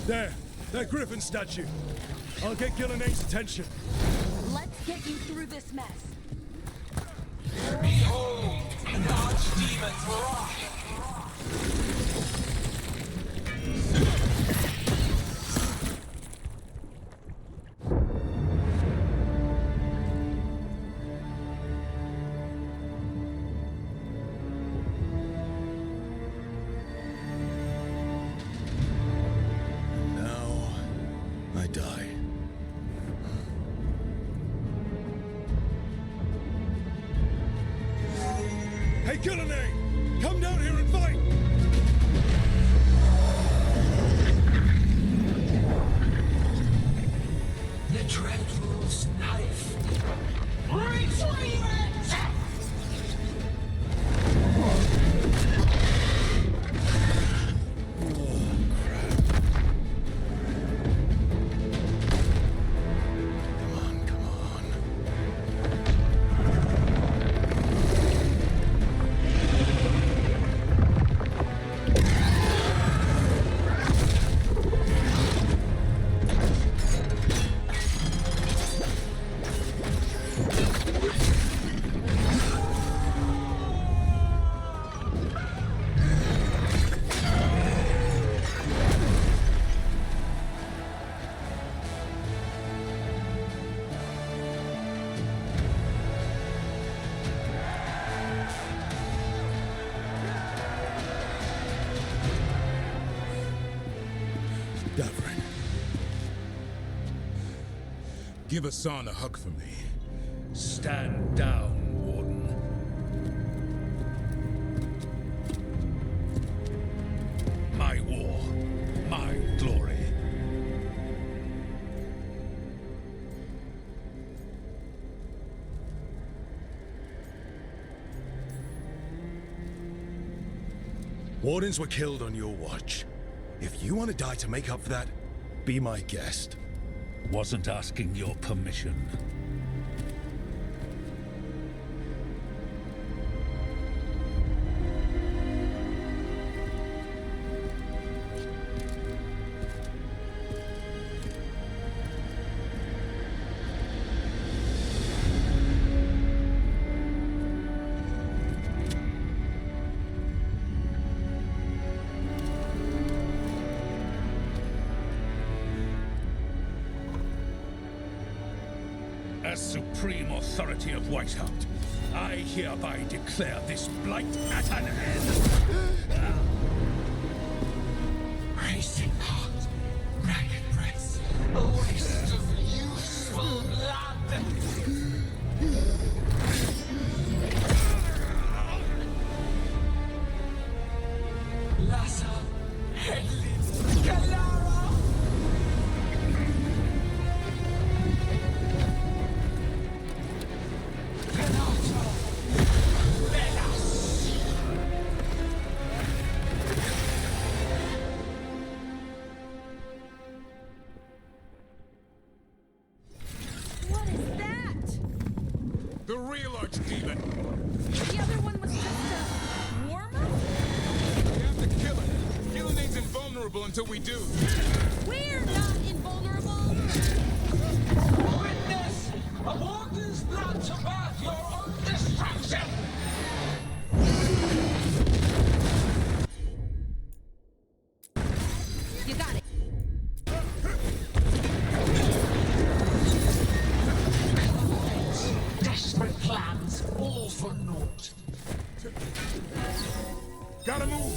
There! That griffin statue! I'll get Ghilan'nain's attention. Let's get you through this mess. Behold, the archdemons rock! I die. Hey, Ghilan'nain! Come down here and fight! The Dreadful's knife. Retrieve it! Give Hassan a hug for me. Stand down, Warden. My war, my glory. Wardens were killed on your watch. If you want to die to make up for that, be my guest. Wasn't asking your permission. As supreme authority of Weisshaupt, I hereby declare this blight at an end. Racing heart, ragged breath, a waste of useful blood. Lassa, Hedlin, Galara. What is that? The real archdemon. The other one was just a warm-up? We have to kill it. Ghilan'nain's invulnerable until we do. We're not invulnerable. Witness a warden's blood to birth your own destruction. You got it. Desperate plans, all for naught. Gotta move.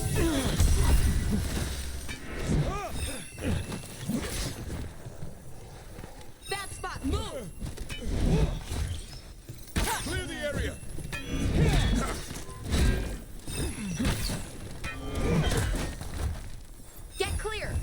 Bad spot, move! Clear the area. Get clear!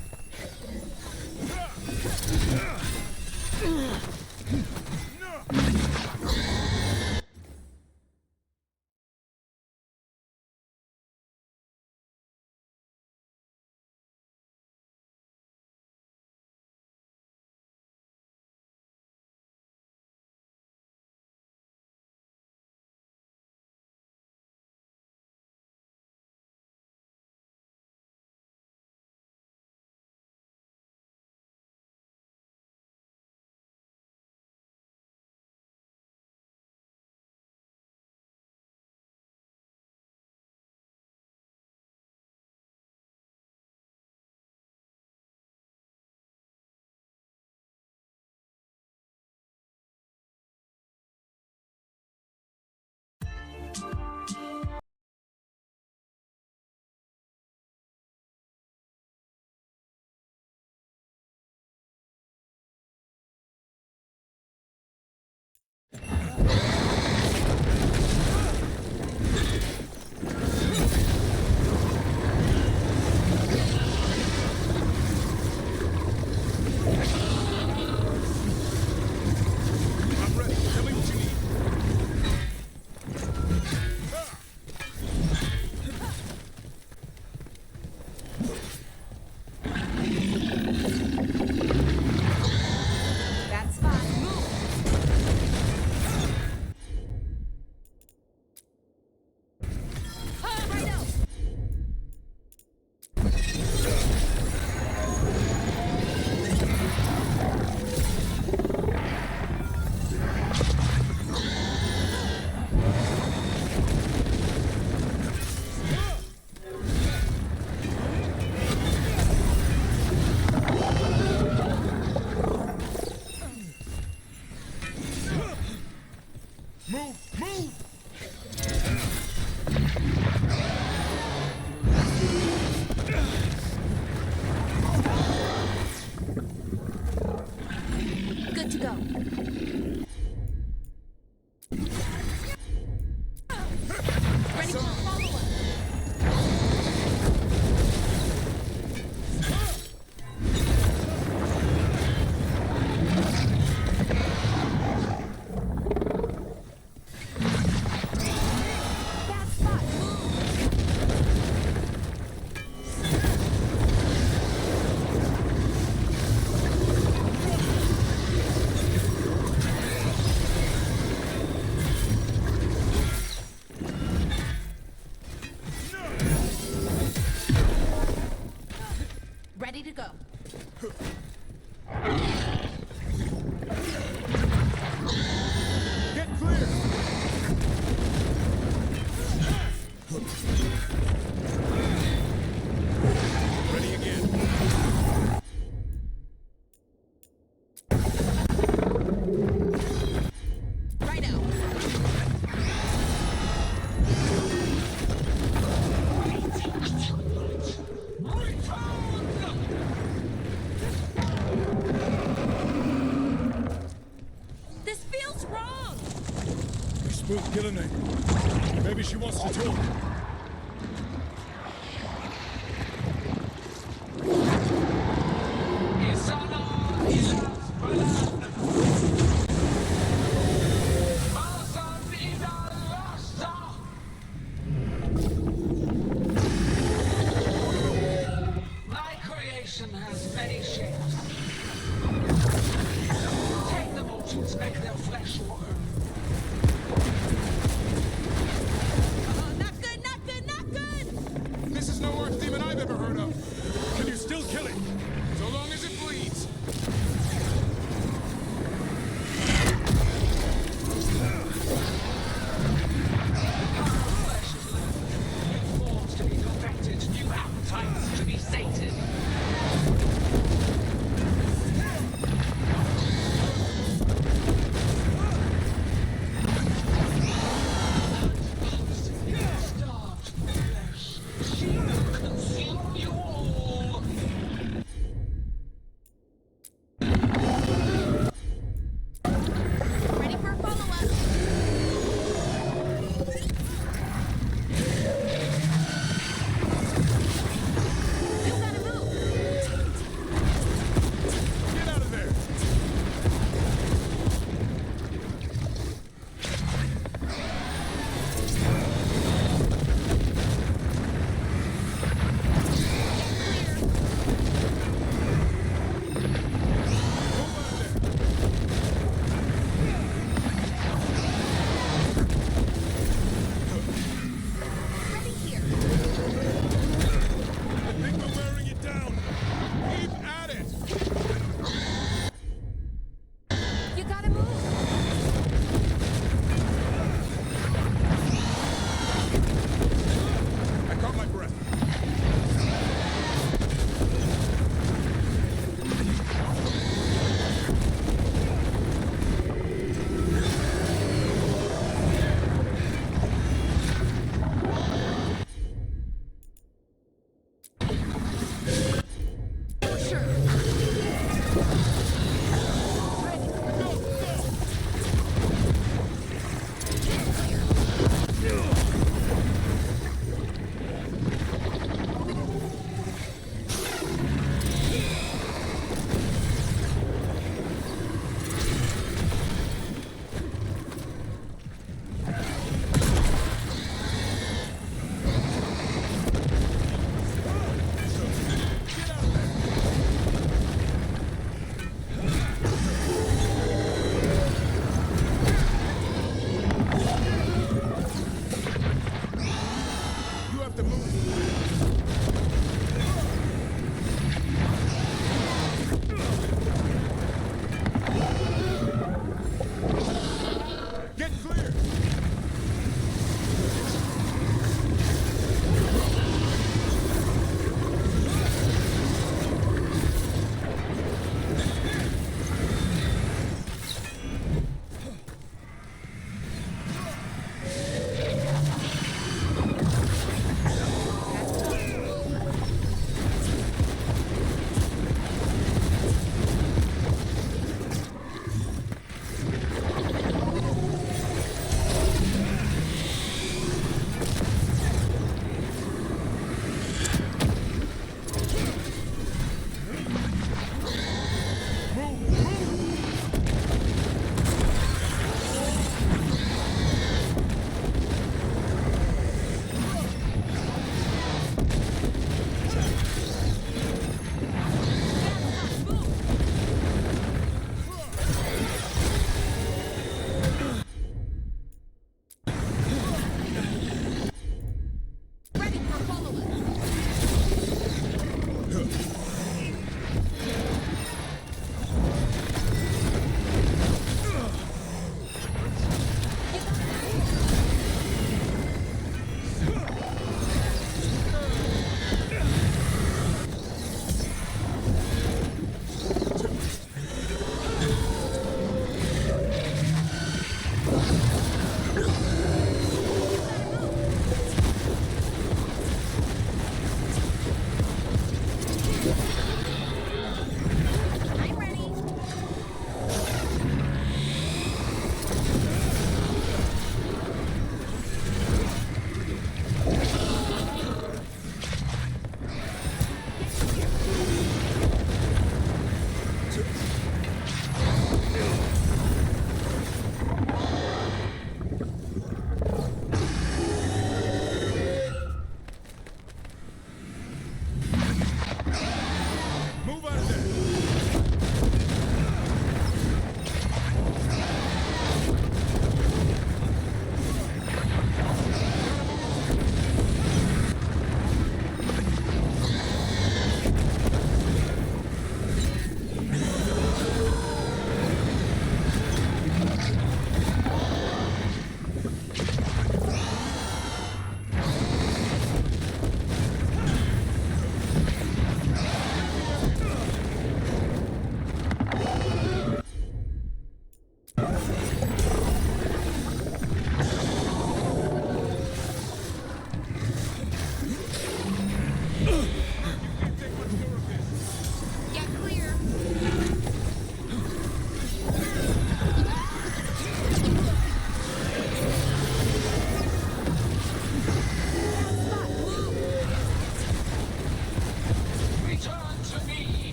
to go. Ready for a follow-up. Ready to go. Get clear! Ready again. Right out. This feels wrong. We spooked Ghilan'nain. Maybe she wants to talk. My creation has many shapes. Take the mortals, make their flesh warm. Not good,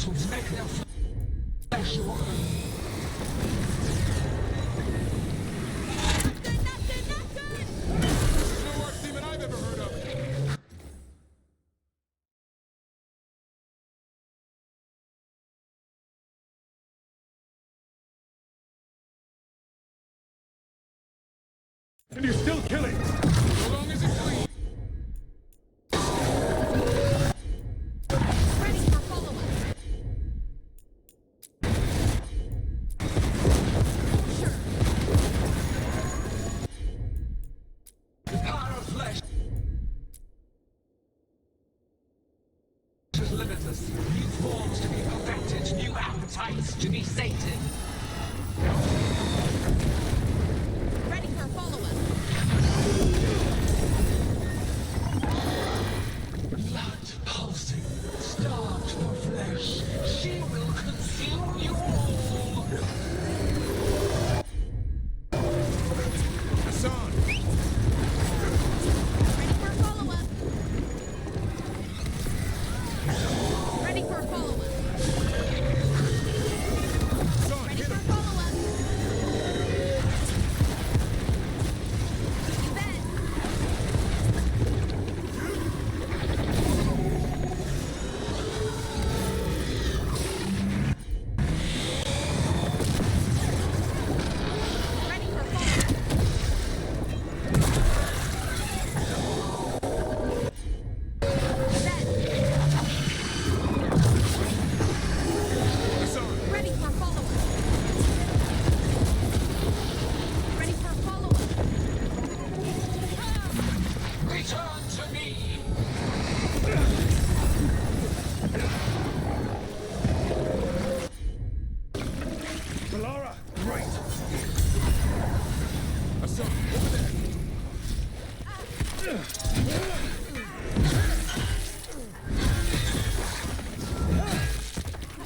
mortals make their flesh your own. This is the worst demon I've ever heard of. And you're still killing! So long as it's clean. Ready for follow-up. Sure. The power of flesh is limitless. New forms to be perfected, new appetites to be sated. Ready for follow-up. Blood pulsing, starved for flesh. She will consume you all. Hassan! Ready for follow-up. Ready for follow-up. Hassan, Ready hit for him! follow-up. You bet. Ready for follow-up. You bet. Hassan! Ready for follow-up. Ready for follow-up. Return to me. Melara! Right! Hassan, over there!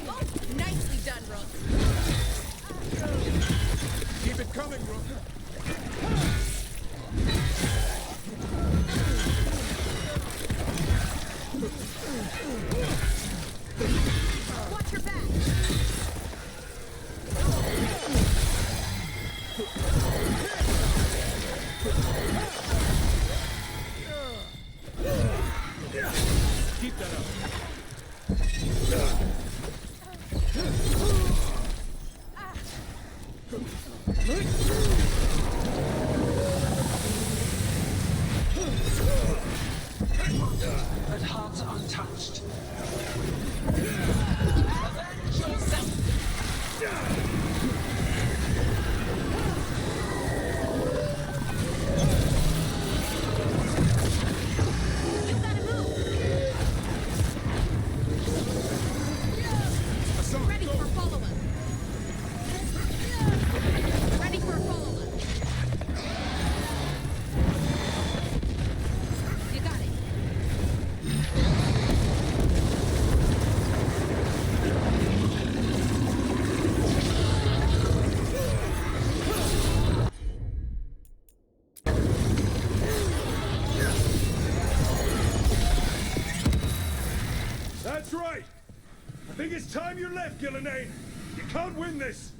Oh, nicely done, Rook. Keep it coming, Rook! Watch your back. Keep that up. But hearts untouched. Avenge yourself. You gotta move. Hassan, Ready go! for follow-up. Ready for follow-up. You got it. That's right! I think it's time you left, Ghilan'nain! You can't win this!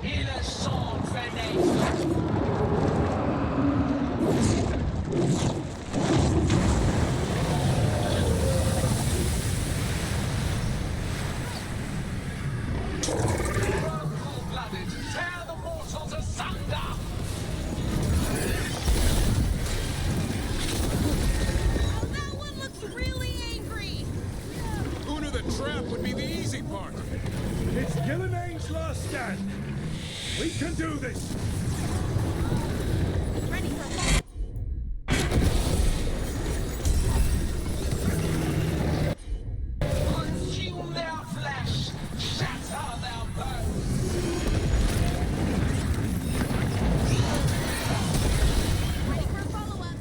Il est sans fenêtre. Cold-blooded, tear the mortals asunder! Oh, that one looks really angry. Who knew the trap would be the easy part? It's Ghilan'nain's last stand! We can do this! Ready for follow-up. Consume their flesh! Shatter their bones! Ready for follow-up.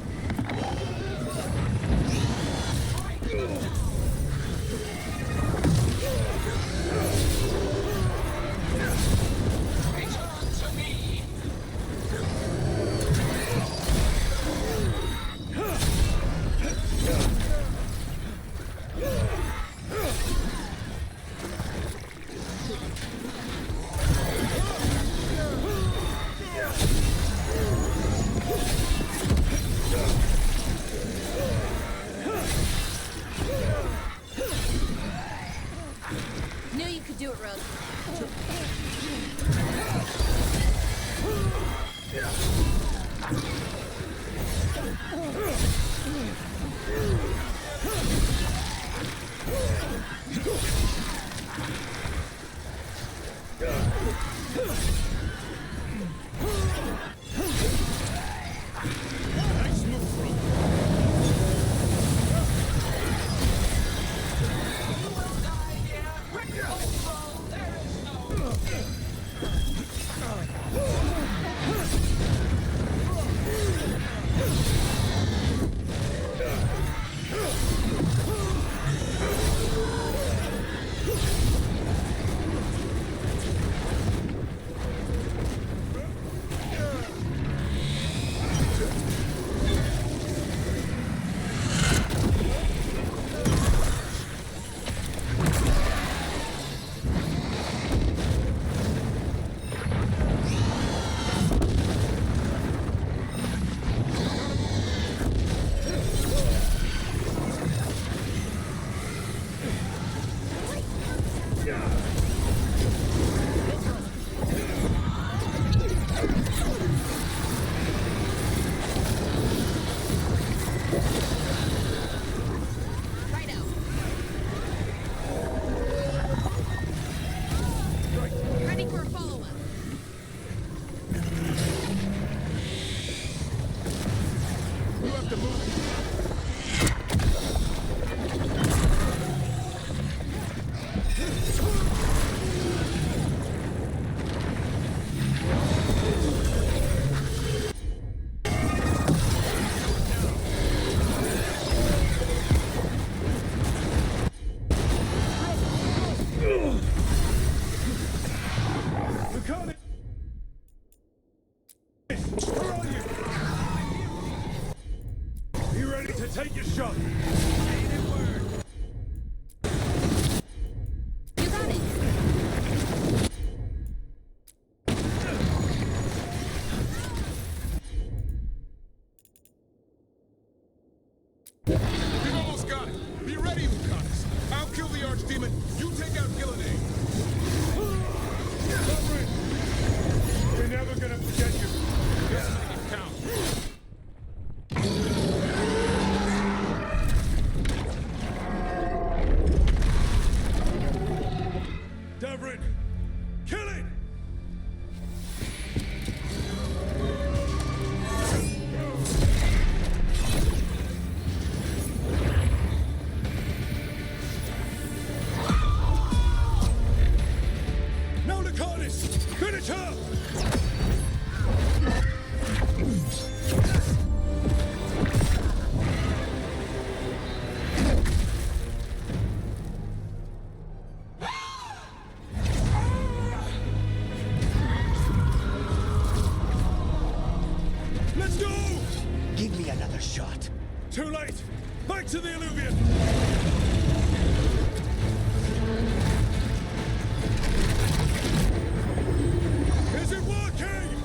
Archdemon, you take out Ghilan'nain. We're never gonna forget you. Just make it count. Davrin, kill it! Now Lucanus! Finish her! Let's go! Give me another shot. Too late! Back to the Illuvian! Is it working?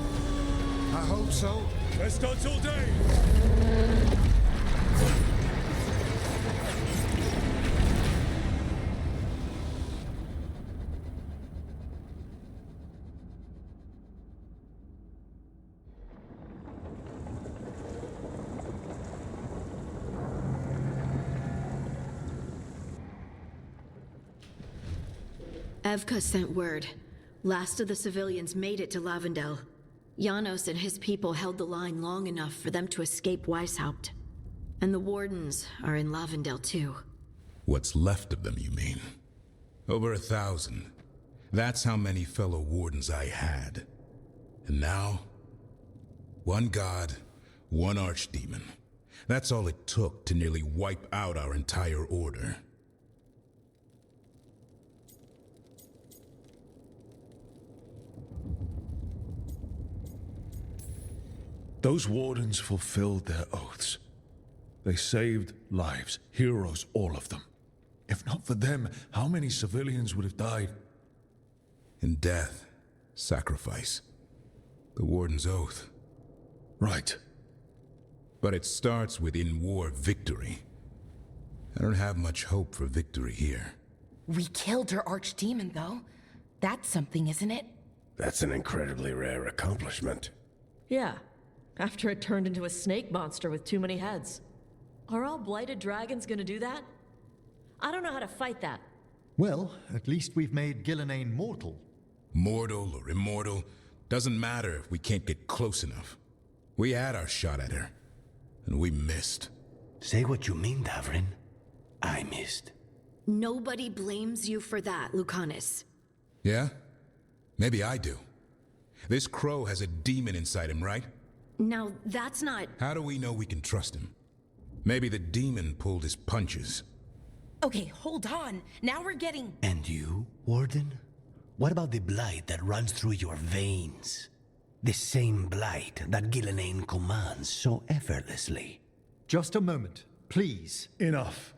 I hope so. Best odds all day! Evka sent word. Last of the civilians made it to Lavendel. Janos and his people held the line long enough for them to escape Weisshaupt. And the Wardens are in Lavendel too. What's left of them, you mean? Over 1,000. That's how many fellow Wardens I had. And now, one god, one archdemon. That's all it took to nearly wipe out our entire order. Those wardens fulfilled their oaths. They saved lives, heroes, all of them. If not for them, how many civilians would have died? In death, sacrifice. The Warden's oath. Right. But it starts with in-war victory. I don't have much hope for victory here. We killed her archdemon, though. That's something, isn't it? That's an incredibly rare accomplishment. Yeah, after it turned into a snake monster with too many heads. Are all blighted dragons gonna do that? I don't know how to fight that. Well, at least we've made Ghilan'nain mortal. Mortal or immortal, doesn't matter if we can't get close enough. We had our shot at her, and we missed. Say what you mean, Davrin. I missed. Nobody blames you for that, Lucanus. Yeah? Maybe I do. This crow has a demon inside him, right? Now, that's not... How do we know we can trust him? Maybe the demon pulled his punches. Okay, hold on. Now we're getting... And you, Warden? What about the blight that runs through your veins? The same blight that Ghilan'nain commands so effortlessly. Just a moment, please. Enough.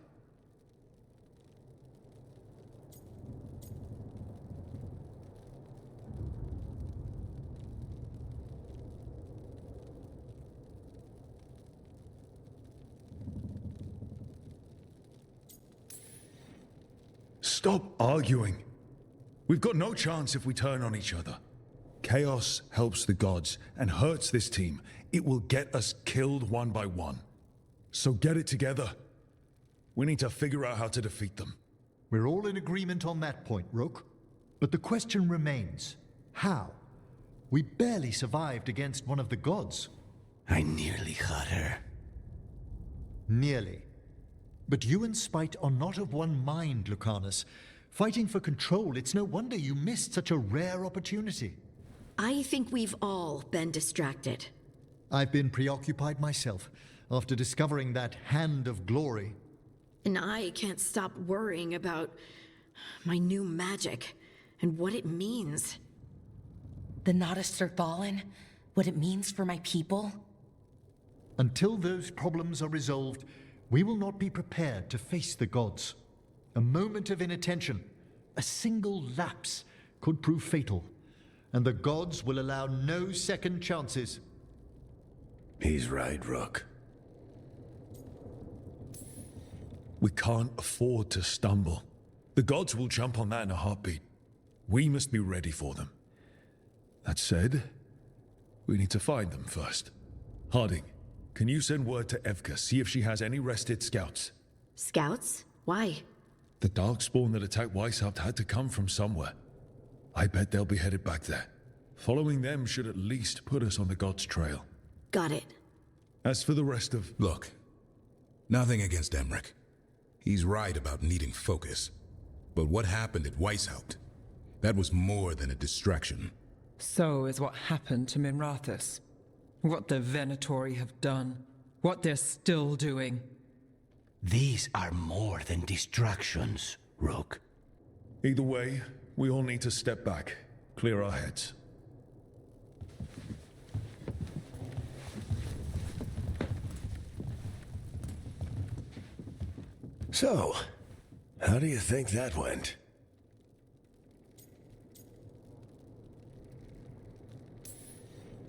Stop arguing. We've got no chance if we turn on each other. Chaos helps the gods and hurts this team. It will get us killed one by one. So get it together. We need to figure out how to defeat them. We're all in agreement on that point, Rook. But the question remains, how? We barely survived against one of the gods. I nearly had her. Nearly. But you and Spite are not of one mind, Lucanus. Fighting for control, it's no wonder you missed such a rare opportunity. I think we've all been distracted. I've been preoccupied myself after discovering that hand of glory. And I can't stop worrying about my new magic and what it means. The Nadists are fallen? What it means for my people? Until those problems are resolved, we will not be prepared to face the gods. A moment of inattention, a single lapse, could prove fatal, and the gods will allow no second chances. He's right, Rook. We can't afford to stumble. The gods will jump on that in a heartbeat. We must be ready for them. That said, we need to find them first. Harding, can you send word to Evka, see if she has any rested scouts? Scouts? Why? The Darkspawn that attacked Weisshaupt had to come from somewhere. I bet they'll be headed back there. Following them should at least put us on the gods' trail. Got it. As for the rest of... Look, nothing against Emmerich. He's right about needing focus. But what happened at Weisshaupt? That was more than a distraction. So is what happened to Minrathous. What the Venatori have done. What they're still doing. These are more than distractions, Rook. Either way, we all need to step back, clear our heads. So, how do you think that went?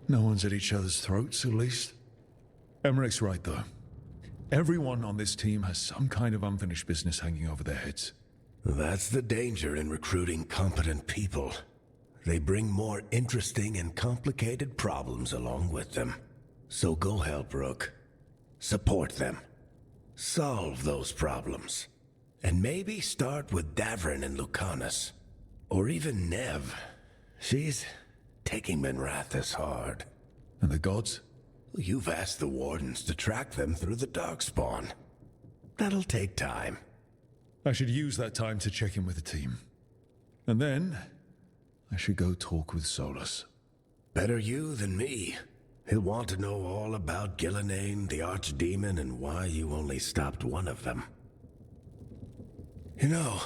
No one's at each other's throats, at least. Emmerich's right, though. Everyone on this team has some kind of unfinished business hanging over their heads. That's the danger in recruiting competent people. They bring more interesting and complicated problems along with them. So go help Rook. Support them. Solve those problems. And maybe start with Davrin and Lucanus. Or even Nev. She's taking Minrathous hard. And the gods? You've asked the Wardens to track them through the Darkspawn. That'll take time. I should use that time to check in with the team. And then, I should go talk with Solus. Better you than me. He'll want to know all about Ghilan'nain, the Archdemon, and why you only stopped one of them. You know,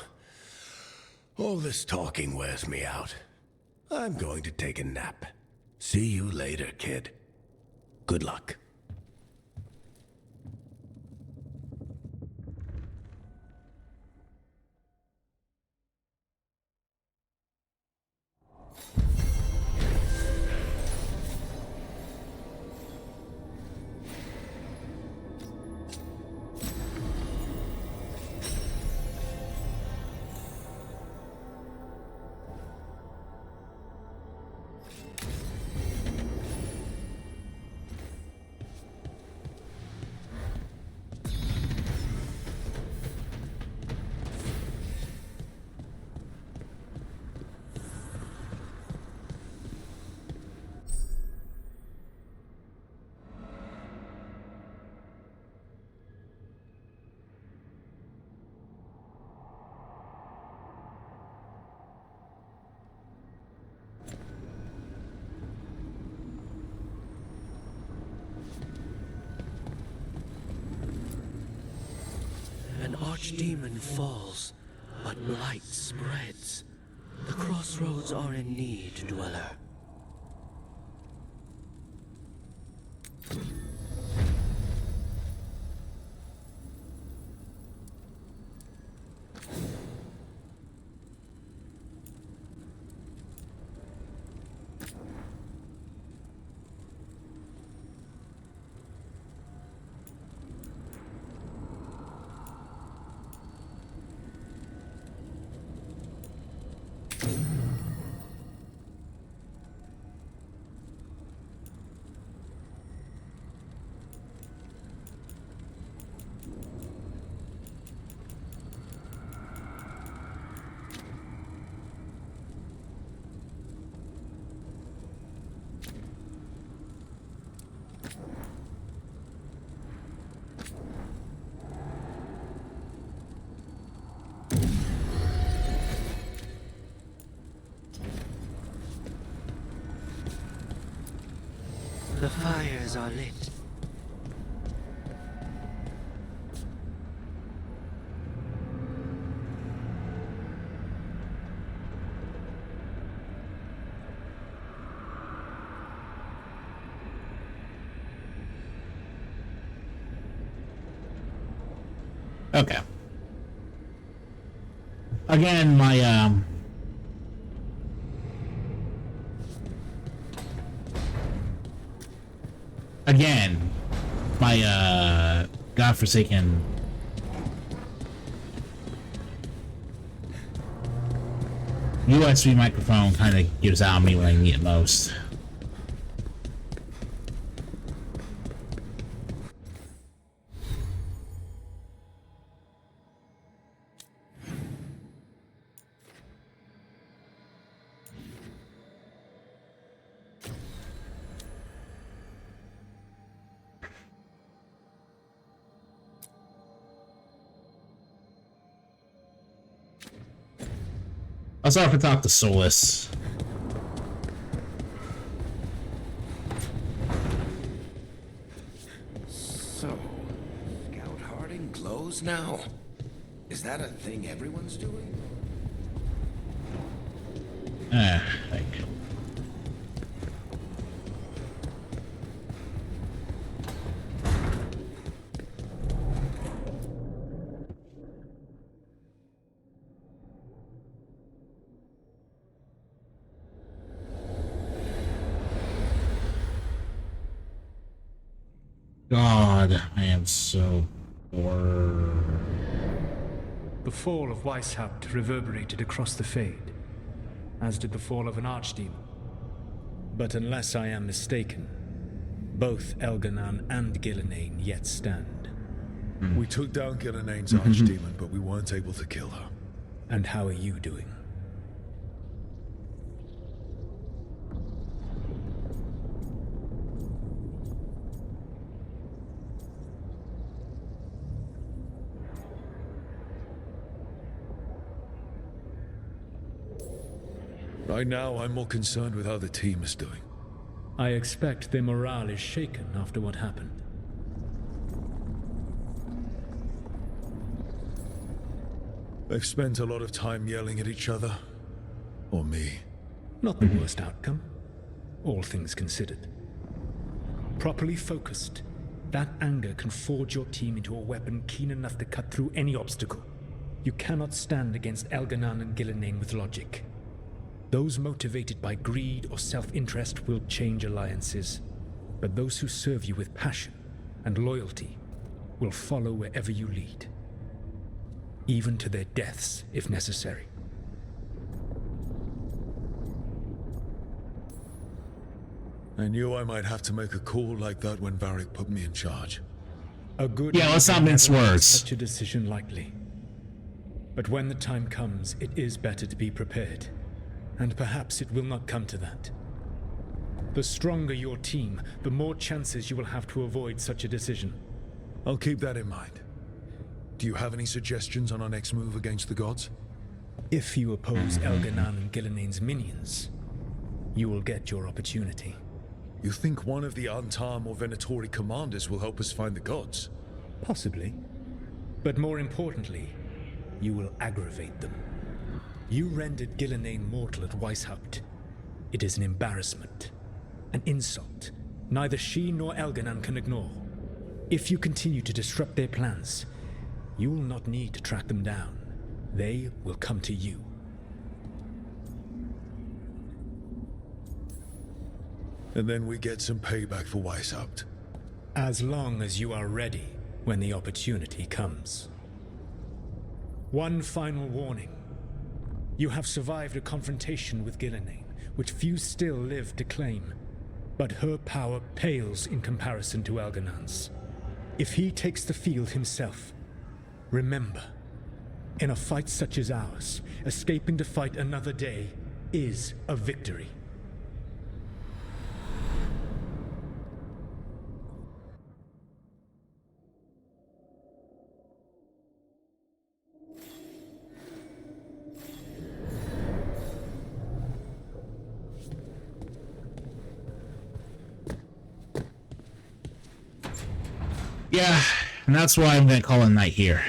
all this talking wears me out. I'm going to take a nap. See you later, kid. Good luck. An archdemon falls, but blight spreads. The crossroads are in need, dweller. The fires are lit. Okay. Again, my godforsaken USB microphone kind of gives out on me when I need it most. I'll start to talk to Solus. So, Scout Harding glows now? Is that a thing everyone's doing? Like... God, I am so bored. The fall of Weisshaupt reverberated across the Fade, as did the fall of an archdemon. But unless I am mistaken, both Elganan and Ghilan'nain yet stand. We took down Ghilan'nain's archdemon, but we weren't able to kill her. And how are you doing? Right now, I'm more concerned with how the team is doing. I expect their morale is shaken after what happened. They've spent a lot of time yelling at each other. Or me. Not the worst outcome, all things considered. Properly focused, that anger can forge your team into a weapon keen enough to cut through any obstacle. You cannot stand against Elganan and Ghilan'nain with logic. Those motivated by greed or self-interest will change alliances, but those who serve you with passion and loyalty will follow wherever you lead, even to their deaths if necessary. I knew I might have to make a call like that when Varric put me in charge. A good yeah, let's not mince words. Such a decision lightly. But when the time comes, it is better to be prepared. And perhaps it will not come to that. The stronger your team, the more chances you will have to avoid such a decision. I'll keep that in mind. Do you have any suggestions on our next move against the gods? If you oppose Elganan and Ghilan'nain's minions, you will get your opportunity. You think one of the Antam or Venatori commanders will help us find the gods? Possibly. But more importantly, you will aggravate them. You rendered Ghilan'nain mortal at Weisshaupt. It is an embarrassment, an insult, neither she nor Elganan can ignore. If you continue to disrupt their plans, you will not need to track them down. They will come to you. And then we get some payback for Weisshaupt. As long as you are ready when the opportunity comes. One final warning. You have survived a confrontation with Ghilan'nain, which few still live to claim. But her power pales in comparison to Elganan's. If he takes the field himself, remember, in a fight such as ours, escaping to fight another day is a victory. Yeah, and that's why I'm gonna call it a night here.